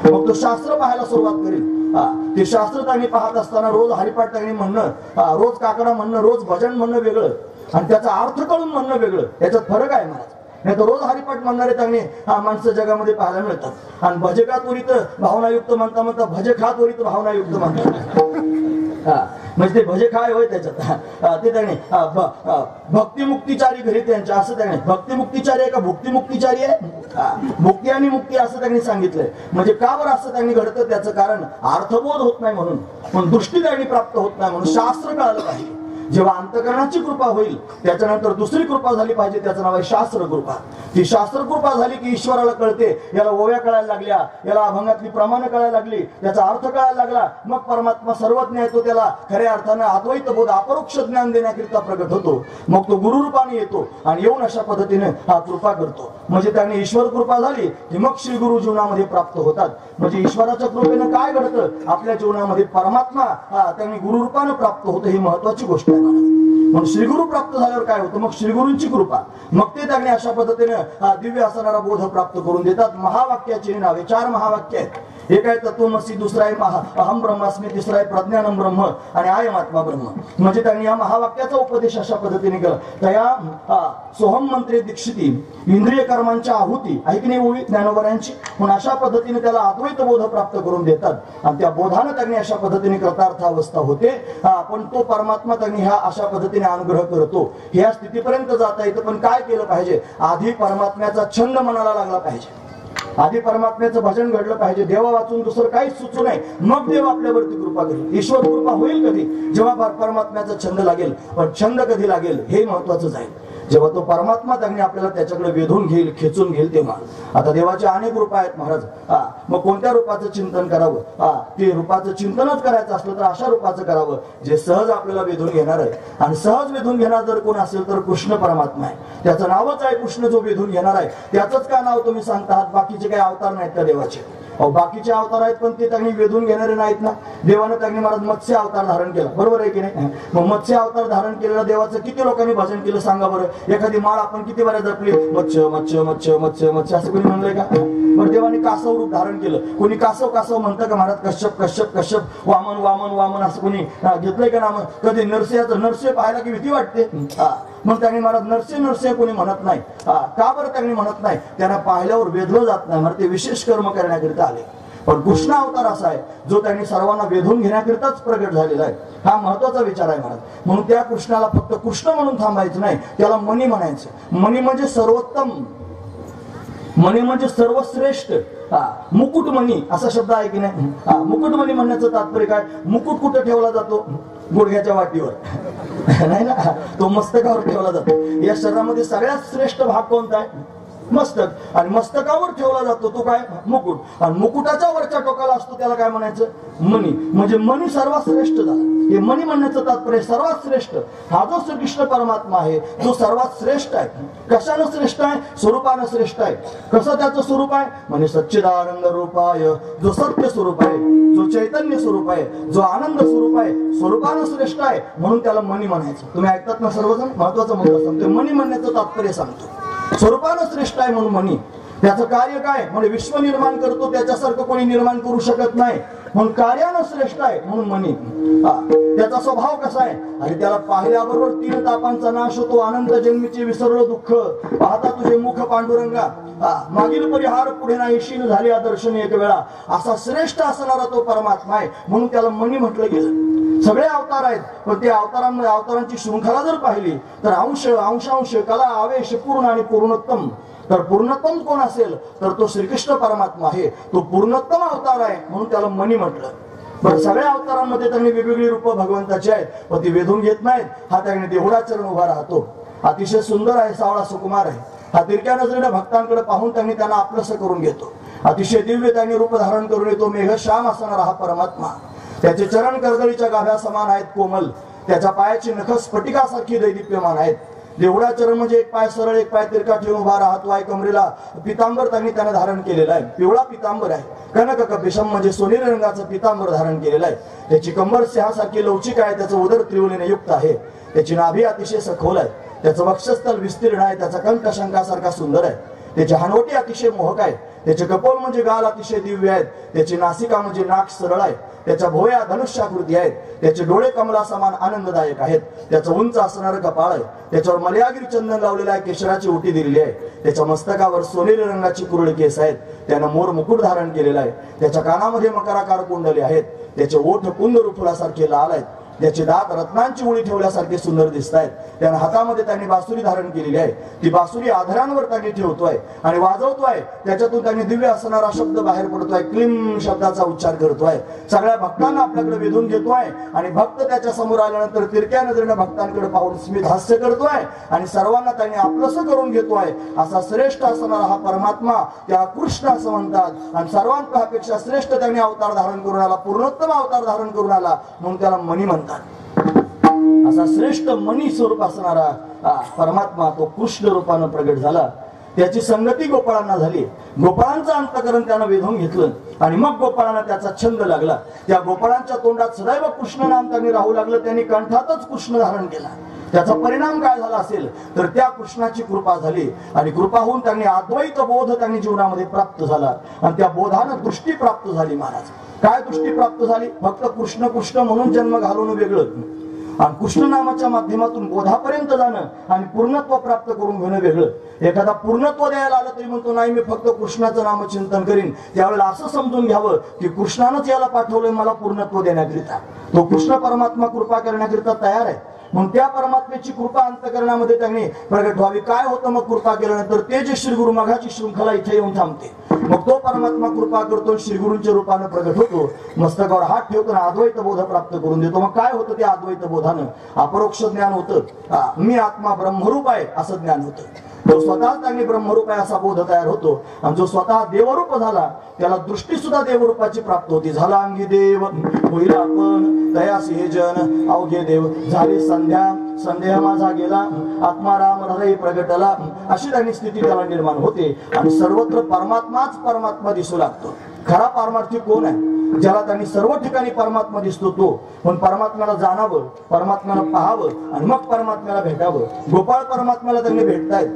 A: मग तो शास्त्र पाहायला सुरुवात करेल. ते शास्त्र त्यांनी पाहत असताना रोज हरिपाठ त्यांनी म्हणणं, रोज काकडा म्हणणं, रोज भजन म्हणणं वेगळं आणि त्याचा अर्थ कळून म्हणणं वेगळं, याच्यात फरक आहे महाराज. नाही तर रोज हरिपाठ म्हणणारे त्यांनी माणसं जगामध्ये पाहायला मिळतात. आणि भजका त्वरित भावनायुक्त म्हणता भजखा त्वरित भावनायुक्त म्हणतात. म्हणजे ते भजखाय होय त्याच्यात. ते त्याने भक्तिमुक्तिचारी घरी त्यांच्या, असं त्याने भक्तिमुक्तिचारी आहे का भुक्तिमुक्तिचारी आहे, भुक्ती आणि मुक्ती असं त्यांनी सांगितलंय. म्हणजे का बरं असं त्यांनी घडतं, त्याचं कारण अर्थबोध होत नाही म्हणून, पण दृष्टी त्यांनी प्राप्त होत नाही म्हणून. शास्त्र कळालं पाहिजे. जेव्हा अंतकरणाची कृपा होईल त्याच्यानंतर दुसरी कृपा झाली पाहिजे, त्याचं नाव आहे शास्त्र कृपा. ती शास्त्र कृपा झाली की ईश्वराला कळते, याला ओव्या कळायला लागल्या, याला अभंगातली प्रमाणं कळायला लागली, त्याचा अर्थ कळायला लागला. मग परमात्मा सर्वज्ञ येतो, त्याला खऱ्या अर्थानं अद्वैत बोध अपरोक्ष ज्ञान देण्याकरिता प्रगट होतो. मग तो गुरुरूपाने येतो आणि येऊन अशा पद्धतीने हा कृपा करतो. म्हणजे त्याने ईश्वर कृपा झाली की मग श्री गुरु जीवनामध्ये प्राप्त होतात. म्हणजे ईश्वराच्या कृपेनं काय घडतं, आपल्या जीवनामध्ये परमात्मा त्यांनी गुरुरूपानं प्राप्त होतं. ही महत्वाची गोष्ट आहे. म्हणून श्रीगुरु प्राप्त झाल्यावर काय होतं, मग श्रीगुरूंची कृपा. मग ते त्यांनी अशा पद्धतीने दिव्य असणारा बोध प्राप्त करून देतात. महावाक्याची नावे 4 महावाक्य आहेत. एक आहे तत्वमसी, दुसरा आहे अहम ब्रह्मास्मी, तिसरा आहे प्रज्ञानम ब्रह्म आणि आयम आत्मा ब्रह्म. म्हणजे त्यांनी या महावाक्याचा उपदेश अशा पद्धतीने केला. त्या सोहम मंत्रे दीक्षिती, इंद्रिय कर्मांच्या आहुती ऐकणे ओवी ज्ञानोबरांची. म्हणून अशा पद्धतीने त्याला अद्वैत बोध प्राप्त करून देतात आणि त्या बोधानं त्यांनी अशा पद्धतीने कृतार्थ अवस्था होते. पण तो परमात्मा त्यांनी ह्या अशा पद्धतीने अनुग्रह करतो. ह्या स्थितीपर्यंत जाता येतं. पण काय केलं पाहिजे, आधी परमात्म्याचा छंद मनाला लागला पाहिजे, आधी परमात्म्याचं भजन घडलं पाहिजे. देवा वाचून दुसरं काहीच सुचू नये, मग देव आपल्यावरती कृपा करेल. ईश्वर कृपा होईल कधी, जेव्हा परमात्म्याचा छंद लागेल. पण छंद कधी लागेल हे महत्वाचं आहे. जेव्हा तो परमात्मा त्यांनी आपल्याला त्याच्याकडे वेधून घेईल, खेचून घेईल तेव्हा. आता देवाचे अनेक रूप आहेत महाराज. मग कोणत्या रूपाचं चिंतन करावं, ते रूपाचं चिंतनच करायचं असलं तर अशा रूपाचं करावं जे सहज आपल्याला वेधून घेणार आहे. आणि सहज वेधून घेणार जर कोण असेल तर कृष्ण परमात्मा आहे. त्याचं नावच आहे कृष्ण, जो वेधून घेणार आहे. त्याचंच का नाव तुम्ही सांगता आहात, बाकीचे काही अवतार नाहीत त्या देवाचे. बाकीचे अवतार आहेत पण ते त्यांनी वेधून घेणारे नाहीत ना. देवानं त्यांनी महाराज मत्स्य अवतार धारण केला, बरोबर आहे की नाही. मग मत्स्य अवतार धारण केलेल्या देवाचं किती लोकांनी भजन केलं सांगा बरं. एखादी माळ आपण किती बऱ्या जपली, मत्स्य मत्स्य मत्स्य मत्स्य मत्स्य असं कोणी म्हणलंय का. बरं, देवाने कासव रूप धारण केलं. कोणी कासव कासव म्हणतं का महाराज, कश्यप कश्यप कश्यप, वामन वामन वामन असं कोणी घेतलंय का नाम. कधी नरसिंहाचं, नरसिंह पाहायला की भीती वाटते. मग त्यांनी महाराज नरसिंह नरसिंह कोणी म्हणत नाही. का बरं त्यांनी म्हणत नाही, त्यांना पाहिल्यावर वेधलं जात नाही, म्हणजे ते विशेष कर्म करण्याकरिता आले. पण कृष्ण अवतार असा आहे जो त्यांनी सर्वांना वेधून घेण्याकरिताच प्रगट झालेला आहे. हा महत्वाचा विचार आहे महाराज. म्हणून त्या कृष्णाला फक्त कृष्ण म्हणून थांबायचं नाही, त्याला मनी म्हणायचं. मनी म्हणजे सर्वोत्तम, मनी म्हणजे सर्वश्रेष्ठ. मुकुटमणी असा शब्द आहे की नाही. मुकुटमणी म्हणण्याचं तात्पर्य काय, मुकुट कुठं ठेवला जातो, गुडघ्याच्या वाटीवर नाही ना, तो मस्तकावर ठेवला जातो. या शरीरामध्ये सगळ्यात श्रेष्ठ भाग कोणता आहे, मस्तक, आणि मस्तकावर ठेवला जातो तो काय मुकुट, आणि मुकुटाच्या वरच्या टोकाला असतो त्याला काय म्हणायचं मणी. म्हणजे मणी सर्वात श्रेष्ठ झाला. हे मणी म्हणण्याचं तात्पर्य सर्वात श्रेष्ठ हा जो श्रीकृष्ण परमात्मा आहे जो सर्वात श्रेष्ठ आहे. कशानं श्रेष्ठ आहे? स्वरूपानं श्रेष्ठ आहे. कसं त्याचं स्वरूप आहे म्हणजे सच्चिदानंद रूपाय, जो सत्य स्वरूप आहे, जो चैतन्य स्वरूप आहे, जो आनंद स्वरूप आहे, स्वरूपानं श्रेष्ठ आहे म्हणून त्याला मणी म्हणायचं. तुम्ही ऐकतात ना सर्वजण, महत्वाचा मुद्दा सांगतो. मणी म्हणण्याचं तात्पर्य सांगतो. स्वरूपानं श्रेष्ठ आहे म्हणून मणी. त्याचं कार्य काय म्हणजे विश्व निर्माण करतो, त्याच्यासारखं कोणी निर्माण करू शकत नाही म्हणून कार्यानं श्रेष्ठ आहे म्हणून मणी. त्याचा स्वभाव कसा आहे आणि त्याला पाहिल्याबरोबर 3 तापांचा नाश होतो. अनंत जन्मीचे विसरलो दुःख, पाहता तुझे मुख पांडुरंगा, मागील परिहार पुढे नाही शीन झाले दर्शन एक वेळा. असा श्रेष्ठ असणारा तो परमात्मा आहे म्हणून त्याला मणी म्हटलं गेलं. सगळे अवतार आहेत पण ते अवतारांमध्ये अवतारांची शृंखला जर पाहिली तर अंश अंशांश कला आवेश पूर्ण आणि पूर्णोत्तम. तर पूर्णत्तम कोण असेल तर तो श्रीकृष्ण परमात्मा आहे. तो पूर्णोत्तम अवतार आहे म्हणून त्याला मणी म्हटलं. पण सगळ्या अवतारांमध्ये त्यांनी वेगवेगळी रूप भगवंताची आहेत पण ती वेधून घेत नाहीत. हा त्यांनी देवळा चरण उभा राहतो. अतिशय सुंदर आहे, सावळा सुकुमार आहे. हा तिरक्या नजरेने भक्तांकडे पाहून त्यांनी त्यांना आपलंसं करून घेतो. अतिशय दिव्य त्यांनी रूप धारण करून येतो. मेघश्याम असणारा हा परमात्मा. त्याचे चरण कर्दळीच्या गाभ्या समान आहेत कोमल. त्याच्या पायाची नख स्फटिकासारखी दैदिप्यमान आहेत. देवळा चरण म्हणजे एक पाय सरळ एक पाय तिरका ठेवून उभा राहतो आहे. कमरेला पितांबर त्यांनी त्याने धारण केलेला आहे. पिवळा पितांबर आहे. कनक कपिशम म्हणजे सोनेरी रंगाचं पितांबर धारण केलेलं आहे. त्याची कंबर सिंहासारखी लवचिक आहे. त्याचं उदर त्रिवलीने युक्त आहे. त्याची नाभी अतिशय सखोल आहे. त्याचं वक्षस्थल विस्तीर्ण आहे. त्याचा कंठ शंखासारखा सुंदर आहे. त्याची हनवटी अतिशय मोहक आहे. त्याचे कपोल म्हणजे गाल अतिशय दिव्य आहेत. त्याची नासिका म्हणजे नाक सरळ आहे. त्याच्या भोया धनुष्याकृती आहेत. त्याचे डोळे कमला समान आनंददायक आहेत. त्याचं उंच असणारं कपाळ आहे. त्याच्यावर मलयागिरी चंदन लावलेलं आहे. केशराची ओटी दिलेली आहे. त्याच्या मस्तकावर सोनेरी रंगाची कुरळ केस आहेत. त्यानं मोर मुकुट धारण केलेला आहे. त्याच्या कानामध्ये मकराकार कुंडले आहेत. त्याचे ओठ कुंद फुलासारखे लाल आहेत. त्याचे दात रत्नांची उळी ठेवल्यासारखे सुंदर दिसत आहेत. त्यानं हातामध्ये त्यांनी बासुरी धारण केलेली आहे. ती बासुरी आधारांवर त्यांनी ठेवतोय आणि वाजवतोय. त्याच्यातून त्यांनी दिव्य असणारा शब्द बाहेर पडतोय. क्लीम शब्दाचा उच्चार करतोय. सगळ्या भक्तांना आपल्याकडे वेधून घेतोय आणि भक्त त्याच्या समोर आल्यानंतर तिरक्या नजरेने भक्तांकडे पाहून स्मित हास्य करतोय आणि सर्वांना त्यांनी आपलंसं करून घेतोय. असा श्रेष्ठ असणारा हा परमात्मा त्या कृष्ण असं म्हणतात. आणि सर्वांपेक्षा श्रेष्ठ त्यांनी अवतार धारण करून आला, पूर्णोत्तम अवतार धारण करून आला म्हणून त्याला मणी म्हणतात. असा श्रेष्ठ मणी स्वरूप असणारा परमात्मा तो कृष्ण रूपानं प्रगट झाला. त्याची संगती गोपाळांना झाली. गोपाळांचं अंतकरण त्यानं वेधून घेतलं आणि मग गोपाळांना त्याचा छंद लागला. त्या गोपाळांच्या तोंडात सदैव कृष्ण नाम त्यांनी राहू लागलं. त्यांनी कंठातच कृष्ण धारण केला. त्याचा परिणाम काय झाला असेल तर त्या कृष्णाची कृपा झाली आणि कृपा होऊन त्यांनी अद्वैत बोध त्यांनी जीवनामध्ये प्राप्त झाला आणि त्या बोधानं दृष्टी प्राप्त झाली. महाराज काय दृष्टी प्राप्त झाली? फक्त कृष्ण कृष्ण म्हणून जन्म घालून वेगळं आणि कृष्ण नामाच्या माध्यमातून बोधापर्यंत जाणं आणि पूर्णत्व प्राप्त करून घेणं वेगळं. एखादा पूर्णत्व द्यायला आलं तरी म्हणतो नाही मी फक्त कृष्णाचं नामचिंतन करीन. त्यावेळेला असं समजून घ्यावं की कृष्णानंच याला पाठवलंय मला पूर्णत्व देण्याकरिता. तो कृष्ण परमात्मा कृपा करण्याकरिता तयार आहे म्हणून त्या परमात्म्याची कृपा अंतकरणामध्ये त्यांनी प्रगट व्हावी. काय होतं मग कृपा केल्यानंतर? ते जे श्री गुरु मघाची शृंखला इथे येऊन थांबते. मग तो परमात्मा कृपा करतो, श्री गुरूंच्या रूपाने प्रगट होतो, मस्तकावर हात ठेवतो आणि अद्वैत बोध प्राप्त करून देतो. मग काय होतं त्या अद्वैत बोधानं? अपरोक्ष ज्ञान होतं. मी आत्मा ब्रह्मरूप आहे असं ज्ञान होतं. जो स्वतः त्यांनी ब्रह्मरूप आहे असा बोध तयार होतो आणि जो स्वतः देवरूप झाला त्याला दृष्टी सुद्धा देवरूपाची प्राप्त होती. झाला अंगी देव होईल आपण तयासी हे जन अवघे देव. झाली संध्या संदेह माझा गेला आत्मा राम हृदय प्रगटला. अशी त्यांनी स्थिती त्याला निर्माण होते आणि सर्वत्र परमात्माच परमात्मा दिसू लागतो. खरा पारमार्थी कोण आहे? ज्याला त्यांनी सर्व ठिकाणी परमात्मा दिसतो तो. पण परमात्म्याला जाणावं, परमात्म्याला पाहावं आणि मग परमात्म्याला भेटावं. गोपाळ परमात्म्याला त्यांनी भेटतायत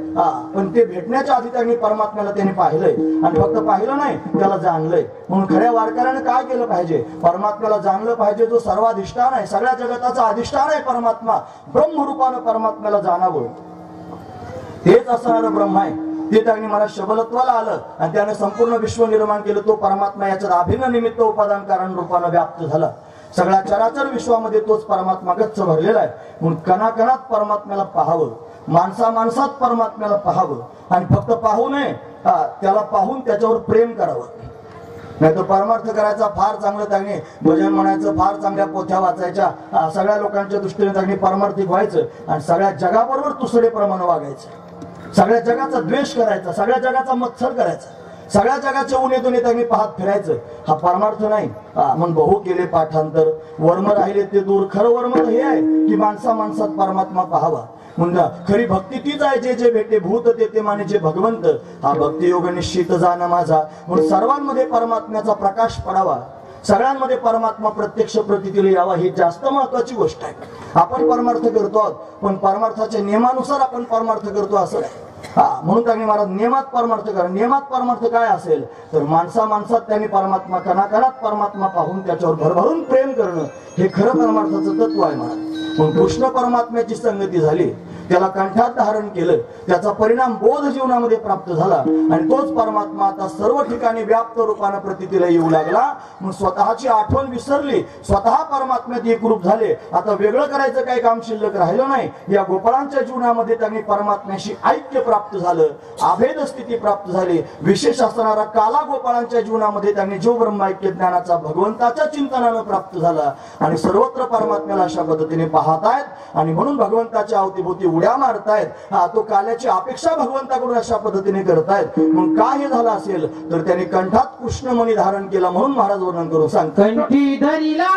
A: पण ते भेटण्याच्या आधी त्यांनी परमात्म्याला त्यांनी पाहिलंय आणि फक्त पाहिलं नाही त्याला जाणलंय. म्हणून खऱ्या वारकऱ्याने काय केलं पाहिजे? परमात्म्याला जाणलं पाहिजे. जो सर्वाधिष्ठान आहे, सगळ्या जगताचा अधिष्ठान आहे परमात्मा. ब्रह्मरूपानं परमात्म्याला जाणावं. तेच असणारं ब्रह्म आहे. ते त्यांनी मला शबलत्वाला आलं आणि त्याने संपूर्ण विश्व निर्माण केलं. तो परमात्मा याच्यात अभिन्न निमित्त उपादान कारण रूपानं व्याप्त झाला. सगळ्या चराचर विश्वामध्ये तोच परमात्मा गच्च भरलेला आहे. म्हणून कणाकणात परमात्म्याला पाहावं, माणसा माणसात परमात्म्याला पाहावं आणि फक्त पाहू नये, त्याला पाहून त्याच्यावर प्रेम करावं. नाही तर परमार्थ करायचा फार चांगलं त्यांनी भजन म्हणायचं, फार चांगल्या पोथ्या वाचायच्या, सगळ्या लोकांच्या दृष्टीने त्यांनी परमार्थिक व्हायचं आणि सगळ्या जगाबरोबर तुसडे प्रमाणे वागायचं. सगळ्या जगाचा द्वेष करायचा, सगळ्या जगाचा मत्सर करायचा, सगळ्या जगाच्या उन्हेतून त्यांनी पाहत फिरायचं, हा परमार्थ नाही. मग बहु केले पाठांतर, वर्म राहिले ते दूर. खरं वर्म तर हे आहे की माणसा माणसात परमात्मा पाहावा. म्हणजे खरी भक्ती तीच आहे, जे जे भेटे भूत ते माने जे भगवंत. हा भक्तियोग निश्चित जाणं माझा. म्हणून सर्वांमध्ये परमात्म्याचा प्रकाश पडावा, सगळ्यांमध्ये परमात्मा प्रत्यक्ष प्रतीला यावा, ही जास्त महत्वाची गोष्ट आहे. आपण परमार्थ करतो आहोत, पण परमार्थाच्या नियमानुसार आपण परमार्थ करतो असं नाही. म्हणून त्यांनी महाराज नियमात परमार्थ करा. नियमात परमार्थ काय असेल तर माणसा माणसात त्यांनी परमात्मा, कणाकणात परमात्मा पाहून त्याच्यावर भरभरून प्रेम करणं, हे खरं परमार्थाचं तत्व आहे महाराज. म्हणून कृष्ण परमात्म्याची संगती झाली, त्याला कंठात धारण केलं, त्याचा परिणाम बोध जीवनामध्ये प्राप्त झाला आणि तोच परमात्मा आता सर्व ठिकाणी व्याप्त रूपाने प्रतीला येऊ लागला. मग स्वतःची आठवण विसरली, स्वतः परमात्म्यात एकरूप झाले. आता वेगळं करायचं काही काम शिल्लक राहिलं नाही. या गोपाळांच्या जीवनामध्ये त्यांनी परमात्म्याशी ऐक्य प्राप्त झालं, अभेद स्थिती प्राप्त झाली. विशेष असणारा काला गोपाळांच्या जीवनामध्ये त्यांनी जो ब्रह्मैक्य ज्ञानाचा भगवंताच्या चिंतनानं प्राप्त झाला आणि सर्वत्र परमात्म्याला अशा पद्धतीने पाहतायत आणि म्हणून भगवंताच्या अवतीभोवती उड्या मारतायत. तो काल्याची अपेक्षा भगवंताकडून अशा पद्धतीने करतायत. मग काय हे झालं असेल तर त्यांनी कंठात कृष्णमणी धारण केला. म्हणून महाराज वर्णन करून सांग,
C: कंठी धरिला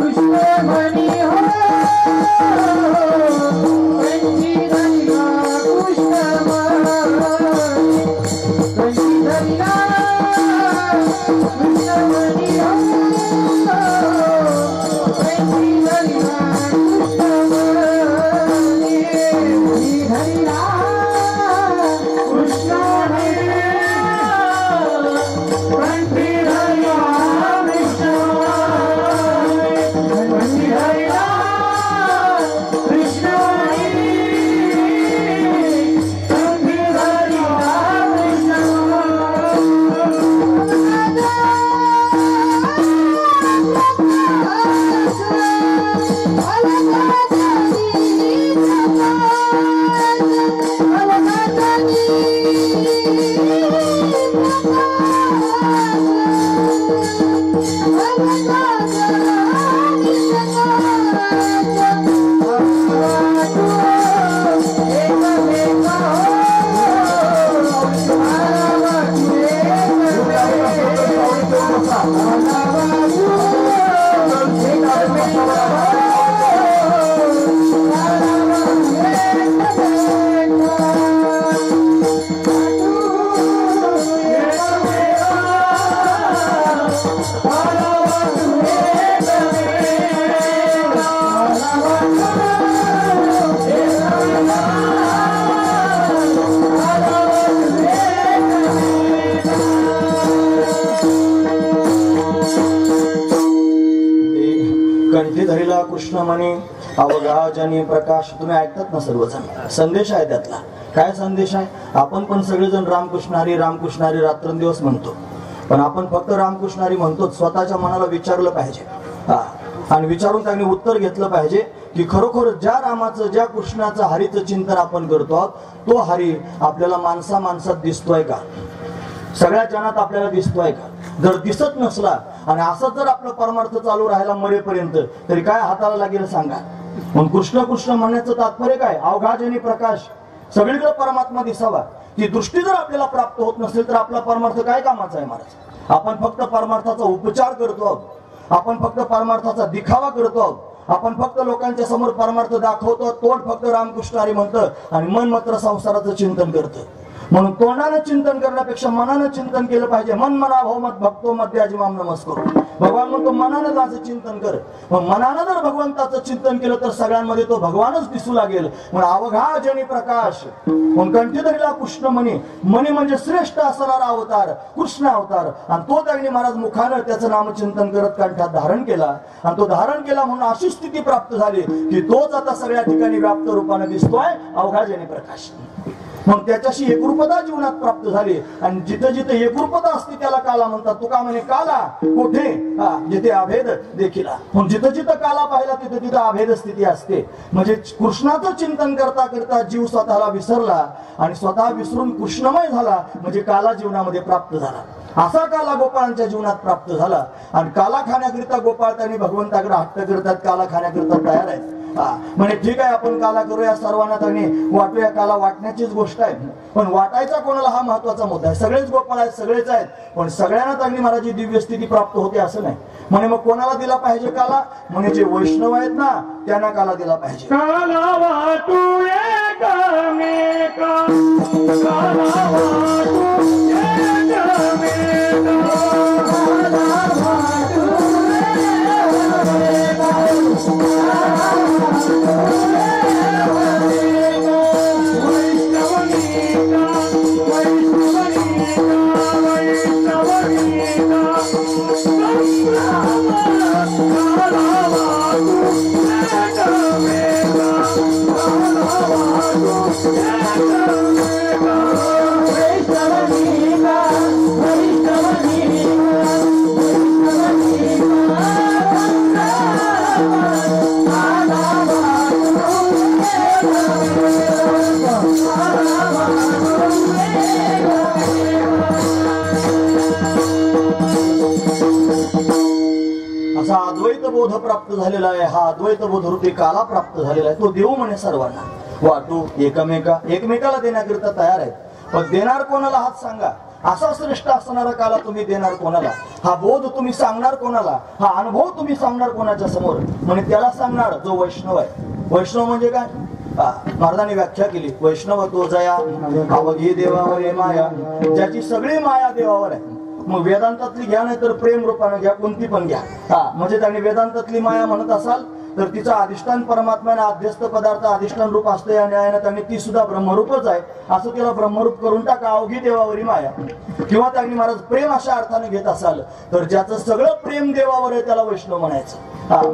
C: कृष्णमणी हो, कंठी धरिला कृष्णमणी, कंठी धरिला कृष्णमणी हो, कंठी धरिला
A: कृष्णमणी अवघा जनी प्रकाश. तुम्ही ऐकतात ना सर्वजण, संदेश आहे त्यातला. काय संदेश आहे? आपण पण सगळेजण रामकृष्ण हरी रामकृष्ण हरी रात्रंदिवस म्हणतो, पण आपण फक्त रामकृष्ण हरी म्हणतो. स्वतःच्या मनाला विचारलं पाहिजे आणि विचारून त्यांनी उत्तर घेतलं पाहिजे की खरोखर ज्या रामाचं, ज्या कृष्णाचं, हरीचं चिंतन आपण करतो आहोत, तो हरी आपल्याला माणसा माणसात दिसतोय का, सगळ्या जनात आपल्याला दिसतोय का? जर दिसत नसला आणि असंच जर आपलं परमार्थ चालू राहिला मरेपर्यंत, तरी काय हाताला लागेल सांगा. म्हणून कृष्ण कृष्ण म्हणण्याचं तात्पर्य काय? अवघाजनी प्रकाश, सगळीकडे परमात्मा दिसावा. ती दृष्टी जर आपल्याला प्राप्त होत नसेल तर आपला परमार्थ काय कामाचा आहे महाराज? आपण फक्त परमार्थाचा उपचार करतो आहोत, आपण फक्त परमार्थाचा दिखावा करतो आहोत, आपण फक्त लोकांच्या समोर परमार्थ दाखवतो, तोंड फक्त रामकृष्ण हरी म्हणतं आणि मन मात्र संसाराचं चिंतन करतं. म्हणून तोंडानं चिंतन करण्यापेक्षा मनानं चिंतन केलं पाहिजे. मन मना भाव मत भक्तो मध्ये अजिमाम नमस्कार. भगवान म्हणतो मनानं त्याचं चिंतन कर. मग मनानं जर भगवंताचं चिंतन केलं तर सगळ्यांमध्ये तो भगवानच दिसू लागेल. म्हणून अवघा जनी प्रकाश. मग कंठी धरिला कृष्णमणी. मणी म्हणजे श्रेष्ठ असणारा अवतार, कृष्ण अवतार. आणि तो त्यांनी महाराज मुखानं त्याचं नामचिंतन करत कंठात धारण केला. आणि तो धारण केला म्हणून अशी स्थिती प्राप्त झाली की तोच आता सगळ्या ठिकाणी व्याप्त रूपाने दिसतोय, अवघा जनी प्रकाश. मग त्याच्याशी एकरूपता जीवनात प्राप्त झाली. आणि जिथे जिथे एकरूपता असते त्याला काला म्हणतात. तुका म्हणे काला कुठे? जिथे अभेद देखील. मग जिथं जिथं काला पाहिला तिथे तिथं अभेद स्थिती असते. म्हणजे कृष्णाचं चिंतन करता करता जीव स्वतःला विसरला आणि स्वतः विसरून कृष्णमय झाला, म्हणजे काला जीवनामध्ये प्राप्त झाला. असा काला गोपाळांच्या जीवनात प्राप्त झाला. आणि काला खाण्याकरिता गोपाळ त्यांनी भगवंताकडे हट्ट करतात, काला खाण्याकरिता तयार आहेत. म्हणजे ठीक आहे आपण काला करूया सर्वांना त्यांनी वाटूया, काला वाटण्याचीच गोष्ट आहे, पण वाटायचा कोणाला हा महत्वाचा मुद्दा आहे. सगळेच गोपाळ आहेत, सगळेच आहेत, पण सगळ्यांना त्यांनी महाराज दिव्य स्थिती प्राप्त होते असं नाही. म्हणे मग कोणाला दिला पाहिजे काला? म्हणे जे वैष्णव आहेत ना त्यांना काला दिला पाहिजे.
B: काला वाटू एकमेका, काला वाटू एकमेका, काला वाटू एकमेका, वैष्णवनीका, वैष्णवनीका, वैष्णवनीका,
A: असा अद्वैत बोध प्राप्त झालेला आहे. हा अद्वैत बोध रूपी काला प्राप्त झालेला आहे. तो देऊ म्हणे सर्वांना. वाटू एकमेकाला देण्याकरिता तयार आहेत, पण देणार कोणाला हात सांगा. असा श्रेष्ठ असणारा काला तुम्ही देणार कोणाला? हा बोध तुम्ही सांगणार कोणाला? हा अनुभव तुम्ही सांगणार कोणाच्या समोर? म्हणजे त्याला सांगणार जो वैष्णव आहे. वैष्णव म्हणजे काय? महाराजांनी व्याख्या केली, वैष्णव तो जया अवघी देवावर आहे माया, ज्याची सगळी माया देवावर आहे. मग वेदांतातली घ्या नाही तर प्रेम रूपाने घ्या, कोणती पण घ्या. म्हणजे त्यांनी वेदांतातली माया म्हणत असाल तर तिचं अधिष्ठान परमात्म्याने अध्यस्त पदार्थ अधिष्ठान रूप असते आणि त्यांनी ती सुद्धा ब्रह्मरूपच आहे असं तिला ब्रह्मरूप करून टाका, अवघी देवावरी माया. किंवा त्यांनी महाराज प्रेम अशा अर्थाने घेत असाल तर ज्याचं सगळं प्रेम देवावर आहे त्याला वैष्णव म्हणायचं.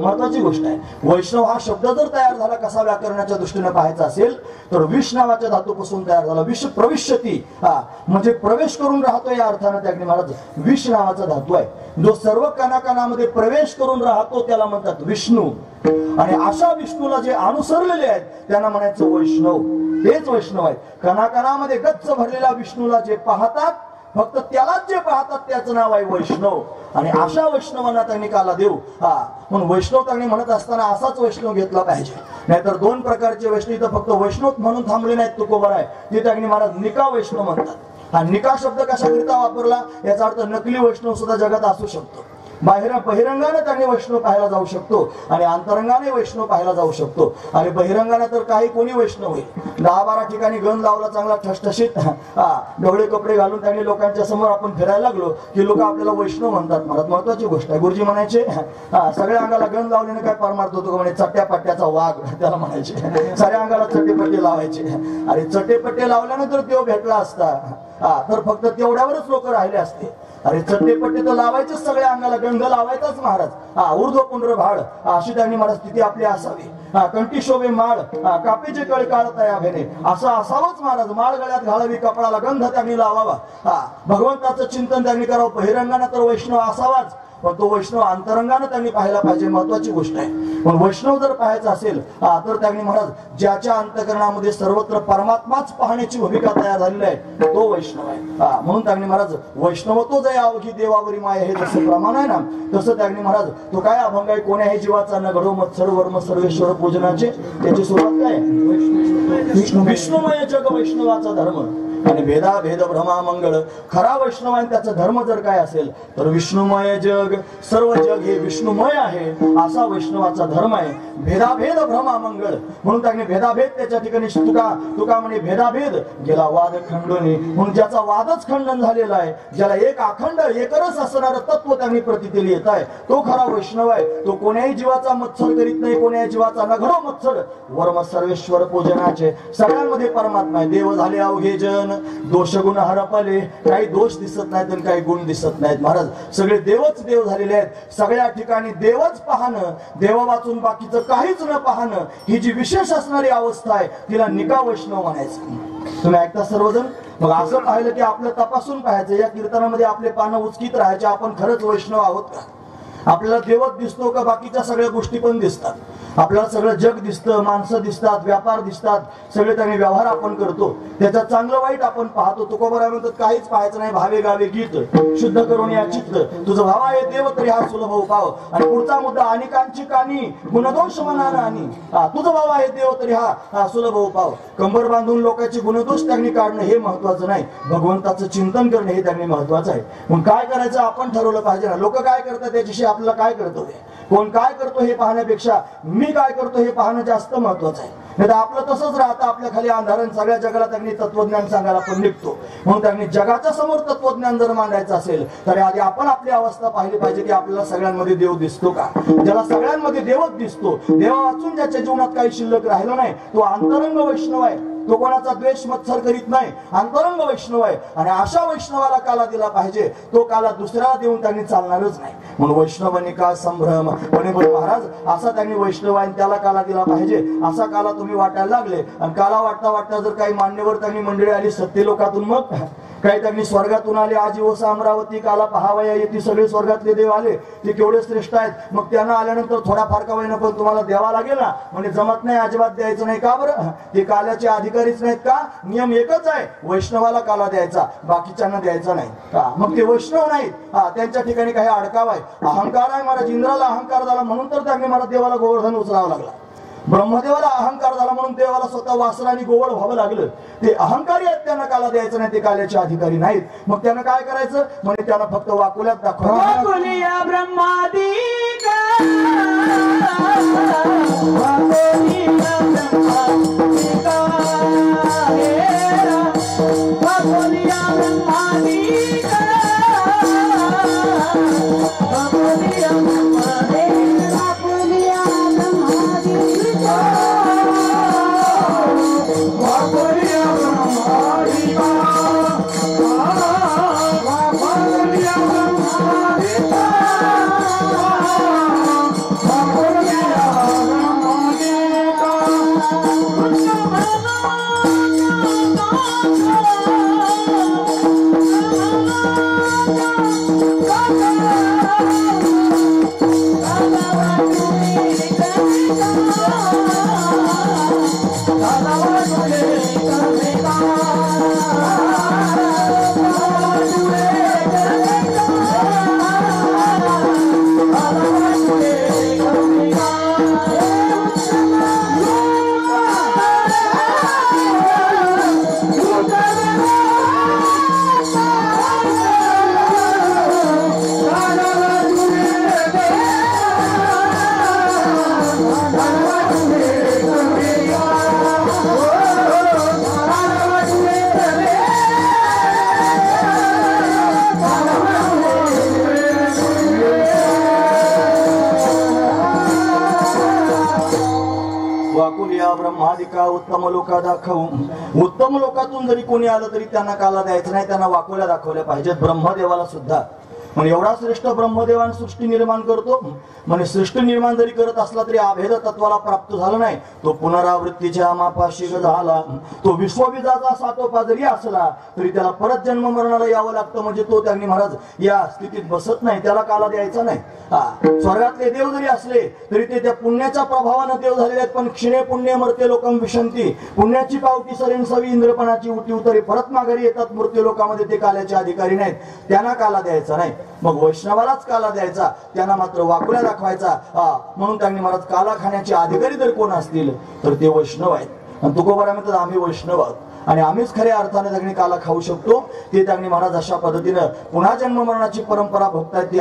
A: महत्वाची गोष्ट आहे. वैष्णव हा शब्द जर तयार झाला कसा व्याकरणाच्या दृष्टीने पाहायचा असेल तर विष नावाच्या धातूपासून तयार झाला. विष प्रविष्यती, म्हणजे प्रवेश करून राहतो या अर्थाने त्याने महाराज विष नावाचा धातू आहे. जो सर्व कणाकणामध्ये प्रवेश करून राहतो त्याला म्हणतात विष्णू. आणि अशा विष्णूला जे अनुसरलेले आहेत त्यांना म्हणायचं वैष्णव. हेच वैष्णव आहेत. कणाकणामध्ये गच्च भरलेल्या विष्णूला जे पाहतात, फक्त त्यालाच जे पाहतात त्याचं नाव आहे वैष्णव. आणि अशा वैष्णवांना त्यांनी काला देऊ. म्हणून वैष्णव त्यांनी म्हणत असताना असाच वैष्णव घेतला पाहिजे. नाहीतर दोन प्रकारचे वैष्णव इथं फक्त वैष्णव म्हणून थांबले नाहीत तुकोबर आहे, ते त्यांनी महाराज निका वैष्णव म्हणतात. हा निका शब्द कशाकरिता वापरला? याचा अर्थ नकली वैष्णव सुद्धा जगात असू शकतो. बहिरंगाने त्यांनी वैष्णव पाहायला जाऊ शकतो आणि अंतरंगाने वैष्णव पाहायला जाऊ शकतो. आणि बहिरंगाने तर काही कोणी वैष्णव होईल. 10-12 ठिकाणी गण लावला चांगला ठसठशीत ढवळे कपडे घालून त्यांनी लोकांच्या समोर आपण फिरायला लागलो की लोक आपल्याला वैष्णव म्हणतात. महाराज महत्वाची गोष्ट आहे. गुरुजी म्हणायचे सगळ्या अंगाला गण लावल्याने काय परमार्थ होतो? म्हणे चट्ट्या पट्ट्याचा वाघ त्याला म्हणायचे. साऱ्या अंगाला चट्टेपट्टे लावायचे. अरे चट्टेपट्टे लावल्यानंतर तो भेटला असता तर फक्त तेवढ्यावरच लोक राहिले असते. अरे चट्टेपट्टे तर लावायचेच सगळ्या अंगाला, गंध लावायचाच महाराज. ऊर्ध्व पुंड्र भाड अशी त्यांनी महाराज स्थिती आपली असावी. कंठी शोभे माळ कापेचे कळ काळता या भेने असं असावंच महाराज. माळ गळ्यात घालावी, कपडाला गंध त्यांनी लावावा. भगवंताचं चिंतन त्यांनी करावं. बहिरंगाने तर वैष्णव असावाच, पण तो वैष्णव अंतरंगाने त्यांनी पाहायला पाहिजे. महत्वाची गोष्ट आहे. पण वैष्णव जर पाहायचा असेल तर त्यांनी महाराज ज्याच्या अंतकरणामध्ये सर्वत्र परमात्माच पाहण्याची भूमिका तयार झालेली आहे तो वैष्णव आहे. म्हणून त्यांनी महाराज वैष्णव तो जय अवघी देवावरी माया हे जसं प्रमाण आहे ना, तसं त्यांनी महाराज तो काय अभंग आहे? कोण्याही जीवाचा न घडो मत्सर वर्म सर्वेश्वर पूजनाचे. त्याची सुरुवात काय? विष्णुमय जग वैष्णवाचा धर्म आणि भेदाभेद भ्रमा मंगळ. खरा वैष्णव आहे त्याचा धर्म जर काय असेल तर विष्णुमय जग, सर्व जग हे विष्णुमय आहे असा वैष्णवाचा धर्म आहे. भेदाभेद भ्रमा मंगळ म्हणून त्यांनी भेदाभेद त्याच्या ठिकाणी तुका म्हणे भेदाभेद गेला वाद खंडोनी. म्हणून ज्याचा वादच खंडन झालेला आहे, ज्याला एक अखंड एकरस असणारं तत्व त्यांनी प्रतितेली येत आहे, तो खरा वैष्णव आहे. तो कोण्याही जीवाचा मत्सर करीत नाही, कोण्याही जीवाचा न घडो मत्सर वर्म सर्वेश्वर पूजनाचे. सगळ्यांमध्ये परमात्मा आहे. देव झाले अवघे जन, दोष गुण हरपले. काही दोष दिसत नाहीत आणि काही गुण दिसत नाहीत महाराज. सगळे देवच देव झालेले आहेत. सगळ्या ठिकाणी देवच पाहणं, देवा वाचून बाकीचं काहीच न पाहणं ही जी विशेष असणारी अवस्था आहे तिला निका वैष्णव म्हणायचं. तुम्ही ऐकता सर्वजण. मग असं पाहिलं की आपलं तपासून पाहायचं. या कीर्तनामध्ये आपले पानं उचकीत राहायचे. आपण खरंच वैष्णव आहोत का? आपल्याला देवच दिसतो का बाकीच्या सगळ्या गोष्टी पण दिसतात? आपल्याला सगळं जग दिसतं, माणसं दिसतात, व्यापार दिसतात, सगळे त्यांनी व्यवहार आपण करतो, त्याच्यात चांगलं वाईट आपण पाहतो. तुकोबरा म्हणतात काहीच पाहायचं नाही, भावे गावे गीत शुद्ध करून या चित्त, तुझं भावा आहे देव तरी हा सुलभ उपाव. आणि पुढचा मुद्दा अनेकांची कानी गुणदोष म्हणा नानी, तुझं भावा आहे देव तरी हा सुलभ उपाव. कंबर बांधून लोकांचे गुणदोष त्यांनी काढणं हे महत्वाचं नाही, भगवंताचं चिंतन करणं हे त्यांनी महत्वाचं आहे. मग काय करायचं आपण ठरवलं पाहिजे ना. लोक काय करतात त्याच्याशी आपल्याला काय करतो, कोण काय करतो हे पाहण्यापेक्षा मी काय करतो हे पाहणं जास्त महत्वाचं आहे. नाही तर आपलं तसंच राहतं, आपल्या खाली अंधारण सगळ्या जगाला त्यांनी तत्वज्ञान सांगायला पण निघतो. म्हणून त्यांनी जगाच्या समोर तत्वज्ञान जर मांडायचं असेल तर आधी आपण आपली अवस्था पाहिली पाहिजे की आपल्याला सगळ्यांमध्ये देव दिसतो का. ज्याला सगळ्यांमध्ये देवच दिसतो, देवा वाचून ज्याच्या जीवनात काही शिल्लक राहिलं नाही तो अंतरंग वैष्णव आहे, तो कोणाचा द्वेष मत्सर करीत नाही, अंतरंग वैष्णव आहे. आणि अशा वैष्णवाला काला दिला पाहिजे, तो काला दुसऱ्याला देऊन त्यांनी चालणारच नाही. म्हणून वैष्णवांनी का संभ्रम म्हणे महाराज असा त्यांनी वैष्णव आहे त्याला काला दिला पाहिजे, असा काला तुम्ही वाटायला लागले. आणि काला वाटता वाटता जर काही मान्यवर त्यांनी मंडळी आली सत्य लोकातून, मग काही त्यांनी स्वर्गातून आले, आजीवसा अमरावती काला पहावया येते, सगळे स्वर्गातले देव आले, ते केवढे श्रेष्ठ आहेत. मग त्यांना आल्यानंतर थोडा फार का होईना पण तुम्हाला द्यावा लागेल ना. म्हणजे जमत नाही, अजिबात द्यायचं नाही. का बरं, ते काल्याचे अधिकारीच नाहीत का. नियम एकच आहे, वैष्णवाला काला द्यायचा, बाकीच्यांना द्यायचा नाही का. मग ते वैष्णव नाहीत, त्यांच्या ठिकाणी काही अडकाव आहे, अहंकार आहे. महाराज इंद्राला अहंकार झाला म्हणून तर त्यांनी मला देवाला गोवर्धन उचलावं लागला. ब्रह्मदेवाला अहंकार झाला म्हणून देवाला स्वतः वासर आणि गोवळ व्हावं लागलं. ते अहंकारी आहेत, त्यांना काला द्यायचं नाही, ते काल्याचे अधिकारी नाहीत. मग त्यांना काय करायचं, म्हणजे त्यांना फक्त वाकुल्यात दाखवायचं. ब्रह्मादिका उत्तम लोका दाखवू. उत्तम लोकातून जरी कोणी आलं तरी त्यांना काला द्यायचं नाही, त्यांना वाकोल्या दाखवल्या पाहिजेत. ब्रह्मदेवाला सुद्धा म्हणजे एवढा श्रेष्ठ ब्रह्मदेवान सृष्टी निर्माण करतो, म्हणजे सृष्टी निर्माण जरी करत असला तरी अभेद तत्वाला प्राप्त झाला नाही. तो पुनरावृत्तीच्या मापाशी झाला, तो विश्वविजाचा सातोपा जरी असला तरी त्याला परत जन्म मरणाला यावं लागतं. म्हणजे तो त्यांनी महाराज या स्थितीत बसत नाही, त्याला काला द्यायचा नाही. स्वर्गातले देव जरी असले तरी ते त्या पुण्याच्या प्रभावानं देव झालेले आहेत. पण क्षिणे पुण्य मर्त्य लोकम विशंती, पुण्याची पावती सरेन सवी इंद्रपणाची उठी उतरी परत माघारी येतात. मृत्यू लोकामध्ये ते काल्याचे अधिकारी नाहीत, त्यांना काला द्यायचा नाही. मग वैष्णवालाच काला द्यायचा, त्यांना मात्र वाकुल्या दाखवायचा. म्हणून त्यांनी महाराज काला खाण्याचे अधिकारी जर कोण असतील तर ते वैष्णव आहेत. आणि तुकोबरा म्हणतात आम्ही वैष्णव आहोत आणि आम्हीच खऱ्या अर्थाने त्यांनी काला खाऊ शकतो. ते त्यांनी महाराज अशा पद्धतीनं पुन्हा जन्म मरणाची परंपरा भोगतायत, ते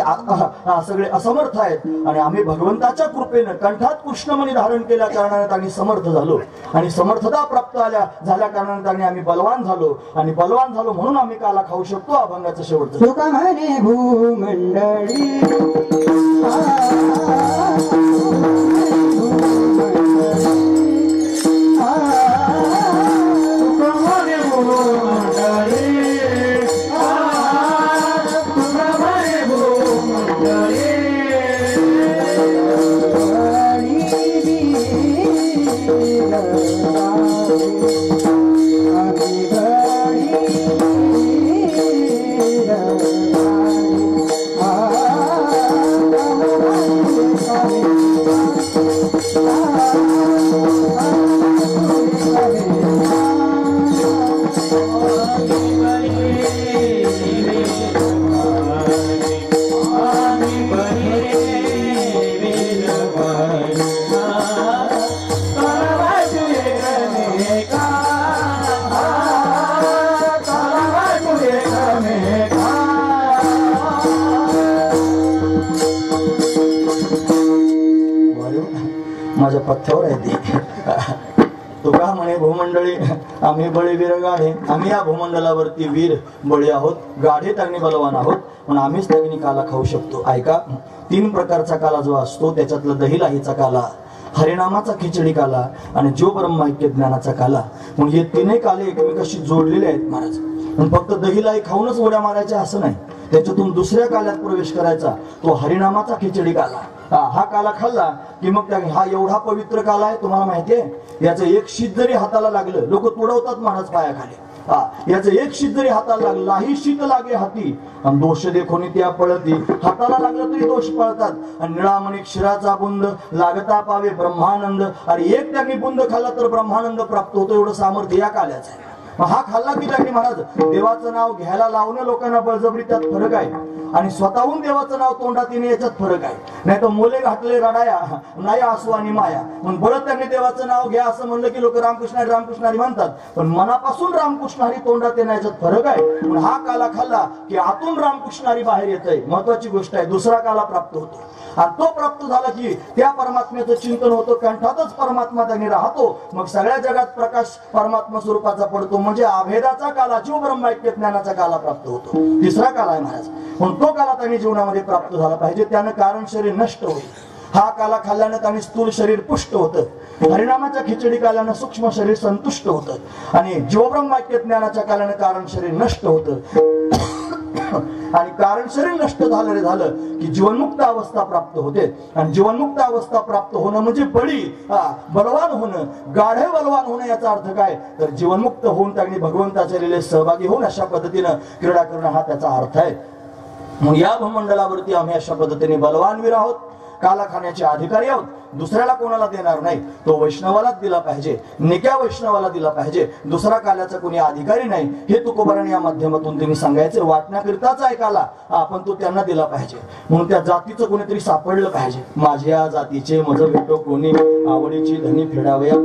A: सगळे असमर्थ आहेत. आणि आम्ही भगवंताच्या कृपेनं कंठात कृष्णमणी धारण केल्या कारणाने त्यांनी समर्थ झालो आणि समर्थता प्राप्त झाल्या कारणाने त्यांनी आम्ही बलवान झालो. आणि बलवान झालो म्हणून आम्ही काला खाऊ शकतो. अभंगाचं शेवटचं
C: तुका म्हणे भूमंडळी Ah
A: पथ्यावर आहे ती. तुका म्हणे भूमंडळी आम्ही बळीवीर गाढे, आम्ही या भूमंडलावरती वीर बळी आहोत, गाढे त्यांनी बलवान आहोत, पण आम्हीच त्यांनी काला खाऊ शकतो. ऐका, 3 प्रकारचा काला जो असतो त्याच्यातला दहीलाहीचा काला, हरिनामाचा खिचडी काला आणि जो ब्रह्मैक्य ज्ञानाचा काला, म्हणून हे 3 काले एकमेकाशी जोडलेले आहेत महाराज. पण फक्त दहीलाई खाऊनच उड्या मारायच्या असं नाही, त्याच्यातून दुसऱ्या काल्यात प्रवेश करायचा, तो हरिनामाचा खिचडी काला. हा काला खाल्ला की मग हा एवढा पवित्र काला आहे, तुम्हाला माहितीये याचं एक शीत जरी हाताला लागलं लोक तुडवतात महाराज पायाखाली. याचं एक शीत जरी हाताला लागलं, लाही शीत लागे हाती आणि दोष देखोनी त्या पळती, हाताला लागलं तरी दोष पळतात. आणि निळामणी क्षीराचा बुंद लागता पावे ब्रह्मानंद, आणि एक त्यांनी बुंद खाल्ला तर ब्रह्मानंद प्राप्त होतो, एवढं सामर्थ्य या काल्याचं आहे. हा खाल्ला की त्यांनी महाराज देवाचं नाव घ्यायला लावणं लोकांना बळजबरी, त्यात फरक आहे. आणि स्वतःहून देवाचं नाव तोंडात येणे याच्यात फरक आहे. नाही तर मोले घातले रडाया नाही आसू आणि माया, म्हणून बळत त्यांनी देवाचं नाव घ्या असं म्हणलं की लोक रामकृष्ण रामकृष्ण हरी म्हणतात, पण मनापासून रामकृष्ण हरी तोंडात येणं याच्यात फरक आहे. पण हा काला खाल्ला की आतून रामकृष्ण हरी बाहेर येतंय, महत्वाची गोष्ट आहे. दुसरा काला प्राप्त होतो, आणि तो प्राप्त झाला की त्या परमात्म्याचं चिंतन होतं, कंठातच परमात्मा त्यांनी राहतो, मग सगळ्या जगात प्रकाश परमात्मा स्वरूपाचा पडतो, म्हणजे अभेदाचा काला, जीव ब्रह्मैक्य ज्ञानाचा काला प्राप्त होतो. तिसरा काला आहे महाराज, म्हणून तो काला त्यांनी जीवनामध्ये प्राप्त झाला पाहिजे. त्यानं कारण शरीर नष्ट होईल. हा काला खाल्ल्यानं त्यांनी स्थूल शरीर पुष्ट होतं, हरिनामाच्या खिचडी काल्यानं सूक्ष्म शरीर संतुष्ट होतं, आणि जीवब्रह्मैक्य ज्ञानाच्या काल्यानं कारण शरीर नष्ट होतं. आणि कारण शरीर नष्ट झालं की जीवनमुक्त अवस्था प्राप्त होते. आणि जीवनमुक्त अवस्था प्राप्त होणं म्हणजे बलवान होणं, गाढे बलवान होणं. याचा अर्थ काय तर जीवनमुक्त होऊन त्यांनी भगवंताच्या लीलेत सहभागी होऊन अशा पद्धतीनं क्रीडा करणं, हा त्याचा अर्थ आहे. मग या भूमंडलावरती आम्ही अशा पद्धतीने बलवान वीर आहोत, काला खाण्याचे अधिकारी आहोत. दुसऱ्याला कोणाला देणार नाही, तो वैष्णवालाच दिला पाहिजे, निक्या वैष्णवाला दिला पाहिजे, दुसरा काल्याचा कोणी अधिकारी नाही. हे तुकोबाराने या माध्यमातून त्यांनी सांगायचे. वाटण्याकरिताच आहे काला, आपण तो त्यांना दिला पाहिजे. म्हणून त्या जातीचं कोणीतरी सापडलं पाहिजे. माझ्या जातीचे मज भेटो कोणी, आवडीची धनी फेडावया.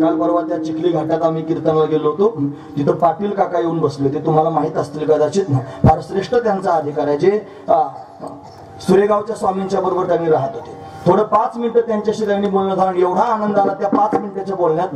A: काल परवा त्या चिखली घाटात आम्ही कीर्तनाला गेलो होतो, तिथं पाटील काका येऊन बसले, ते तुम्हाला माहित असतील कदाचित. फार श्रेष्ठ त्यांचा अधिकार आहे, जे सुरेगावच्या स्वामींच्या बरोबर त्यांनी राहत होते. थोडं 5 मिनिटं त्यांच्याशी त्यांनी बोलणं झालं, एवढा आनंद आला त्या 5 मिनिटाच्या बोलण्यात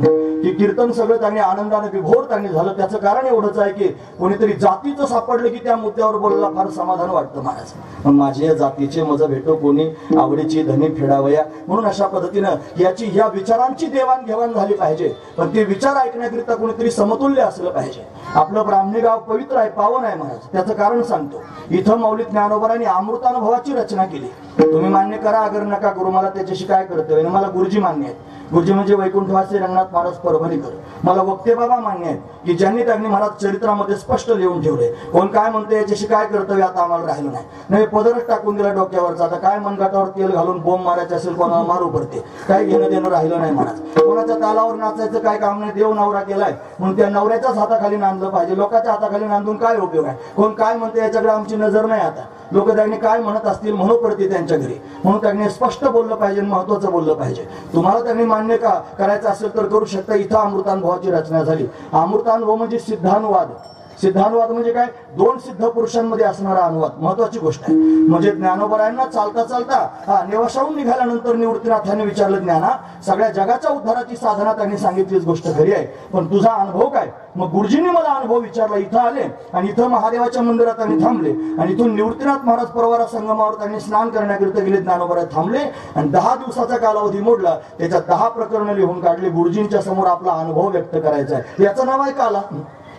A: की कीर्तन सगळं त्यांनी आनंदाने विभोर त्यांनी झालं. त्याचं कारण एवढंच आहे की कोणीतरी जातीचं सापडलं की त्या मुद्द्यावर बोलायला फार समाधान वाटतं महाराज. पण माझ्या जातीचे मज भेटो कोणी, आवडीची धनी फेडावया. म्हणून अशा पद्धतीनं ह्या विचारांची देवाणघेवाण झाली पाहिजे. पण ते विचार ऐकण्याकरिता कोणीतरी समतुल्य असलं पाहिजे. आपलं ब्राह्मणी गाव पवित्र आहे, पावन आहे महाराज. त्याचं कारण सांगतो. इथं मौलिक ज्ञानोबरांनी अमृतानुभवाची रचना केली. तुम्ही मान्य करा अगर नका करू, मला त्याच्याशी काय कर्तव्य. मला गुरुजी मान्य आहेत. गुरुजी म्हणजे वैकुंठवासी रंगनाथ महाराज परभणीकर. मला वक्ते बाबा मान्य आहेत की ज्यांनी त्यांनी महाराज चरित्रामध्ये स्पष्ट लिहून ठेवले. कोण काय म्हणते याच्याशी काय कर्तव्य आता आम्हाला राहिलं नाही. पदरच टाकून दिला डोक्यावरचा. आता काय मनगटावर तेल घालून बोंब मारायचं असेल, कोणाला मारू पडते, काय घेणं देणं राहिलं नाही महाराज. कोणाच्या तालावर नाचायचं काय काम नाही. देव नवरा केलाय म्हणून त्या नवऱ्याच्याच हाताखाली नांदलं पाहिजे. लोकांच्या हाताखाली नांदून काय उपयोग आहे. कोण काय म्हणते याच्याकडे आमची नजर नाही. आता लोक त्यांनी काय म्हणत असतील म्हणू पडते त्यांच्या घरी. म्हणून त्यांनी स्पष्ट बोललं पाहिजे, महत्वाचं बोललं पाहिजे. तुम्हाला त्यांनी मान्य करायचं असेल तर करू शकता. इथं अमृतानुभवाची रचना झाली. अमृतानुभव म्हणजे सिद्धानुवाद. सिद्धानुवाद म्हणजे काय, 2 सिद्ध पुरुषांमध्ये असणारा अनुवाद. महत्वाची गोष्ट आहे. म्हणजे ज्ञानोबरायांना चालता चालता निवासाहून निघाल्यानंतर निवृत्तीनाथांनी विचारलं, ज्ञाना सगळ्या जगाच्या उद्धाराची साधना त्यांनी सांगितलीच गोष्ट खरी आहे, पण तुझा अनुभव काय. मग गुरुजींनी मला अनुभव विचारला. इथं आले आणि इथं महादेवाच्या मंदिरात त्यांनी थांबले आणि इथून निवृत्तीनाथ महाराज परवारा संगमावर त्यांनी स्नान करण्याकरिता गेले. ज्ञानोबराय थांबले आणि 10 दिवसाचा कालावधी मोडला. त्याच्यात 10 प्रकरणं लिहून काढली. गुरुजींच्या समोर आपला अनुभव व्यक्त करायचा आहे. याचं नाव आहे काला.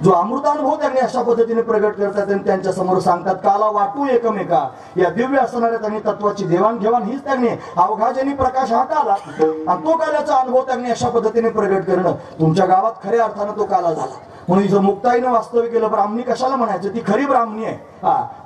A: जो अमृतानुभव त्यांनी अशा पद्धतीने प्रगट करतात आणि त्यांच्या समोर सांगतात. काला वाटू एकमेका. या दिव्य असणाऱ्या त्यांनी तत्वाची देवाणघेवाण हीच त्यांनी अवघाजनी प्रकाश हा काला. आणि तो काल्याचा अनुभव त्यांनी अशा पद्धतीने प्रगट करणं तुमच्या गावात खऱ्या अर्थानं तो काला झाला. म्हणून इथं मुक्ताईनं वास्तव्य केलं. ब्राह्मणी कशाला म्हणायचं, ती खरी ब्राह्मणी आहे.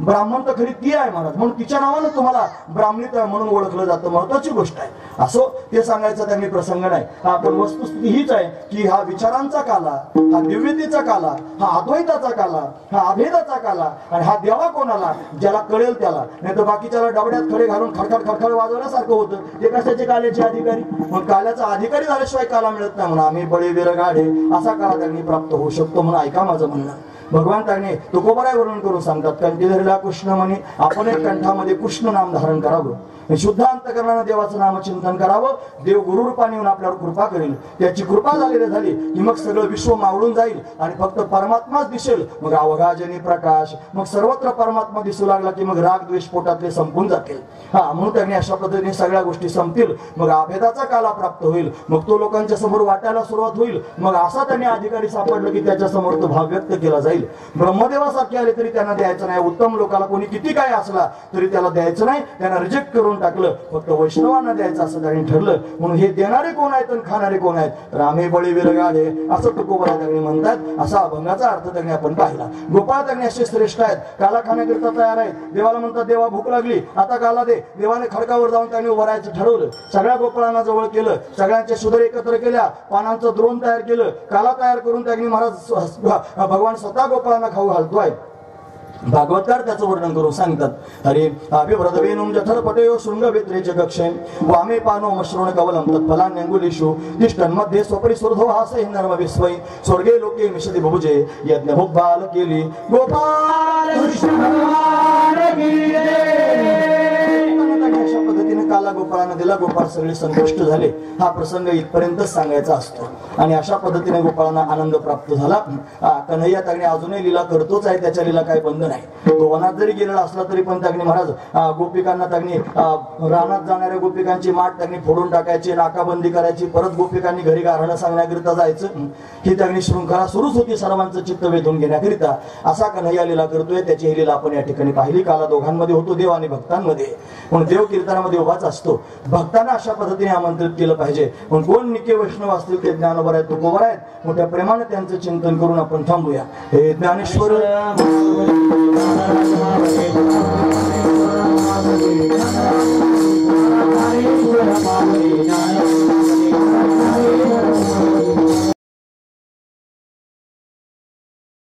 A: ब्राह्मण तर खरी ती आहे महाराज. म्हणून तिच्या नावानं तुम्हाला ब्राह्मणी म्हणून ओळखलं जातं. महत्वाची गोष्ट आहे. असो ते सांगायचं त्यांनी प्रसंग नाही. पण वस्तुस्थिती हीच आहे की हा विचारांचा काला, हा दिव्यतेचा काला, हा अद्वैताचा काला, हा अभेदाचा काला. आणि हा देवा कोणाला, ज्याला कळेल त्याला. नाही तर बाकीच्याला डबड्यात खडे घालून खडखड खडखड वाजवण्यासारखं होतं. ते कशाचे काल्याचे अधिकारी. मग काल्याचा अधिकारी झाल्याशिवाय काला मिळत नाही. म्हणून आम्ही बळीवीर गाढे असा काला त्यांनी प्राप्त होऊ शकतो. म्हणून ऐका माझं म्हणणं. भगवान त्यांनी तुकोबाराय वर्णन करून सांगतात. कंठी धरला कृष्ण म्हणे, आपण एक कंठामध्ये कृष्ण नाम धारण करावं. शुद्ध अंतकरणाने देवाचं नामचिंतन करावं. देव गुरुरूपाने येऊन आपल्यावर कृपा करेल. त्याची कृपा झाली की मग सगळं विश्व मावळून जाईल आणि फक्त परमात्माच दिसेल. मग अवघाजनी प्रकाश, मग सर्वत्र परमात्मा दिसू लागला की मग राग द्वेष पोटातले संपून जातील. म्हणून त्यांनी अशा पद्धतीने सगळ्या गोष्टी संपतील. मग अभेदाचा काला प्राप्त होईल. मग तो लोकांच्या समोर वाटायला सुरुवात होईल. मग असा त्यांनी अधिकारी सापडलं की त्याच्या समोर तो भाव व्यक्त केला जाईल. ब्रह्मदेवासारखे आले तरी त्यांना द्यायचं नाही. उत्तम लोकाला कोणी किती काय असला तरी त्याला द्यायचं नाही. त्यांना रिजेक्ट करून टाकलं. फक्त वैष्णवांना द्यायचं असं त्यांनी ठरलं. म्हणून हे देणारे कोण आहेत आणि खाणारे कोण आहेत, तर आम्ही बळी विरगाडे असं तुकोबरा त्यांनी म्हणतात. असा अभंगाचा अर्थ त्यांनी आपण पाहिला. गोपाळ त्यांनी असे श्रेष्ठ आहेत, काला खाण्याकरिता तयार आहेत. देवाला म्हणतात देवा भूक लागली, आता काला दे. देवाने खडकावर जाऊन त्यांनी उभं राहायचं ठरवलं. सगळ्या गोपाळांना जवळ केलं. सगळ्यांचे सुदर एकत्र केल्या. पानांचं द्रोण तयार केलं. काला तयार करून त्यांनी महाराज भगवान स्वतः गोपाळांना खाऊ घालतोय. भागवतकार त्याचं वर्णन करून सांगतात. अरे अभिव्रत वेणुम जठर पटयो शृंग वेत्रेच कक्षे वामे पानो मश्रुण कवलम तत्फलान्यंगुलीषु तिष्ठन् मध्ये स्वपरी सुरधो हासे नर्म विस्वै स्वर्गे लोके मिषति बहुजे यज्ञ भोगबाल केली गोपाल कृष्ण भगवान की जय. अशा पद्धतीने काला गोपाळांना दिला. गोपाळ सगळे संतुष्ट झाले. हा प्रसंग इथपर्यंत सांगायचा असतो. आणि अशा पद्धतीने गोपाळांना आनंद प्राप्त झाला. कन्हैया त्याने अजूनही लीला करतोच आहे. त्याच्या लीला काही बंद नाही. तो वनात जरी गेलेला असला तरी पण त्याने महाराज गोपिकांना त्यांनी रानात जाणाऱ्या गोपिकांची माठ त्यांनी फोडून टाकायची, नाकाबंदी करायची, परत गोपिकांनी घरी गारणं सांगण्याकरिता जायचं. ही त्यांनी शृंखला सुरूच होती सर्वांचं चित्त वेधून घेण्याकरिता. असा कन्हैया लीला करतोय. त्याची ही लीला आपण या ठिकाणी पाहिली. काला दोघांमध्ये होतो, देव आणि भक्तांमध्ये. म्हणून देव कीर्तनामध्ये उभाच असतो. भक्तांना अशा पद्धतीने आमंत्रित केलं पाहिजे. म्हणून कोण निके वैष्णव असतील ते ज्ञानोबर आहेत, तुकोबर आहेत. मोठ्या प्रेमाने त्यांचं चिंतन करून आपण थांबूया. हे ज्ञानेश्वर